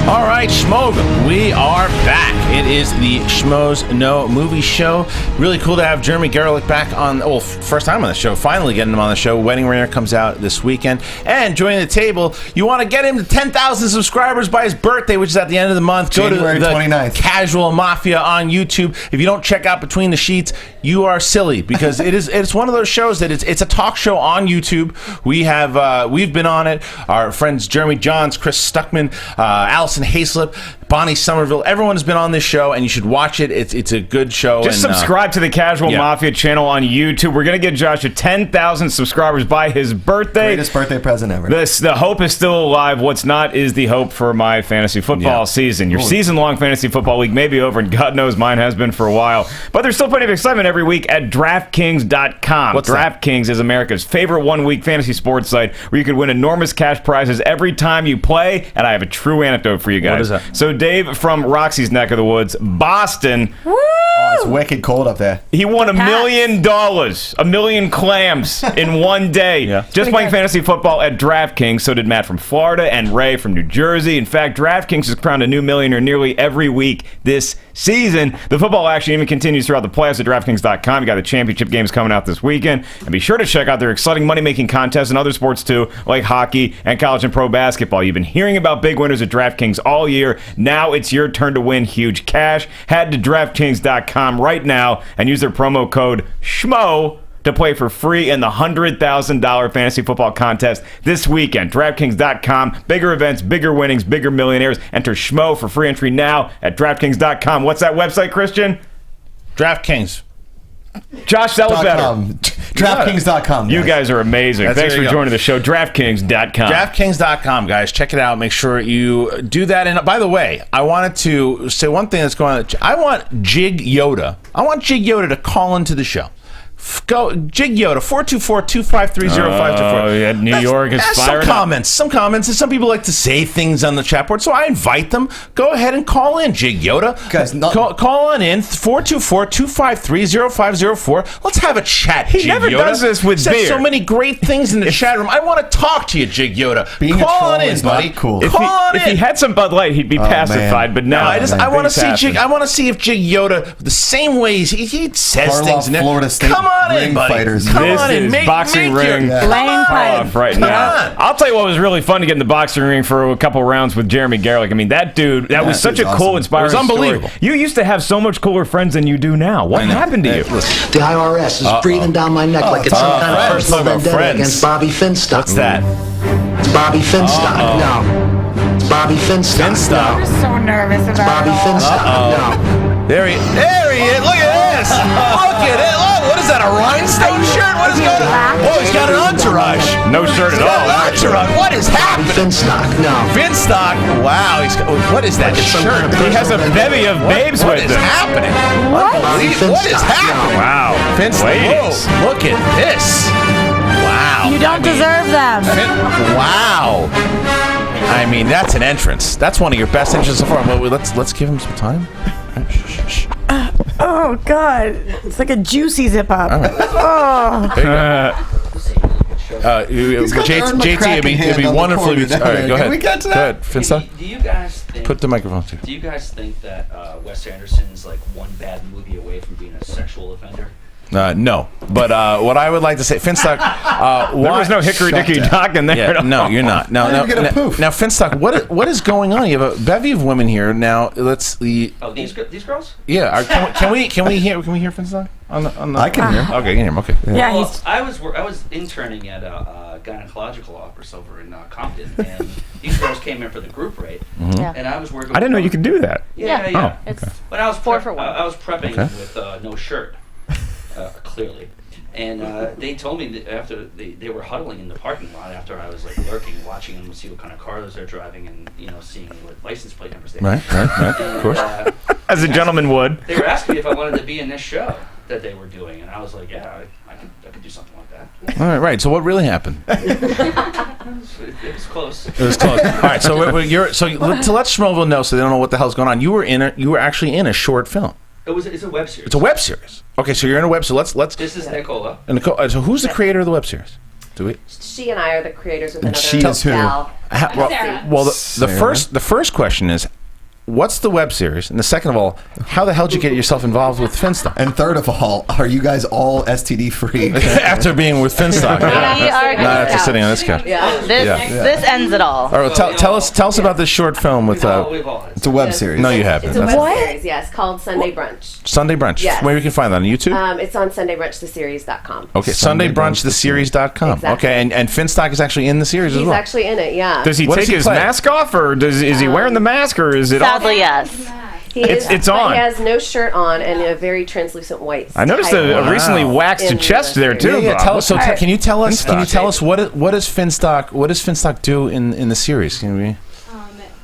All right, Schmoeville, we are back. It is the Schmoes Know Movie Show. Really cool to have Jeremy Garelick back on, first time on the show, finally getting him on the show. Wedding Ringer comes out this weekend. And joining the table, you want to get him to 10,000 subscribers by his birthday, which is at the end of the month. January Go to the 29th. Casual Mafia on YouTube. If you don't check out Between the Sheets, you are silly, because it's one of those shows that it's a talk show on YouTube. We've been on it. Our friends Jeremy Johns, Chris Stuckman, Allison Hayslip, Bonnie Somerville, everyone has been on this show, and you should watch it. It's a good show. Just subscribe to the Casual Mafia channel on YouTube. We're going to get Josh to 10,000 subscribers by his birthday. Greatest birthday present ever. The hope is still alive. What's not is the hope for my fantasy football season. Your season-long fantasy football league may be over, and God knows mine has been for a while. But there's still plenty of excitement every week at DraftKings.com. DraftKings is America's favorite one-week fantasy sports site where you can win enormous cash prizes every time you play, and I have a true anecdote for you guys. What is that? So Dave from Roxy's neck of the woods, Boston. Woo! Oh, it's wicked cold up there. He won $1 million, 1 million clams in one day. Just playing fantasy football at DraftKings. So did Matt from Florida and Ray from New Jersey. In fact, DraftKings has crowned a new millionaire nearly every week this season. The football action even continues throughout the playoffs at DraftKings.com. You got the championship games coming out this weekend. And be sure to check out their exciting money-making contests and other sports too, like hockey and college and pro basketball. You've been hearing about big winners at DraftKings all year. Now it's your turn to win huge cash. Head to DraftKings.com right now and use their promo code SCHMO to play for free in the $100,000 fantasy football contest this weekend. DraftKings.com. Bigger events, bigger winnings, bigger millionaires. Enter SCHMO for free entry now at DraftKings.com. What's that website, Kristian? DraftKings. Josh, that was better. DraftKings.com. You guys are amazing. Thanks for joining the show. DraftKings.com. DraftKings.com, guys. Check it out. Make sure you do that. And by the way, I wanted to say one thing that's going on. I want Jig Yoda. I want Jig Yoda to call into the show. Go Jig Yoda 424-253-0524. Oh, yeah, New York is fired up. Some comments, and some people like to say things on the chat board, so I invite them. Go ahead and call in, Jig Yoda. Guys, call on in 424-253-0504. Let's have a chat. He Jig never Yoda. does this with Said beer. so many great things in the chat room. I want to talk to you, Jig Yoda. Being call a troll on in, is buddy. not cool. If he had some Bud Light, he'd be pacified. But now I want to see Jig. I want to see if Jig Yoda, the same ways he says Karloff, things. Florida State come on in, ring buddy. fighters. Come this on in. is boxing ring off right now. I'll tell you what was really fun to get in the boxing ring for a couple rounds with Jeremy Garelick. I mean, that dude, that was such a cool, inspiring It was unbelievable. story. You used to have so much cooler friends than you do now. What happened to you? The IRS is breathing down my neck like it's some kind of personal vendetta against Bobby Finstock. What's that? It's Bobby Finstock. No. It's Bobby Finstock. No. I'm so nervous about Bobby Finstock. No. There he is. Look at this. Look at it. Oh, what is that, a rhinestone shirt? What is going on? Oh, he's got an entourage. No shirt at all. Entourage. What is happening? Finstock. No. Finstock. Wow. What is that shirt? He has a bevy of babes with him. What is happening? What is happening? Wow. Finstock. Ladies. Whoa, look at this. Wow. You don't deserve them. Wow. I mean, that's an entrance. That's one of your best entrances so far. Well, let's give him some time. Oh God, it's like a juicy zip up. All right. Oh. JT, it'd be wonderful if you. All right, go ahead. we get to Go that? ahead, Finstock. Do you guys think? Put the microphone to. Do you guys think that Wes Anderson's like one bad movie away from being a sexual offender? No, but what I would like to say, Finstock, there was no hickory dickory dock in there. Yeah, no, you're not. No, now, Finstock, what is going on? You have a bevy of women here. Now, let's. These girls? Yeah, can we hear Finstock on the? I can hear. Okay, you can hear him. Okay. Yeah, well, I was interning at a gynecological office over in Compton, and these girls came in for the group rate, and I was working. I didn't know you could do that. Yeah. Oh, okay. But I was 4 for 1. I was prepping with no shirt. Clearly, and they told me that after they were huddling in the parking lot after I was like lurking, watching them, see what kind of cars they're driving, and seeing what license plate numbers they have. Right, of course. As a gentleman would. They were asking me if I wanted to be in this show that they were doing, and I was like, yeah, I could do something like that. All right. So what really happened? It was close. It was close. All right. So to let Schmoeville know, so they don't know what the hell's going on. You were actually in a short film. It's a web series. It's a web series. Okay, so you're in a web. So let's. This is Nicola. And so who's the creator of the web series? Do we? She and I are the creators of And another she is who? gal. Well, the first question is, what's the web series? And the second of all, how the hell did you get yourself involved with Finstock? And third of all, are you guys all STD free? After being with Finstock. We are not after sitting on this couch. This ends it all. All right, tell us about this short film with. It's a web series. No, you haven't. It's a web series, yes, called Sunday Brunch. Sunday Brunch. Yes. Where we can find that on YouTube. It's on SundayBrunchTheSeries.com. Okay, SundayBrunchTheSeries.com. Exactly. Okay, and Finstock is actually in the series as well. He's actually in it, yeah. Does he take his mask off, or is he wearing the mask, or is it off? Sadly, yes. It's on. He has no shirt on and a very translucent white. I noticed a recently waxed chest there too. Yeah, can you tell us what does Finstock do in the series? Can we?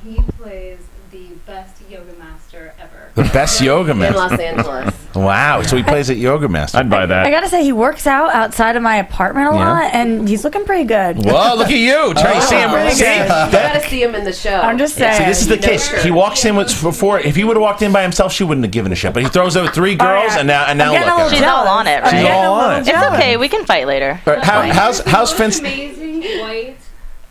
He plays the best yoga master ever. The best yoga master in Los Angeles. Wow, so he plays at Yoga Master. I'd buy that. I gotta say, he works out outside of my apartment a lot, and he's looking pretty good. Whoa, look at you! Try to see him. You gotta see him in the show. I'm just saying. See, this is the case. He walks in with before. If he would have walked in by himself, she wouldn't have given a shit. But he throws out 3 girls, and now look at her. She's all on it. Right? She's all on it. It's okay. We can fight later. Right, how's Finstock? Amazing white,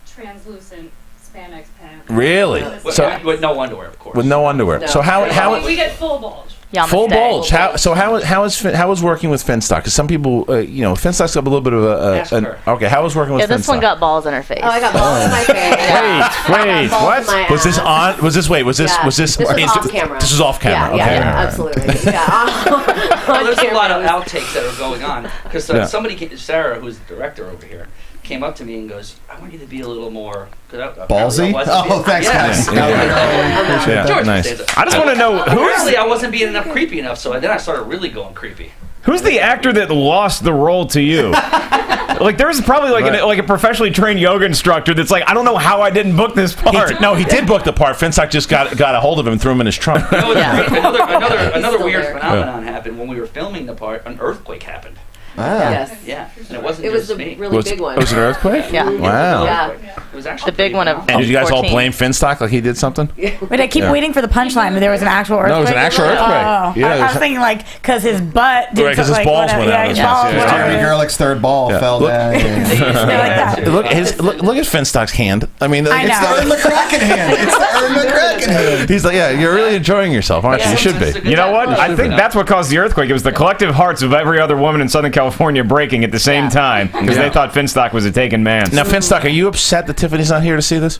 translucent spandex pants. Really? With no underwear, of course. With no underwear. So how we get full bulge. Full bulge. How was working with Finstock? Because some people, Finstock's got a little bit of okay. How was working with Finstock? This one got balls in her face. Oh, I got balls in my face. Wait, what? Was this on? Was this This was off camera. This was off camera. Yeah, absolutely. Well, there's a lot of outtakes that are going on because somebody, Sarah, who's the director over here, came up to me and goes, "I want you to be a little more ballsy." Thanks, guys. Nice. I just want to know Apparently, I wasn't being creepy enough, so then I started really going creepy. who's the actor that lost the role to you? Like, there's probably like a professionally trained yoga instructor that's like, I don't know how I didn't book this part. He did book the part. Finstock just got a hold of him and threw him in his trunk. Another weird phenomenon happened when we were filming the part. An earthquake happened. Yes. Yeah. And it wasn't It was just a me. really big one. Was it an earthquake? Yeah. Wow. Yeah. It was actually The big one of And did you guys all 14. blame Finstock like he did something? Wait, I keep waiting for the punchline, but there was an actual earthquake. No, it was an actual earthquake. I was thinking because his butt did Right, 'cause his something, balls whatever. went out. His Yeah, balls went Jeremy out. Garelick's third ball fell down. Look at Finstock's hand. I mean, I it's know. the Ern McCracken hand. It's the Ern McCracken hand. He's like, yeah, you're really enjoying yourself, aren't you? You should be. You know what? I think that's what caused the earthquake. It was the collective hearts of every other woman in Southern California breaking at the same time because they thought Finstock was a taken man. Now, Finstock, are you upset that Tiffany's not here to see this?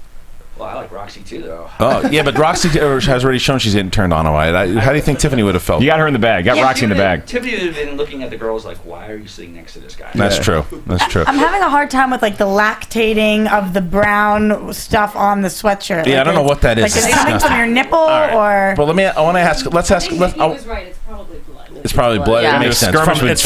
Well, I like Roxy too, though. Oh, yeah, but Roxy has already shown she's getting turned on a while. How do you think Tiffany would have felt? You got her in the bag. Got Roxy in the bag. Tiffany would have been looking at the girls like, why are you sitting next to this guy? That's true. That's true. I'm having a hard time with the lactating of the brown stuff on the sweatshirt. Yeah, I don't know what that is. Is it coming from your nipple or? Well, I want to ask. Let's ask. He was right. It's probably blood. It's probably blood. Yeah. It makes sense. It's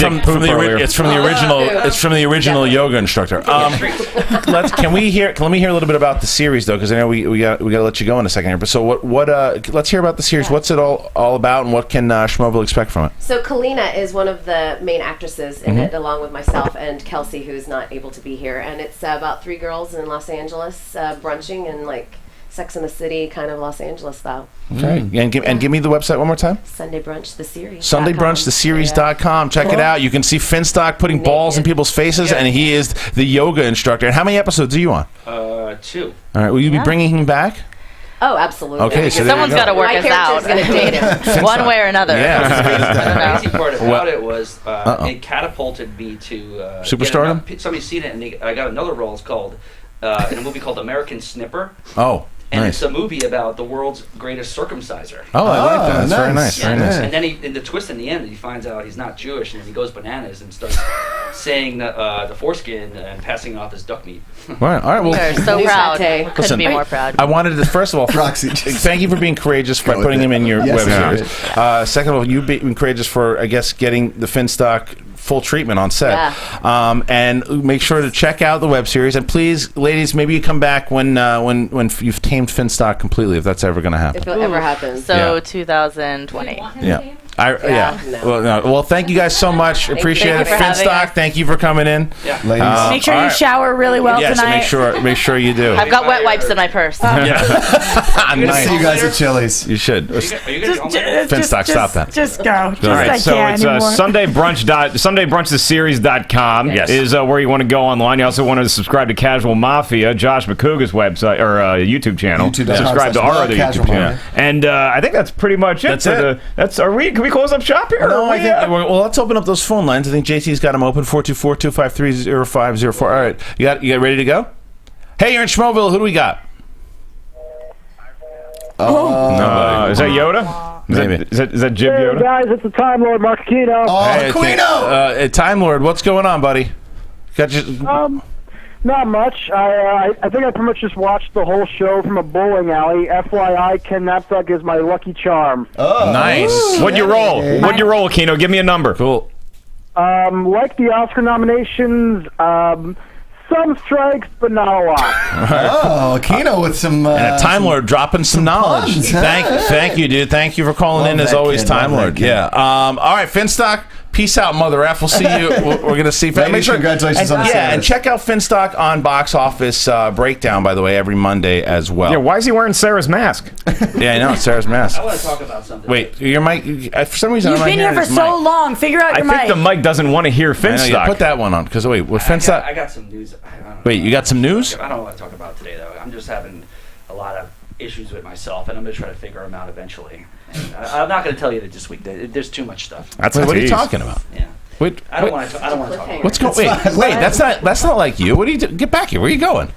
from the original yoga instructor. Can we hear a little bit about the series though? Because I know we got to let you go in a second here. But so what? Let's hear about the series. What's it all about, and what can Schmoeville expect from it? So Kalina is one of the main actresses in it, along with myself and Kelsey, who's not able to be here. And it's about 3 girls in Los Angeles brunching and Sex in the City, kind of Los Angeles style. Okay. And give me the website one more time. Sunday Brunch, the series. SundayBrunchTheSeries.com. Check it out. You can see Finstock putting balls in people's faces, and he is the yoga instructor. And how many episodes are you on? 2. All right. Will you be bringing him back? Oh, absolutely. Okay, so Someone's got to work us out. My character's going to date him. One way or another. Yeah. The crazy part about it was it catapulted me to Superstardom? Somebody's seen it, and I got another role. It's called in a movie called American Snipper. Oh. And nice. it's a movie about the world's greatest circumciser. Oh, I like that. That's very nice. Yeah. Very nice. And then in the twist in the end, he finds out he's not Jewish, and then he goes bananas and starts saying the foreskin and passing off as duck meat. All right. Well, We're so proud. Listen, Couldn't be more proud. I wanted to, first of all, Roxy, thank you for being courageous by putting him in your web series. Second of all, you being courageous for, I guess, getting the Finstock full treatment on set. Yeah. And make sure to check out the web series. And please, ladies, maybe you come back when you've tamed Finstock completely, if that's ever going to happen. If it ever happens. So 2020. Yeah. Well, thank you guys so much. Appreciate it. Finstock, thank you for coming in. Yeah. Ladies. Make sure you shower really well tonight. Make sure you do. I've got wet wipes in my purse. Nice. See you guys at Chili's. You should. Finstock, stop that. Just go. All right, so it's SundayBrunchTheSeries.com is where you want to go online. You also want to subscribe to Casual Mafia, Josh McCouga's website or YouTube channel. Subscribe to our other YouTube channel. And I think that's pretty much it. Can we close up shop here? No, I think. Well, let's open up those phone lines. I think JT's got them open. 424-253-0504. All right, you got ready to go? Hey, you're in Schmoeville. Who do we got? Is that Yoda? Maybe. Is that Jib Yoda? Hey guys, it's the Time Lord Mark Aquino. Hey, Aquino! Time Lord, what's going on, buddy? Not much. I think I pretty much just watched the whole show from a bowling alley. FYI, Ken Napzok is my lucky charm. Oh, nice. What'd you roll? What'd you roll, Aquino? Give me a number. Cool. Like the Oscar nominations, some strikes, but not a lot. Oh, Aquino with some... and a Time Lord dropping some knowledge. Puns, Thank you, dude. Thank you for calling in, as always, Time Lord. Yeah. All right, Finstock. Peace out, Mother F. We'll see you. We're going to see. Ladies, congratulations on the series. And check out Finstock on Box Office Breakdown, by the way, every Monday as well. Yeah, why is he wearing Sarah's mask? Yeah, I know, it's Sarah's mask. I want to talk about something. Wait, your mic, for some reason, You've been here for so long. Figure out your mic. I think the mic doesn't want to hear Finstock. Yeah, put that one on, because wait, with Finstock... I got some news. Wait, you got some news? I don't know what to talk about today, though. I'm just having a lot of issues with myself, and I'm going to try to figure them out eventually. I'm not going to tell you that this week. There's too much stuff. What are you talking about? Yeah. Wait, I don't want to talk about it. What's going? Wait, that's not like you. What are you doing? Get back here. Where are you going?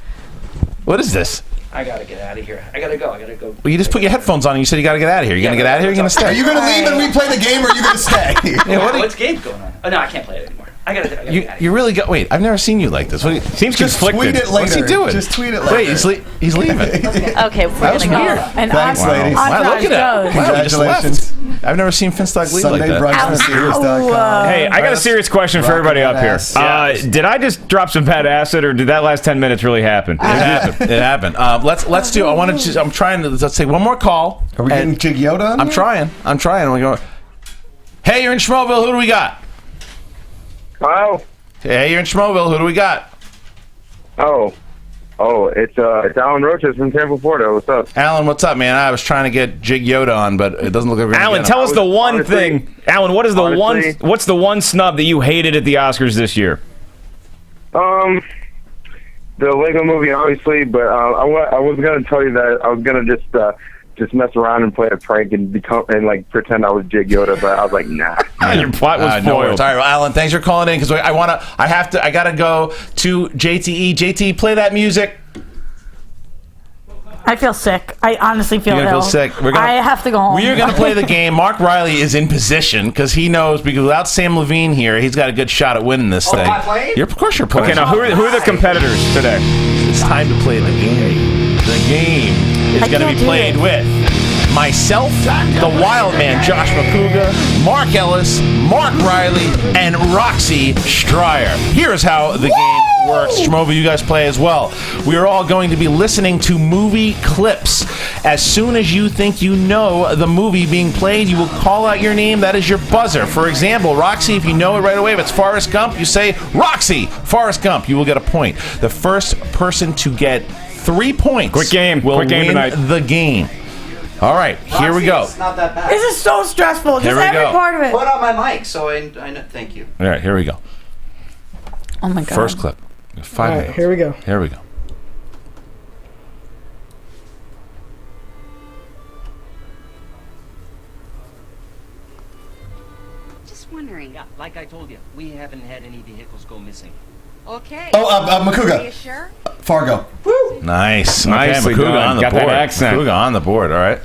What is this? I got to get out of here. I got to go. Well, you just put your headphones on and you said you got to get out of here. You gonna get out of here? You gonna stay? Are you gonna leave and we play the game, or are you gonna stay? What's game going on? Oh no, I can't play it anymore. I gotta get out of here. You really got? Wait, I've never seen you like this. What? Seems Just conflicted. tweet it later. What's he doing? Just tweet it later. Wait, he's leaving. Okay, we're That was gonna go. weird. And Thanks, on- ladies. Wow, look at that. goes. Wow, he just left. Congratulations. I've never seen Finstock leave Sunday like that. brunch on Sirius.com. Hey, I got a serious question for everybody up here. Did I just drop some bad acid, or did that last 10 minutes really happen? It happened. It happened. Let's do. I want to. I'm trying to. Let's take one more call. Are we getting Jig Yoda on I'm here? trying. We go. Hey, you're in Schmoeville. Who do we got? Hello. Hey, you're in Schmoeville. Who do we got? It's Alan Roches from Tampa, Florida. What's up? Alan, what's up, man? I was trying to get Jig Yoda on, but it doesn't look like we're gonna Alan, get tell him. us the one thing. Alan, what's the one snub that you hated at the Oscars this year? The Lego movie, obviously, but I was gonna tell you that I was gonna just mess around and play a prank and pretend I was Jig Yoda, but I was like, nah. Your plot was No foiled. worries. All right, well, Alan, thanks for calling in because I gotta go to JTE. JTE, play that music. I feel sick. I honestly feel You're ill. gonna feel sick. I have to go home. We are going to play the game. Mark Riley is in position because he knows, because without Sam Levine here, he's got a good shot at winning this thing. am I playing? Of course you're playing. Okay, now who are the competitors today? It's time to play the game. The game is going to be played with myself, the Wild Man, Josh McCouga, Mark Ellis, Mark Riley, and Roxy Striar. Here's how the game works. Schmoeville, you guys play as well. We are all going to be listening to movie clips. As soon as you think you know the movie being played, you will call out your name. That is your buzzer. For example, Roxy, if you know it right away, if it's Forrest Gump, you say, Roxy, Forrest Gump. You will get a point. The first person to get 3 points Quick game will tonight. win the game. All right, here we go. It's not that bad. This is so stressful. Here Just we every go. part of it. Put on my mic, so I know. Thank you. All right, here we go. Oh my god. First clip. 5 All right, minutes. here we go. Here we go. Just wondering. Yeah, like I told you, we haven't had any vehicles go missing. Okay. Macouga. Are you sure? Fargo. Nice. Nicely okay, Macouga done. on the Got board. that accent. Macouga on the board, all right.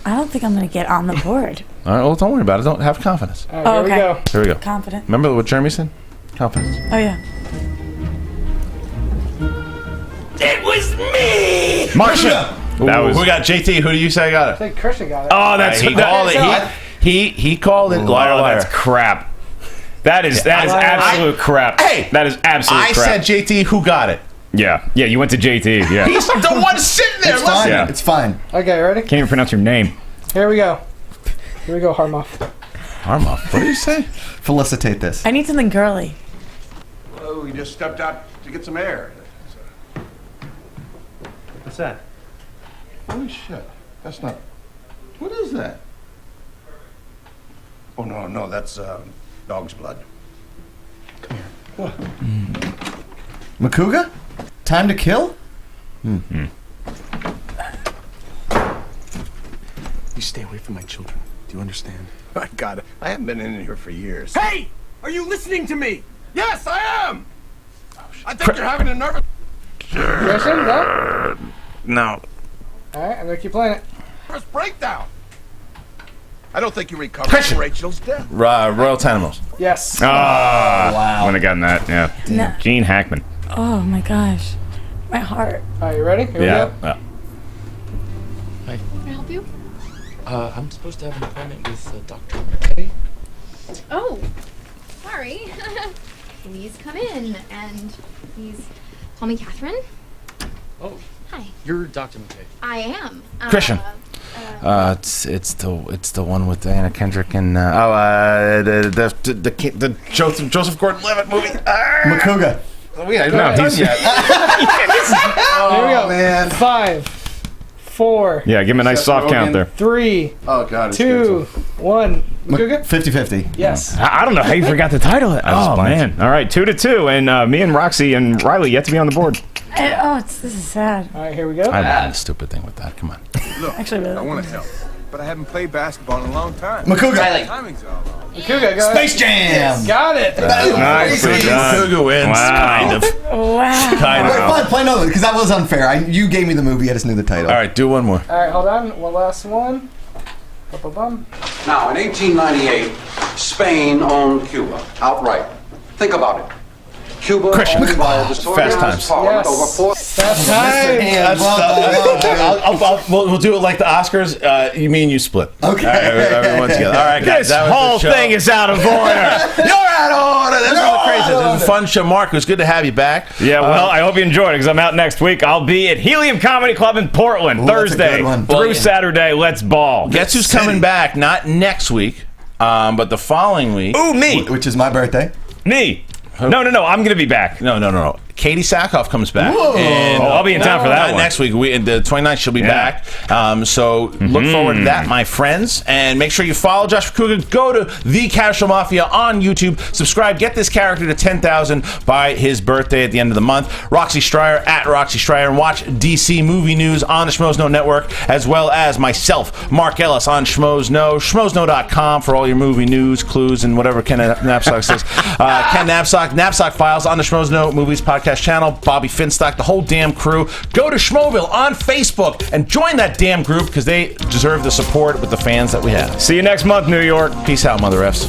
I don't think I'm going to get on the board. All right, well, don't worry about it. Don't have confidence. All right, here we go. Here we go. Confident. Remember what Jeremy said? Confidence. Oh, yeah. It was me! Marcia! That was- Who got JT? Who do you say got I it? think Kristian got it. Oh, that's he called it. He called it. Liar, liar. That's crap. That is absolute crap. Hey, that is absolute I crap. said JT. Who got it? Yeah, you went to JT. Yeah, He's the one sitting there. It's fine. Yeah. It's fine. Okay, ready? Can't even pronounce your name. Here we go. Here we go, Harmoff. Harmoff. What did you say? Felicitate this. I need something girly. Oh, we just stepped out to get some air. What's that? Holy shit. That's not... What is that? Oh, no, that's dog's blood. Come here. What? Macouga? Time to kill? You stay away from my children. Do you understand? My God, I haven't been in here for years. Hey! Are you listening to me? Yes, I am! I think you're having a nervous... Kristian, no? No. All right, I'm going to keep playing it. nervous breakdown. I don't think you recovered from Rachel's death. Royal Tenenbaums. Yes. Wow. I wouldn't have gotten that. Yeah. No. Gene Hackman. Oh my gosh. My heart. Are you ready? Here we Yeah. go. Yeah. Hi. Can I help you? I'm supposed to have an appointment with Dr. McKay. Oh, sorry. Please come in, and please call me Catherine. Oh. Hi. You're Dr. McKay. I am. Christian. It's the one with Anna Kendrick and the Joseph Gordon-Levitt movie. Macouga. Oh, yeah, no, he's Here we go. Man. 5, 4. Yeah, give him a nice soft count there. 3. Oh God. 2, 1. Macouga? 50-50. Yes. I don't know how you forgot the title. Oh man! All right, 2-2, and me and Roxy and Riley yet to be on the board. This is sad. All right, here we go. I did a stupid thing with that. Come on. Look, Actually, really. I want to help. but I haven't played basketball in a long time. Makuga. Timing's all wrong. Makuga, go Space ahead. Jam. Got it. Nicely done. Makuga wins. Wow. Kind of. Wow. Kind Wait, of. fine, play another because that was unfair. You gave me the movie. I just knew the title. All right, do one more. All right, hold on. One last one. Ba-ba-bum. Now, in 1898, Spain owned Cuba outright. Think about it. Cuba owned by a disorganized parliament over 4... Fast time. We'll do it like the Oscars. You mean you split. Okay. All right, everyone together. All right, guys. This whole thing is out of order. You're out of order. That's really crazy. This was a fun show. Mark, it was good to have you back. Yeah, well, I hope you enjoyed it because I'm out next week. I'll be at Helium Comedy Club in Portland Thursday through Saturday. Let's ball. Guess who's coming back? Not next week, but the following week. Ooh, me. Which is my birthday. Me. No, I'm going to be back. No. Katie Sackhoff comes back. And, I'll be in town for that one. Next week. The 29th, she'll be back. So look forward to that, my friends. And make sure you follow Josh Makuga. Go to The Casual Mafia on YouTube. Subscribe. Get this character to 10,000 by his birthday at the end of the month. Roxy Striar at Roxy Striar. And watch DC Movie News on the Schmoes Know Network, as well as myself, Mark Ellis, on Schmoes Know. Schmoesknow.com for all your movie news, clues, and whatever Ken Knapsack says. Ken Knapsack Files on the Schmoes Know Movies podcast channel. Bobby Finstock, the whole damn crew. Go to Schmoeville on Facebook and join that damn group because they deserve the support with the fans that we have. See you next month, New York. Peace out, Mother F's.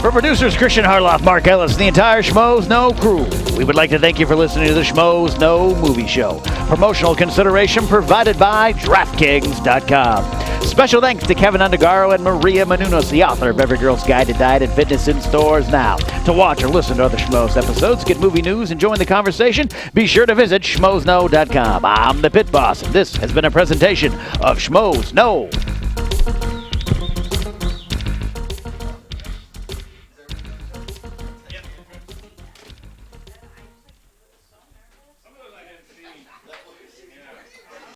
For producers Kristian Harloff, Mark Ellis, and the entire Schmoes Know crew, we would like to thank you for listening to the Schmoes Know Movie Show. Promotional consideration provided by DraftKings.com. Special thanks to Kevin Undergaro and Maria Menounos, the author of Every Girl's Guide to Diet and Fitness, in stores now. To watch or listen to other Schmoes episodes, get movie news, and join the conversation, be sure to visit schmoesknow.com. I'm the Pit Boss, and this has been a presentation of Schmoes Know.